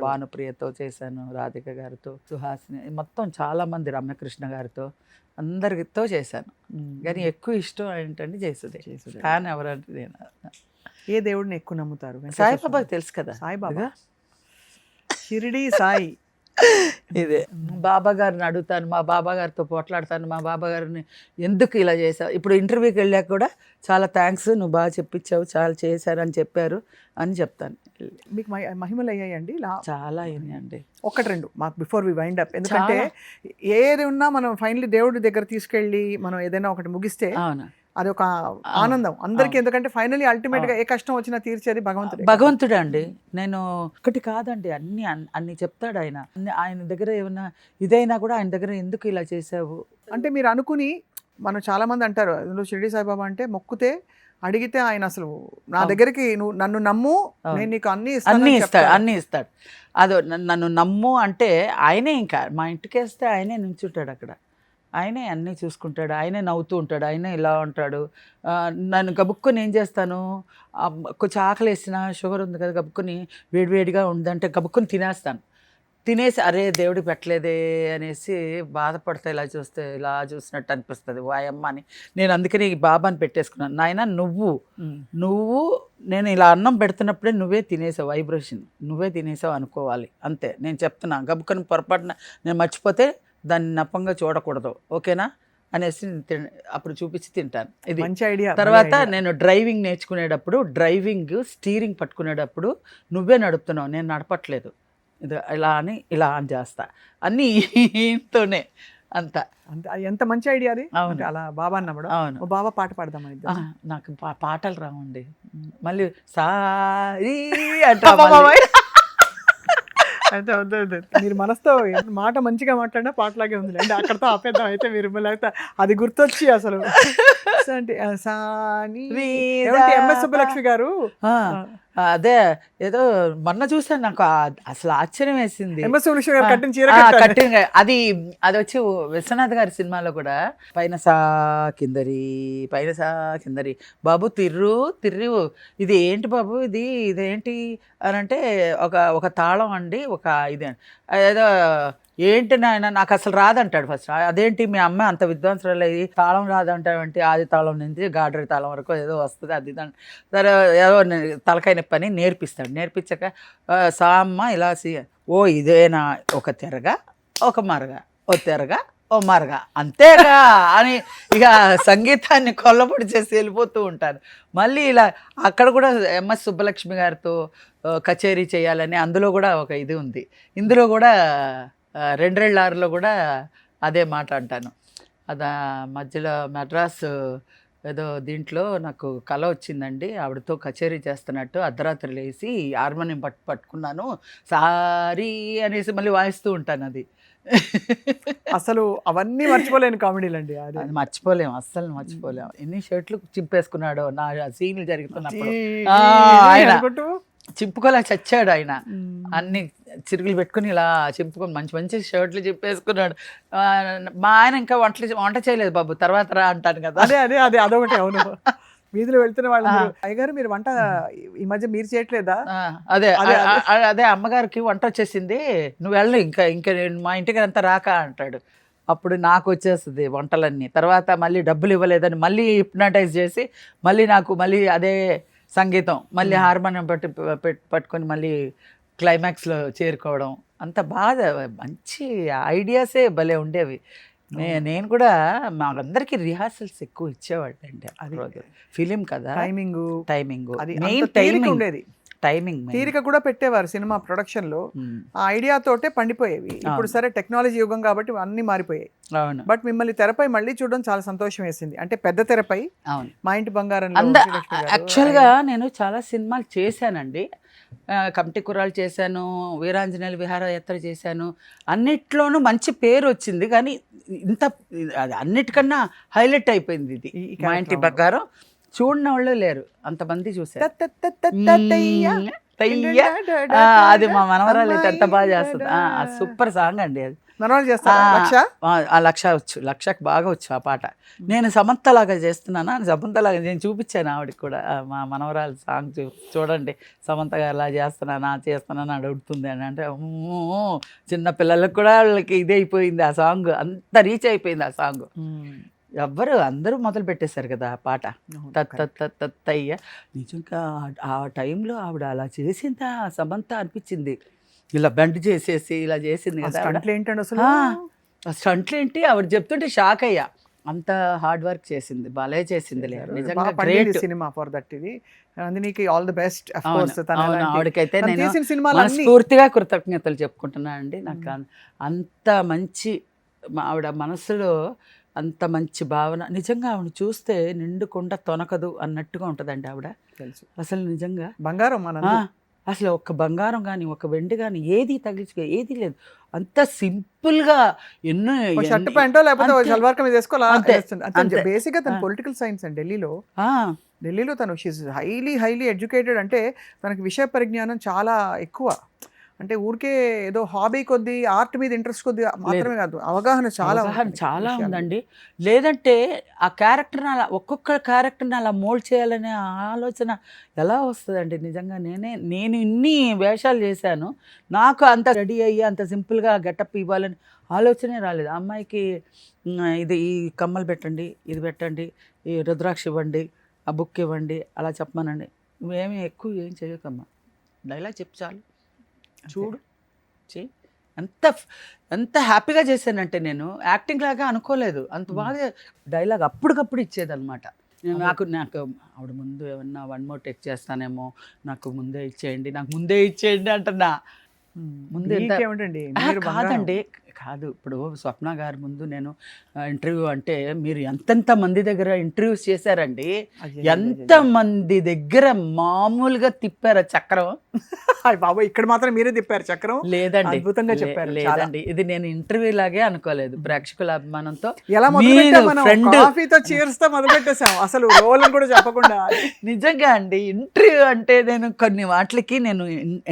భానుప్రియతో చేశాను, రాధిక గారితో, సుహాసిని, మొత్తం చాలా మంది, రమ్యకృష్ణ గారితో, అందరితో చేశాను. కానీ ఎక్కువ ఇష్టం ఏంటంటే జయసుధే. ఫ్యాన్ ఎవరంటే నేను. ఏ దేవుడిని ఎక్కువ నమ్ముతారు? సాయిబాబాకి తెలుసు కదా, సాయిబాబా, షిరిడి సాయి. ఇదే బాబా గారిని అడుగుతాను, మా బాబా గారితో పోట్లాడతాను, మా బాబా గారిని ఎందుకు ఇలా చేశావు. ఇప్పుడు ఇంటర్వ్యూకి వెళ్ళాక కూడా చాలా థ్యాంక్స్, నువ్వు బాగా చెప్పించావు, చాలా చేశారు అని చెప్పారు అని చెప్తాను. మీకు మహిమలు అయ్యాయండి? చాలా అయ్యాయండి. 1-2 మాకు బిఫోర్ వి వైండ్ అప్. ఎందుకంటే ఏది ఉన్నా మనం ఫైనలీ దేవుడి దగ్గర తీసుకెళ్ళి మనం ఏదైనా ఒకటి ముగిస్తే అది ఒక ఆనందం అందరికి. ఎందుకంటే ఫైనలీ అల్టిమేట్ గా ఏ కష్టం వచ్చినా తీర్చేది భగవంతుడే. భగవంతుడే అండి. నేను ఒకటి కాదండి, అన్ని చెప్తాడు ఆయన. ఆయన దగ్గర ఏమన్నా ఇదైనా కూడా ఆయన దగ్గర ఎందుకు ఇలా చేసావు అంటే మీరు అనుకుని, మనం చాలా మంది అంటారు అందులో షిరిడి సాయిబాబా అంటే మొక్కుతే అడిగితే ఆయన అసలు నా దగ్గరికి నువ్వు నన్ను నమ్ము, నేను నీకు అన్ని ఇస్తాడు. అదో నన్ను నమ్ము అంటే ఆయనే, ఇంకా మా ఇంటికి వేస్తే ఆయనే నించుంటాడు అక్కడ, ఆయనే అన్నీ చూసుకుంటాడు, ఆయనే నవ్వుతూ ఉంటాడు, ఆయనే ఇలా ఉంటాడు. నన్ను గబుక్కుని ఏం చేస్తాను, కొంచెం ఆకలి వేసిన షుగర్ ఉంది కదా, గబుక్కుని వేడివేడిగా ఉందంటే గబుక్కుని తినేస్తాను. తినేసి అరే దేవుడికి పెట్టలేదే అనేసి బాధపడతా, ఇలా చూసినట్టు అనిపిస్తుంది వాయమ్మ అని. నేను అందుకని బాబాని పెట్టేసుకున్నాను. నాయన నువ్వు నేను ఇలా అన్నం పెడుతున్నప్పుడే నువ్వే తినేసావు, వైబ్రేషన్ నువ్వే తినేసావు అనుకోవాలి అంతే. నేను చెప్తున్నా, గబుక్కని పొరపాటున నేను మర్చిపోతే దాన్ని నప్పంగా చూడకూడదు, ఓకేనా అనేసి అప్పుడు చూపించి తింటాను. ఇది మంచి ఐడియా. తర్వాత నేను డ్రైవింగ్ నేర్చుకునేటప్పుడు, స్టీరింగ్ పట్టుకునేటప్పుడు నువ్వే నడుపుతున్నావు, నేను నడపట్లేదు, ఇది ఇలా అని చేస్తా అన్నీ ఈయనతోనే అంత. ఎంత మంచి ఐడియా అది. అవును, అలా బాబా అన్నప్పుడు. అవును, బాబా పాట పాడదామని. నాకు పాటలు రావండి. మళ్ళీ సారీ అంటే అయితే వద్దు, మీరు మనసుతో మాట మంచిగా మాట్లాడినా పాటలాగే ఉంది అంటే అక్కడతో ఆపేద్దాం. అయితే మీరు అది గుర్తొచ్చి అసలు అంటే ఎంఎస్ సుబ్బలక్ష్మి గారు అదే ఏదో మొన్న చూసాను, నాకు అసలు ఆశ్చర్యం వేసింది. ఎంఎస్ సుబ్బలక్ష్మి గారు కట్టిన చీర కట్టిన అది వచ్చి విశ్వనాథ్ గారి సినిమాలో కూడా పైన సా కిందరి బాబు తిర్రు ఇది ఏంటి బాబు, ఇదేంటి అని అంటే ఒక తాళం అండి, ఒక ఇది ఏదో ఏంటి నాయన నాకు అసలు రాదంటాడు ఫస్ట్. అదేంటి మీ అమ్మ అంత విద్వాంసరాలు అయ్యి తాళం రాదంటావంటే, ఆది తాళం నుంచి గాడ్రి తాళం వరకు ఏదో వస్తుంది అది సరే ఏదో తలకాయ నొప్పి అని నేర్పించాక సామ్మ ఇలా ఇదేనా, ఒక తెరగా ఒక మరగా, ఓ తెరగా ఓ మరగా, అంతేగా అని ఇక సంగీతాన్ని కొల్లబొడి చేసి వెళ్ళిపోతూ ఉంటాను. మళ్ళీ ఇలా అక్కడ కూడా ఎంఎస్ సుబ్బలక్ష్మి గారితో కచేరీ చేయాలని అందులో కూడా ఒక ఇది ఉంది. ఇందులో కూడా 2 కూడా అదే మాట అంటాను. మధ్యలో మద్రాస్ ఏదో దీంట్లో నాకు కళ వచ్చిందండి, ఆవిడతో కచేరీ చేస్తున్నట్టు అర్ధరాత్రి లేసి హార్మోనియం పట్టుకున్నాను సారీ అనేసి మళ్ళీ వాయిస్తూ ఉంటాను. అది అసలు అవన్నీ మర్చిపోలేని కామెడీలు అండి. అది మర్చిపోలేము, అస్సలు మర్చిపోలేము. ఎన్ని షర్ట్లు చింపేసుకున్నాడో నా సీన్లు జరుగుతున్నప్పుడు. ఆయన చింపుకోలేక చచ్చాడు ఆయన, అన్ని చిరుగులు పెట్టుకుని ఇలా చింపుకొని మంచి షర్ట్లు చింపేసుకున్నాడు. మా ఆయన ఇంకా వంట చేయలేదు బాబు, తర్వాత రా అంటాను కదా. అదే అదొకటి. అవును, వీధిలో వెళ్తున్న వాళ్ళు అయ్యగారు మీరు వంట ఈ మధ్య మీరు చేయట్లేదా? అదే అమ్మగారికి వంట వచ్చేసింది, నువ్వు వెళ్ళు ఇంకా మా ఇంటికి అంతా రాక అంటాడు. అప్పుడు నాకు వచ్చేస్తుంది వంటలన్నీ. తర్వాత మళ్ళీ డబ్బులు ఇవ్వలేదని మళ్ళీ హిప్నటైజ్ చేసి మళ్ళీ అదే సంగీతం, మళ్ళీ హార్మోనియం పట్టుకొని మళ్ళీ క్లైమాక్స్లో చేరుకోవడం, అంత బాగా మంచి ఐడియాసే భలే ఉండేవి. నేను కూడా మాకందరికి రిహార్సల్స్ ఎక్కువ ఇచ్చేవాడు అండి. అది ఫిలిం కదా, టైమింగ్ ఉండేది, టైమింగ్ తీరిక కూడా పెట్టేవారు సినిమా ప్రొడక్షన్ లో. ఆ ఐడియా తోటే పండిపోయేవి. ఇప్పుడు సరే టెక్నాలజీ యుగం కాబట్టి అన్ని మారిపోయాయి. బట్ మిమ్మల్ని తెరపై మళ్ళీ చూడడం చాలా సంతోషం వేసింది. అంటే పెద్ద తెరపై మా ఇంటి బంగారం. యాక్చువల్గా నేను చాలా సినిమాలు చేశానండి. కమిటీ కుర్రాలు చేశాను, వీరాంజనేయుల విహారయాత్ర చేశాను, అన్నిట్లోనూ మంచి పేరు వచ్చింది. కానీ ఇంత అన్నిటికన్నా హైలైట్ అయిపోయింది ఇది మా ఇంటి బంగారం. చూడని వాళ్ళు లేరు, అంతమంది చూసారు. అది మా మనవరాలు అయితే ఎంత బాగా చేస్తుంది, సూపర్ సాంగ్ అండి అది. లక్షకు బాగా వచ్చు ఆ పాట. నేను సమంతలాగా చేస్తున్నానా, సమంతలాగా నేను చూపించాను ఆవిడకి కూడా. మా మనవరాలు సాంగ్ చూడండి, సమంత గారు అలా చేస్తున్నాను అడుగుతుంది అని అంటే, చిన్న పిల్లలకు కూడా వాళ్ళకి ఇదే అయిపోయింది ఆ సాంగ్, అంత రీచ్ అయిపోయింది ఆ సాంగ్. అందరూ మొదలు పెట్టేశారు కదా ఆ పాట. తత్తయ్య నిజంగా ఆ టైంలో ఆవిడ అలా చేసిందా సమంత అనిపించింది. ఇలా బెండ్ చేసేసి ఇలా చేసింది కదా. స్టంట్లు ఏంటి ఆవిడ చెప్తుంటే షాక్ అయ్యా. అంత హార్డ్ వర్క్ చేసింది, భలే చేసింది. నిజంగా గ్రేట్ సినిమా ఫర్ దట్. ఇది నందినికి ఆల్ ది బెస్ట్. ఆవిడకైతే నేను మనస్ఫూర్తిగా కృతజ్ఞతలు చెప్పుకుంటున్నాను అండి. నాకు అంత మంచి ఆవిడ మనసులో అంత మంచి భావన. నిజంగా ఆవిడ చూస్తే నిండుకుండా తొనకదు అన్నట్టుగా ఉంటుందండి ఆవిడ. తెలుసు, అసలు నిజంగా బంగారం మన అసలు ఒక బంగారం కానీ ఒక వెండి కానీ ఏది తగిలించుకో ఏది లేదు. అంత సింపుల్గా ఎన్నో షర్ట్ ప్యాంటో లేకపోతే అంతే. సల్వార్ కమీజ్ వేసుకోవాలి. అంతే. బేసిక్ గా తన ఆ. పొలిటికల్ సైన్స్ అండి ఆ, ఢిల్లీలో తను షీఈ్ హైలీ ఎడ్యుకేటెడ్. అంటే తనకి విషయ పరిజ్ఞానం చాలా ఎక్కువ. అంటే ఊరికే ఏదో హాబీ కొద్ది ఆర్ట్ మీద ఇంట్రెస్ట్ కొద్ది మాత్రమే కాదు, అవగాహన చాలా అవగాహన ఉంటుంది చాలా విషయాల మీద. ఉందండి. లేదంటే ఆ క్యారెక్టర్ని అలా ఒక్కొక్క క్యారెక్టర్ని అలా మోల్డ్ చేయాలనే ఆలోచన ఎలా వస్తుందండి నిజంగా. నేను ఇన్ని వేషాలు చేశాను, నాకు అంత రెడీ అయ్యి అంత సింపుల్గా గెటప్ ఇవ్వాలని ఆలోచనే రాలేదు. ఆ అమ్మాయికి ఇది ఈ కమ్మలు పెట్టండి, ఇది పెట్టండి, ఈ రుద్రాక్ష ఇవ్వండి, ఆ బుక్ ఇవ్వండి, అలా చెప్పమనండి. నువ్వేమీ ఎక్కువ ఏం చేయకమ్మా, డైలాగ్ చెప్పు చాలు, చూడు చెయ్యి. ఎంత హ్యాపీగా చేశానంటే నేను యాక్టింగ్ లాగా అనుకోలేదు. అంత బాగా డైలాగ్ అప్పటికప్పుడు ఇచ్చేదన్నమాట. నాకు ఆవిడ ముందు ఏమన్నా 1 more టేక్ చేస్తానేమో, నాకు ముందే ఇచ్చేయండి అంటున్నా. ముందు మీకేమిటండి, మీరు కాదండి, కాదు. ఇప్పుడు స్వప్న గారి ముందు నేను ఇంటర్వ్యూ అంటే మీరు ఎంతెంత మంది దగ్గర ఇంటర్వ్యూస్ చేశారండి, ఎంత మంది దగ్గర మామూలుగా తిప్పారు చక్రం. బాబు ఇక్కడ మాత్రం మీరే తిప్పారు చక్రం. లేదండి, అద్భుతంగా చెప్పారు. లేదండి, ఇది నేను ఇంటర్వ్యూ లాగే అనుకోలేదు. ప్రేక్షకుల అభిమానంతో ఎలా కాఫీతో చీర్స్ తో మొదలు పెట్టేసాం, అసలు రోల్ కూడా చెప్పకుండా. నిజంగా అండి, ఇంటర్వ్యూ అంటే నేను కొన్ని వాటికి నేను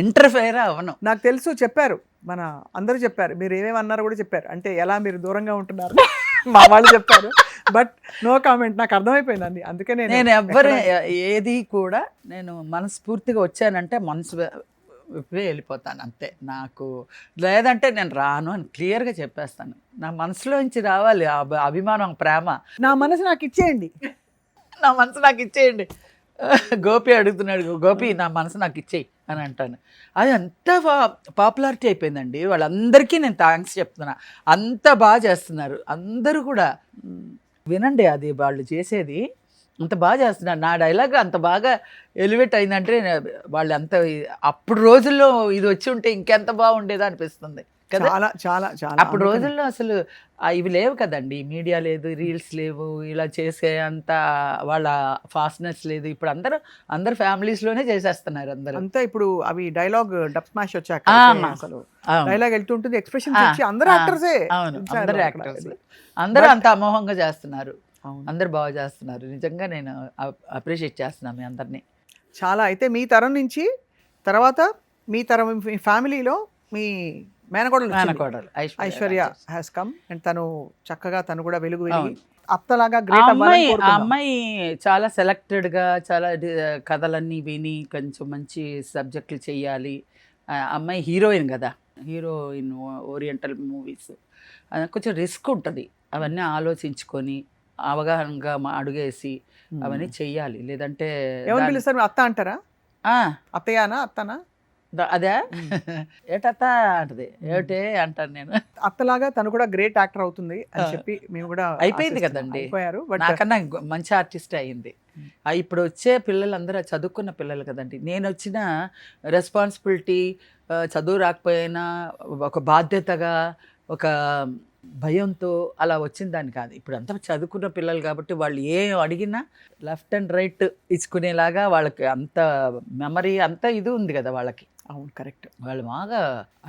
ఇంటర్ఫేర్ అవ్వను. నాకు తెలుసు, చెప్పారు, మన అందరూ చెప్పారు, మీరు ఏమేమి అన్నారో కూడా చెప్పారు. అంటే ఎలా మీరు దూరంగా ఉంటున్నారు మా వాళ్ళు చెప్పారు. బట్ నో కామెంట్, నాకు అర్థమైపోయింది. అందుకే నేను ఎవ్వరు ఏది కూడా నేను మనస్ఫూర్తిగా వచ్చానంటే మనసు విప్పి వెళ్ళిపోతాను అంతే. నాకు లేదంటే నేను రాను అని క్లియర్గా చెప్పేస్తాను. నా మనసులోంచి రావాలి ఆ అభిమానం, ప్రేమ. నా మనసు నాకు ఇచ్చేయండి, నా మనసు నాకు ఇచ్చేయండి. గోపి అడుగుతున్నాడు, గోపి నా మనసు నాకు ఇచ్చేయి అని అంటాను. అది అంత పాపులారిటీ అయిపోయిందండి. వాళ్ళందరికీ నేను థ్యాంక్స్ చెప్తున్నా. అంత బాగా చేస్తున్నారు అందరూ కూడా. వినండి, అది వాళ్ళు చేసేది అంత బాగా చేస్తున్నారు. నా డైలాగ్ అంత బాగా ఎలివేట్ అయిందంటే వాళ్ళు అంత అప్పుడు రోజుల్లో ఇది వచ్చి ఉంటే ఇంకెంత బాగుండేదో అనిపిస్తుంది కదా. చాలా చాలా చాలా అప్పుడు రోజుల్లో అసలు ఇవి లేవు కదండి, మీడియా లేదు, రీల్స్ లేవు, ఇలా చేసే అంత వాళ్ళ ఫాస్ట్నెస్ లేదు. ఇప్పుడు అందరు ఫ్యామిలీస్లోనే చేసేస్తున్నారు అందరూ. అంతా ఇప్పుడు అవి డైలాగ్ డబ్ స్మాష్ వచ్చాక అసలు అవును. డైలాగ్ వెళ్తుంటుంది, ఎక్స్ప్రెషన్స్ ఇచ్చి అందరూ యాక్టర్సే. అవును, అందరు యాక్టర్స్, అందరూ అంత అమోఘంగా చేస్తున్నారు, అందరు బాగా చేస్తున్నారు. నిజంగా నేను అప్రిషియేట్ చేస్తున్నాను మీ అందరినీ చాలా. అయితే మీ తరం నుంచి తర్వాత మీ తరం, మీ ఫ్యామిలీలో మీ మేనకోడలు ఐశ్వర్య హ్యాస్ కమ్ అండ్ తను చక్కగా తను కూడా వెలుగు వెలిగి అత్తలాగా గ్రేట్ అవ్వాలని ఆ అమ్మాయి చాలా సెలెక్టెడ్గా చాలా కథలన్నీ విని కొంచెం మంచి సబ్జెక్టులు చెయ్యాలి. అమ్మాయి హీరోయిన్ కదా, హీరోయిన్ ఓరియంటల్ మూవీస్, కొంచెం రిస్క్ ఉంటుంది. అవన్నీ ఆలోచించుకొని అవగాహనగా అడుగేసి అవన్నీ చెయ్యాలి. లేదంటే ఎవరు పిలుస్తారు, అత్త అంటారా? అత్తయ్యానా అత్తనా? అదే ఏటత్త అంటది, ఏమిటే అంటాను నేను. అత్తలాగా తను కూడా గ్రేట్ యాక్టర్ అవుతుంది అని చెప్పి మేము కూడా అయిపోయింది కదండి, అయిపోయారు. నాకన్నా మంచి ఆర్టిస్ట్ అయింది. ఇప్పుడు వచ్చే పిల్లలందరూ చదువుకున్న పిల్లలు కదండి. నేను వచ్చిన రెస్పాన్సిబిలిటీ, చదువు రాకపోయినా ఒక బాధ్యతగా, ఒక భయంతో అలా వచ్చిన దాన్ని కాదు. ఇప్పుడు అంతా చదువుకున్న పిల్లలు కాబట్టి వాళ్ళు ఏం అడిగినా లెఫ్ట్ అండ్ రైట్ ఇచ్చుకునేలాగా వాళ్ళకి అంత మెమరీ అంత ఇది ఉంది కదా వాళ్ళకి. అవును, కరెక్ట్. వాళ్ళు బాగా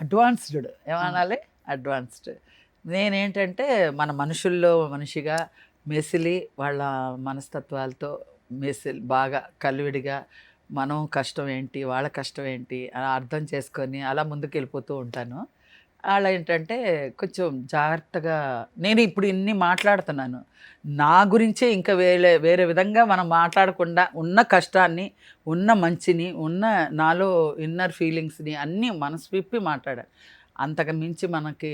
అడ్వాన్స్డ్, ఏమనాలి, అడ్వాన్స్డ్. నేనేంటంటే మన మనుషుల్లో మనిషిగా మెసిలి వాళ్ళ మనస్తత్వాలతో మెసిలి బాగా కలివిడిగా మనం కష్టం ఏంటి, వాళ్ళ కష్టం ఏంటి అలా అర్థం చేసుకొని అలా ముందుకు వెళ్ళిపోతూ ఉంటాను. అలా ఏంటంటే కొంచెం జాగ్రత్తగా నేను ఇప్పుడు ఇన్ని మాట్లాడుతున్నాను నా గురించే. ఇంకా వేరే విధంగా మనం మాట్లాడకుండా ఉన్న కష్టాన్ని, ఉన్న మంచిని, ఉన్న నాలో ఇన్నర్ ఫీలింగ్స్ని అన్నీ మనసు విప్పి మాట్లాడాలి. అంతకు మించి మనకి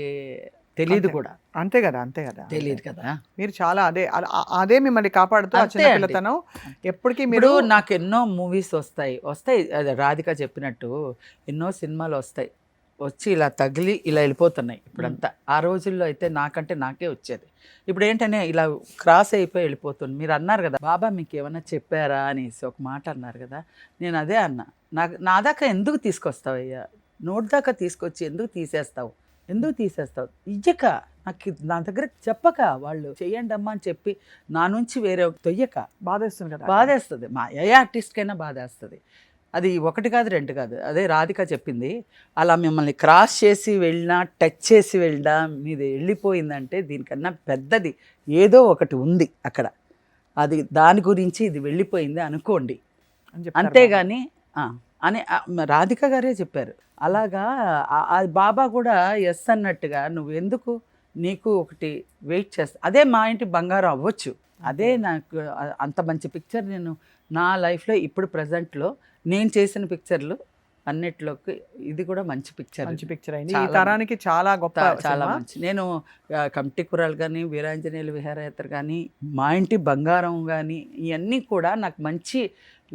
తెలియదు కూడా. అంతే కదా, అంతే కదా, తెలియదు కదా. మీరు చాలా అదే మిమ్మల్ని కాపాడుతూ చిన్నపిల్లతనం ఎప్పటికీ. మీరు నాకు ఎన్నో మూవీస్ వస్తాయి, అదే రాధిక చెప్పినట్టు ఎన్నో సినిమాలు వస్తాయి, వచ్చి ఇలా తగిలి ఇలా వెళ్ళిపోతున్నాయి ఇప్పుడంతా. ఆ రోజుల్లో అయితే నాకే వచ్చేది. ఇప్పుడు ఏంటనే ఇలా క్రాస్ అయిపోయి వెళ్ళిపోతుంది. మీరు అన్నారు కదా, బాబా మీకు ఏమన్నా చెప్పారా అనేసి ఒక మాట అన్నారు కదా. నేను అదే అన్నా, నా దాకా ఎందుకు తీసుకొస్తావు అయ్యా, నోటి దాకా తీసుకొచ్చి ఎందుకు తీసేస్తావు ఇయ్యక నాకు నా దగ్గర చెప్పక వాళ్ళు చెయ్యండి అమ్మా అని చెప్పి నా నుంచి వేరే తొయ్యక బాధేస్తుంది కదా. బాధేస్తుంది. మా ఏ ఆర్టిస్ట్కైనా బాధేస్తుంది. అది ఒకటి కాదు రెండు కాదు. అదే రాధిక చెప్పింది, అలా మిమ్మల్ని క్రాస్ చేసి వెళ్ళినా టచ్ చేసి వెళ్ళినా మీది వెళ్ళిపోయిందంటే దీనికన్నా పెద్దది ఏదో ఒకటి ఉంది అక్కడ, అది దాని గురించి ఇది వెళ్ళిపోయింది అనుకోండి, అని చెప్తారు అంతేగాని అని రాధిక గారే చెప్పారు. అలాగా బాబా కూడా ఎస్ అన్నట్టుగా నువ్వు ఎందుకు, నీకు ఒకటి వెయిట్ చేస్తా. అదే మా ఇంటి బంగారం అవ్వచ్చు. అదే నాకు అంత మంచి పిక్చర్ నేను నా లైఫ్లో ఇప్పుడు ప్రజెంట్లో నేను చేసిన పిక్చర్లు అన్నిట్లోకి ఇది కూడా మంచి పిక్చర్. మంచి పిక్చర్ అయింది. ఈ తరానికి చాలా గొప్ప, చాలా మంచి. నేను కమిటీ కురాలు కానీ, వీరాంజనేయులు విహారయాత్ర కానీ, మా ఇంటి బంగారం కానీ, ఇవన్నీ కూడా నాకు మంచి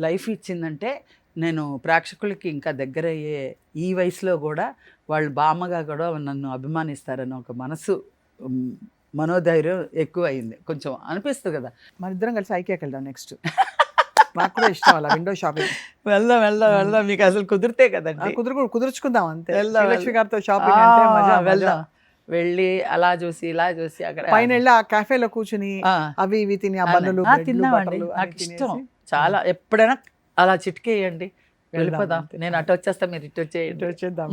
లైఫ్ ఇచ్చిందంటే నేను ప్రేక్షకులకి ఇంకా దగ్గర అయ్యే ఈ వయసులో కూడా వాళ్ళు బామ్మగా కూడా నన్ను అభిమానిస్తారని ఒక మనోధైర్యం ఎక్కువ అయింది. కొంచెం అనిపిస్తుంది కదా. మన ఇద్దరం కలిసి ఐకియాకి వెళ్దాం నెక్స్ట్. నాకు కూడా ఇష్టం అలా విండో షాపింగ్. వెళ్దాం మీకు అసలు కుదిరితే కదండి. కుదుర్చుకుందాం అంతే. వెళ్దాం లక్ష్మి గారితో షాపింగ్ అంటే మజా. వెళ్దాం, వెళ్ళి అలా చూసి ఇలా చూసి అక్కడ పైన వెళ్ళి ఆ కాఫేలో కూర్చుని అవి ఇవి తిని ఆ బన్నులు తిన్నామండి. నాకు ఇష్టం చాలా. ఎప్పుడైనా అలా చిటికేయండి, వెళ్ళిపోదాం. నేను అటు వచ్చేస్తా, మీరు ఇటు వచ్చేద్దాం.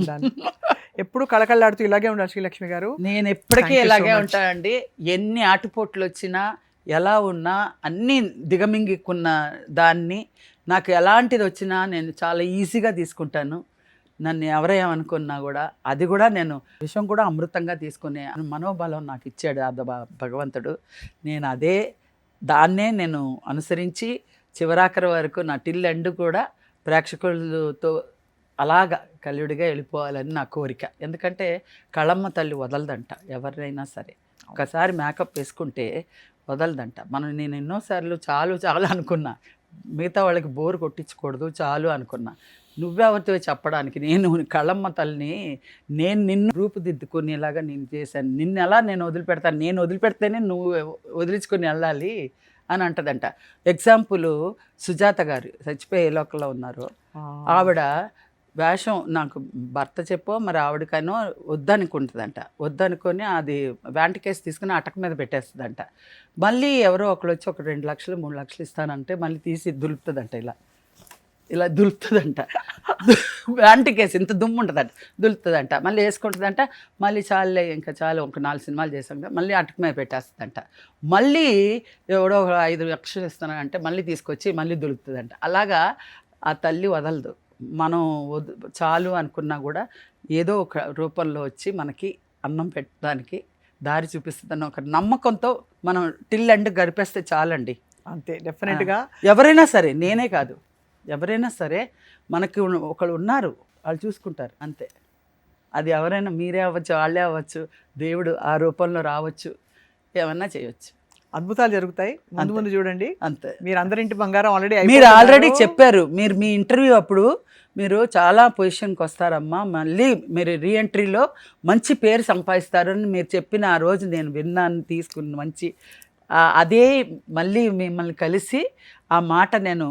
ఎప్పుడు కళకళలాడుతూ ఇలాగే ఉండాలి శ్రీలక్ష్మి గారు. నేను ఎప్పటికీ ఇలాగే ఉంటానండి. ఎన్ని ఆటుపోట్లు వచ్చినా ఎలా ఉన్నా అన్నీ దిగమింగిక్కున్న దాన్ని నాకు ఎలాంటిది వచ్చినా నేను చాలా ఈజీగా తీసుకుంటాను. నన్ను ఎవరేమనుకున్నా కూడా అది కూడా నేను విషయం కూడా అమృతంగా తీసుకునే మనోబలం నాకు ఇచ్చాడు భగవంతుడు. నేను దాన్నే నేను అనుసరించి చివరాఖరి వరకు నా టిల్ ఎండ్ కూడా ప్రేక్షకులతో అలాగా కలుడిగా వెళ్ళిపోవాలని నా కోరిక. ఎందుకంటే కళమ్మ తల్లి వదలదంట ఎవరినైనా సరే. ఒకసారి మేకప్ వేసుకుంటే వదలదంట. నేను ఎన్నోసార్లు చాలు అనుకున్నా, మిగతా వాళ్ళకి బోరు కొట్టించకూడదు చాలు అనుకున్నా. నువ్వెవరితో చెప్పడానికి? నేను కళమ్మ తల్లిని, నేను నిన్ను రూపుదిద్దుకునేలాగా నేను చేశాను. నిన్ను ఎలా నేను వదిలిపెడతాను? నేను వదిలిపెడితేనే నువ్వు వదిలించుకొని వెళ్ళాలి అని అంటదంట. ఎగ్జాంపుల్ సుజాత గారు చచ్చిపోయి ఏ లోకంలో ఉన్నారు. ఆవిడ వేషం నాకు భర్త చెప్పో మరి ఆవిడకనో వద్దనుకుంటుందంట. వద్దనుకొని అది వ్యాంటి కేసు తీసుకుని అటక మీద పెట్టేస్తుందంట. మళ్ళీ ఎవరో ఒకరు వచ్చి ఒక 2 లక్షలు 3 లక్షలు ఇస్తానంటే మళ్ళీ తీసి దులుపుతుందంట. ఇలా దులుపుతుందంట. వ్యాంటి కేసు ఇంత దుమ్ము ఉంటుందంట, దులుపుతుందంట. మళ్ళీ వేసుకుంటుందంట. మళ్ళీ చాలే ఇంకా చాలు, ఒక 4 సినిమాలు చేసాం కదా, మళ్ళీ అటక మీద పెట్టేస్తుందంట. మళ్ళీ ఎవడో 5 లక్షలు ఇస్తానంటే మళ్ళీ తీసుకొచ్చి మళ్ళీ దులుపుతుందంట. అలాగా ఆ తల్లి వదలదు. మనం చాలు అనుకున్నా కూడా ఏదో ఒక రూపంలో వచ్చి మనకి అన్నం పెట్టడానికి దారి చూపిస్తుందన్న ఒక నమ్మకంతో మనం టిల్ ఎండ్ గడిపేస్తే చాలండి. అంతే, డెఫినెట్గా. ఎవరైనా సరే, నేనే కాదు, ఎవరైనా సరే మనకి ఒకళ్ళు ఉన్నారు, వాళ్ళు చూసుకుంటారు అంతే. అది ఎవరైనా మీరే అవ్వచ్చు, వాళ్ళే అవ్వచ్చు, దేవుడు ఆ రూపంలో రావచ్చు, ఏమన్నా చేయొచ్చు. అద్భుతాలు జరుగుతాయి. ముందు చూడండి. అంతే. మీరు అందరింటి బంగారం మీరు ఆల్రెడీ చెప్పారు. మీ ఇంటర్వ్యూ అప్పుడు మీరు చాలా పొజిషన్కి వస్తారమ్మా, మళ్ళీ మీరు రీఎంట్రీలో మంచి పేరు సంపాదిస్తారని మీరు చెప్పిన ఆ రోజు నేను విన్నాను, తీసుకున్న మంచి అదే మళ్ళీ మిమ్మల్ని కలిసి ఆ మాట నేను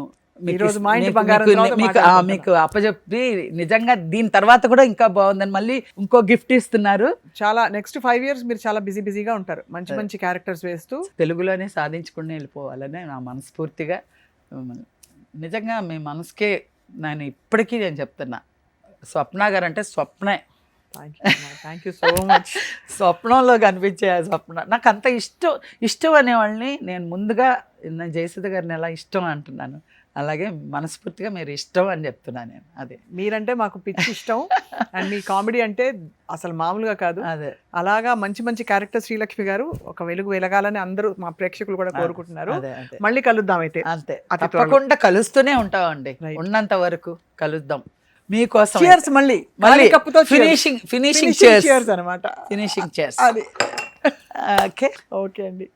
మీకు అప్పచెప్పి నిజంగా దీని తర్వాత కూడా ఇంకా బాగుందని మళ్ళీ ఇంకో గిఫ్ట్ ఇస్తున్నారు. చాలా నెక్స్ట్ 5 years మీరు చాలా బిజీగా ఉంటారు, మంచి మంచి క్యారెక్టర్స్ వేస్తూ తెలుగులోనే సాధించుకుని వెళ్ళిపోవాలని నా మనస్ఫూర్తిగా. నిజంగా మీ మనసుకే నేను ఇప్పటికీ నేను చెప్తున్నా, స్వప్న గారు అంటే స్వప్నే. Thank you so much. స్వప్నంలో కనిపించే స్వప్న నాకు అంత ఇష్టం అనేవాళ్ళని నేను ముందుగా జయసుధ గారిని ఎలా ఇష్టం అంటున్నాను, అలాగే మనస్ఫూర్తిగా మీరు ఇష్టం అని చెప్తున్నాను నేను. అదే మీరంటే మాకు పిచ్చి ఇష్టం. అండ్ మీ కామెడీ అంటే అసలు మామూలుగా కాదు. అదే అలాగా మంచి మంచి క్యారెక్టర్ శ్రీలక్ష్మి గారు ఒక వెలుగు వెలగాలని అందరూ మా ప్రేక్షకులు కూడా కోరుకుంటున్నారు. మళ్ళీ కలుద్దాం అయితే. అంతే, తప్పకుండా కలుస్తూనే ఉంటామండి, ఉన్నంత వరకు కలుద్దాం మీకోసం. మళ్ళీ ఫినిషింగ్ చేర్స్ అన్నమాట. Finishing chairs. అది ఓకే అండి.